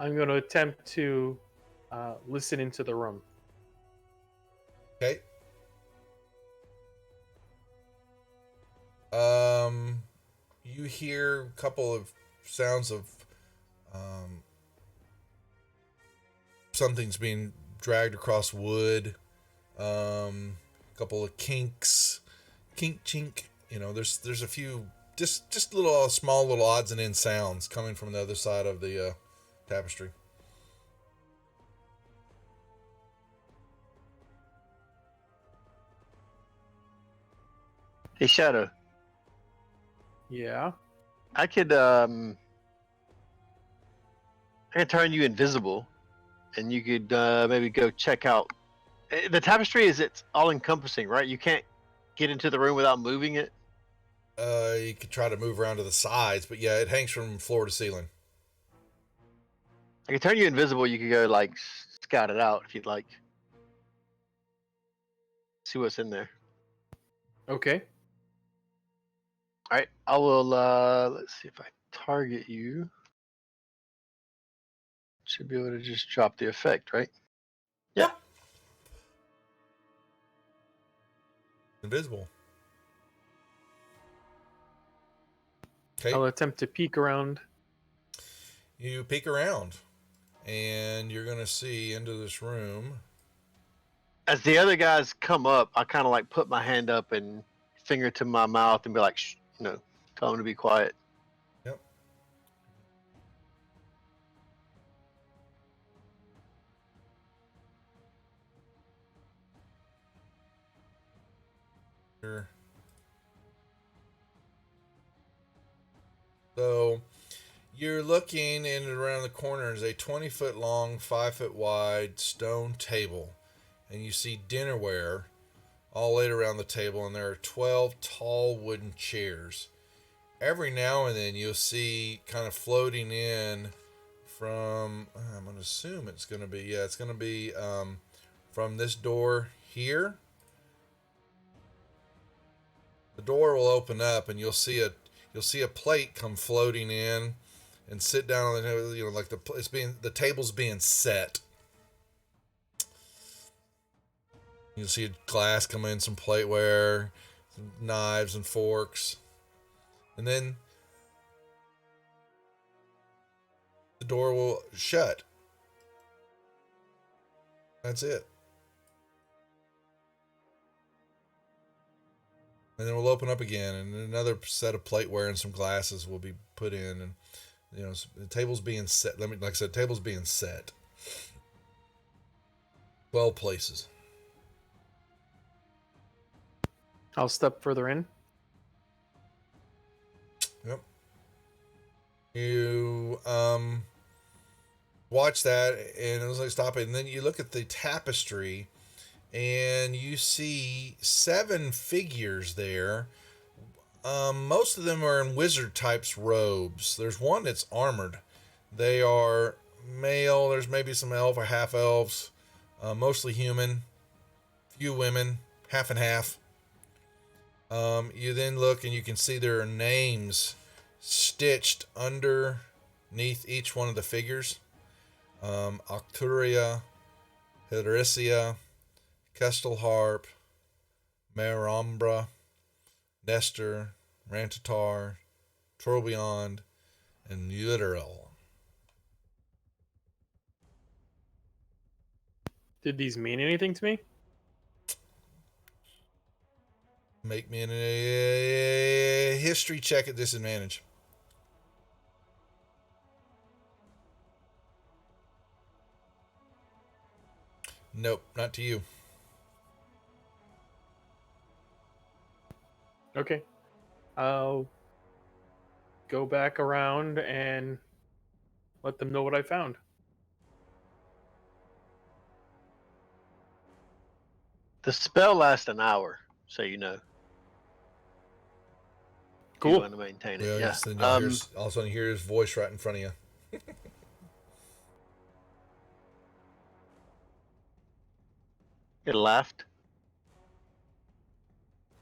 I'm going to attempt to listen into the room. Okay. You hear a couple of sounds of something's being dragged across wood. A couple of kinks, kink chink. There's a few just little small little odds and ends sounds coming from the other side of the tapestry. Hey, Shadow. Yeah. I could turn you invisible, and you could maybe go check out. The tapestry it's all encompassing, right? You can't get into the room without moving it. You could try to move around to the sides, but yeah, it hangs from floor to ceiling. I could turn you invisible. You could go scout it out if you'd like. See what's in there. Okay. All right, I will. Let's see if I target you. Should be able to just drop the effect, right? Yeah. Yep. Invisible. Okay. I'll attempt to peek around. You peek around, and you're gonna see into this room. As the other guys come up, I kind of put my hand up and finger to my mouth and be like, shh, tell them to be quiet. Yep. So you're looking in and around the corner is a 20-foot long, 5-foot wide stone table, and you see dinnerware all laid around the table, and there are 12 tall wooden chairs. Every now and then you'll see kind of floating in from, I'm going to assume it's going to be, it's going to be from this door here. The door will open up and you'll see a plate come floating in and sit down on the, like the table's being set. You'll see a glass come in, some plateware, some knives and forks. And then the door will shut. That's it. And then we'll open up again, and another set of plateware and some glasses will be put in, and the table's being set. Like I said, table's being set. 12 places. I'll step further in. Yep. You watch that, and it was like stop it, and then you look at the tapestry, and you see 7 figures there. Most of them are in wizard types robes. There's one that's armored. They are male. There's maybe some elf or half elves, mostly human, few women, half and half. You then look and you can see there are names stitched underneath each one of the figures. Octuria, Hedericia, Kestelharp, Marambra, Nestor, Rantatar, Tourbillon, and Uterel. Did these mean anything to me? Make me a history check at disadvantage. Nope, not to you. Okay. I'll go back around and let them know what I found. The spell lasts an hour, so you know. Cool. You want to maintain it, Well, yeah. yes, then all of a sudden you hear his voice right in front of you. It laughed.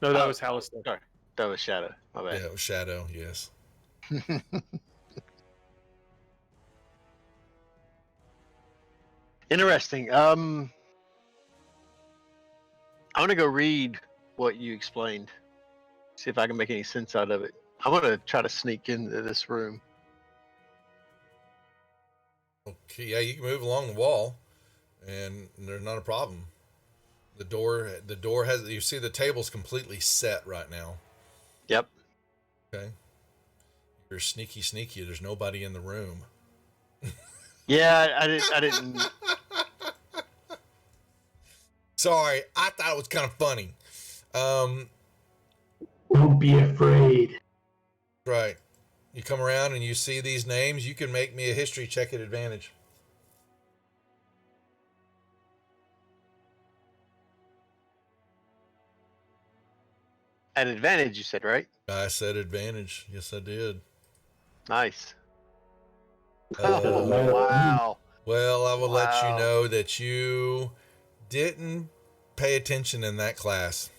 No, that Oh, was Hallister. Sorry, that was Shadow. My bad. Yeah, it was Shadow, yes. Interesting. I want to go read what you explained. See if I can make any sense out of it. I want to try to sneak into this room. Okay, yeah, you can move along the wall, and there's not a problem. The door has, you see the table's completely set right now. Yep. Okay. You're sneaky. There's nobody in the room. Yeah, I didn't. Sorry, I thought it was kind of funny. Don't be afraid. Right. You come around and you see these names. You can make me a history check at advantage. At advantage, you said, right? I said advantage. Yes, I did. Nice. Uh, Wow. Well, I will let you Wow. know that you didn't pay attention in that class.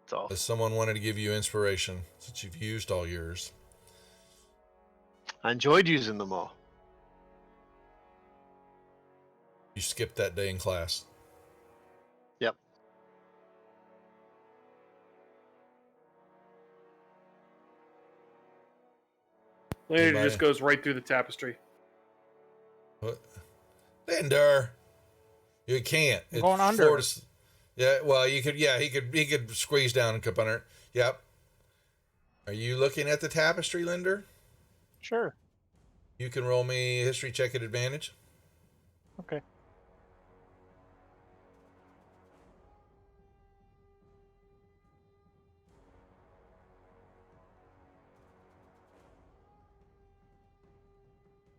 That's awesome. As someone wanted to give you inspiration since you've used all yours. I enjoyed using them all. You skipped that day in class. Yep. Later Anybody? just goes right through the tapestry. What? Linder, you can't. I'm going under. Yeah, well, you could. Yeah, he could squeeze down and come under it. Yep. Are you looking at the tapestry, Linder? Sure. You can roll me a history check at advantage. Okay.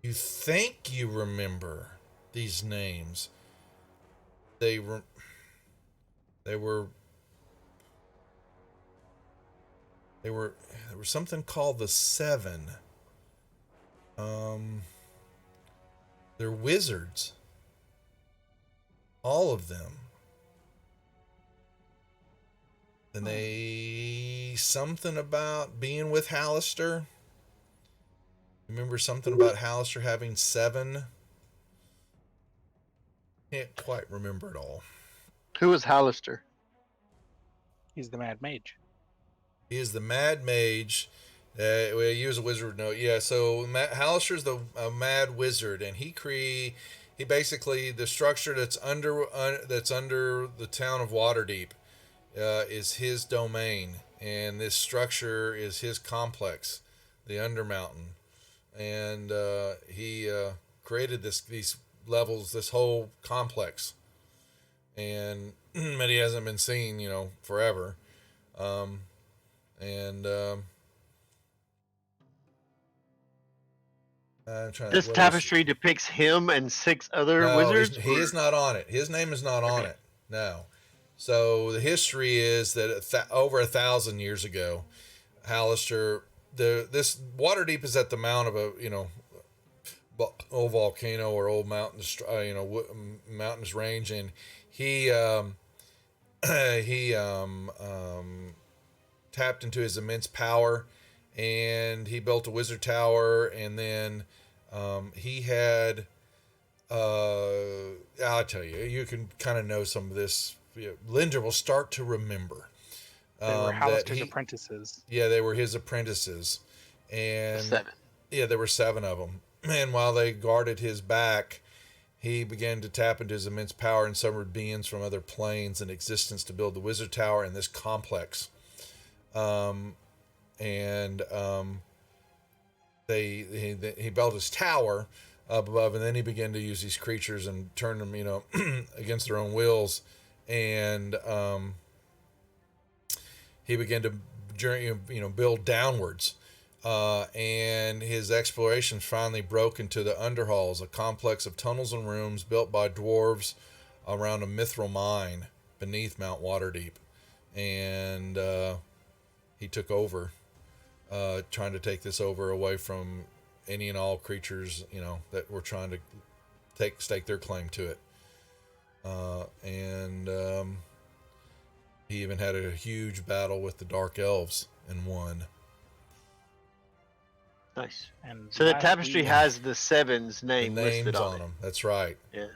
You think you remember these names. They were there was something called the Seven. They're wizards. All of them. And they something about being with Hallister. Remember something about Hallister having 7? Can't quite remember it all. Who was Hallister? He's the Mad Mage. He is the Mad Mage. Well, he was a wizard. No, yeah. So Hallister's the Mad Wizard, and he basically the structure that's under the town of Waterdeep is his domain, and this structure is his complex, the Undermountain, and he created these levels, this whole complex, and but he hasn't been seen, forever, and I'm trying. This tapestry depicts him and 6 other wizards. He is not on it. His name is not on it. No. So the history is that over 1,000 years ago, Hallister, this Waterdeep is at the mount of a old volcano or old mountainous mountainous range, and he tapped into his immense power, and he built a wizard tower, and then he had I'll tell you, you can kind of know some of this. Linder will start to remember. They were Hallister's apprentices. Yeah, they were his apprentices, and 7. Yeah, there were 7 of them. And while they guarded his back, he began to tap into his immense power and summoned beings from other planes and existence to build the wizard tower and this complex. He built his tower up above, and then he began to use these creatures and turn them, against their own wills, and he began to journey, build downwards. And his explorations finally broke into the Underhalls, a complex of tunnels and rooms built by dwarves around a mithril mine beneath Mount Waterdeep. And he took over, trying to take this over away from any and all creatures, that were trying to stake their claim to it. And he even had a huge battle with the Dark Elves and won. Nice. And So the tapestry has the 7's name listed on it. them. That's right. Yeah.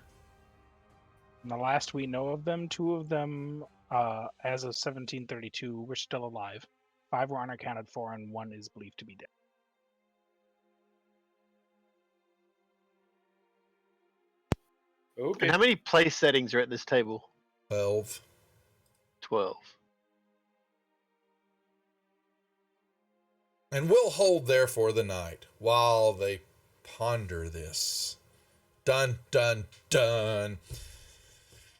And the last we know of them, 2 of them, as of 1732, were still alive. 5 were unaccounted for, and 1 is believed to be dead. Okay. And how many place settings are at this table? 12. 12. And we'll hold there for the night while they ponder this. Dun, dun, dun.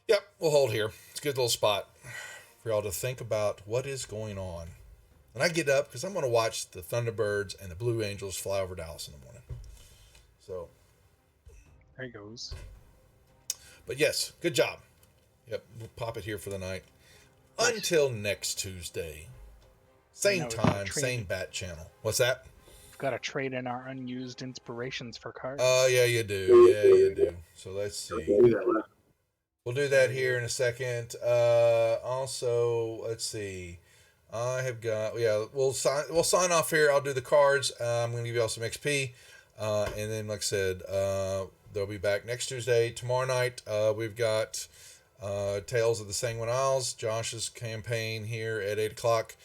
Yep, we'll hold here. It's a good little spot for y'all to think about what is going on. And I get up because I'm going to watch the Thunderbirds and the Blue Angels fly over Dallas in the morning. So There he goes. But yes, good job. Yep, we'll pop it here for the night. Until next Tuesday. Same time, same bat channel. What's that? We've got to trade in our unused inspirations for cards. Oh, yeah, you do. Yeah, you do. So let's see. We'll do that here in a second. Also, let's see. I have got, we'll sign off here. I'll do the cards. I'm going to give you all some XP. And then, like I said, they'll be back next Tuesday. Tomorrow night, we've got Tales of the Sanguine Isles, Josh's campaign here at 8 o'clock.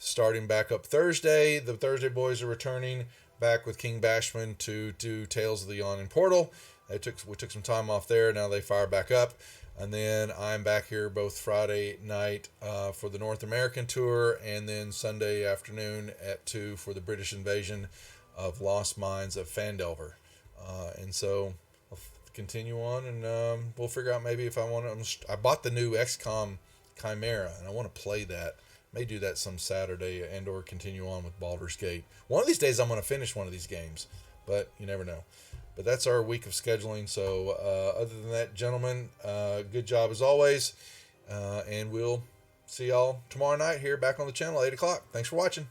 Starting back up Thursday. The Thursday boys are returning back with King Bashman to do Tales of the Yawning Portal. We took some time off there. Now they fire back up. And then I'm back here both Friday night for the North American tour, and then Sunday afternoon at 2 for the British invasion of Lost Mines of Phandelver. And so I'll continue on, and we'll figure out maybe if I want to. I bought the new XCOM Chimera, and I want to play that. May do that some Saturday and or continue on with Baldur's Gate. One of these days I'm going to finish one of these games, but you never know. But that's our week of scheduling. So other than that, gentlemen, good job as always. And we'll see y'all tomorrow night here back on the channel, 8 o'clock. Thanks for watching.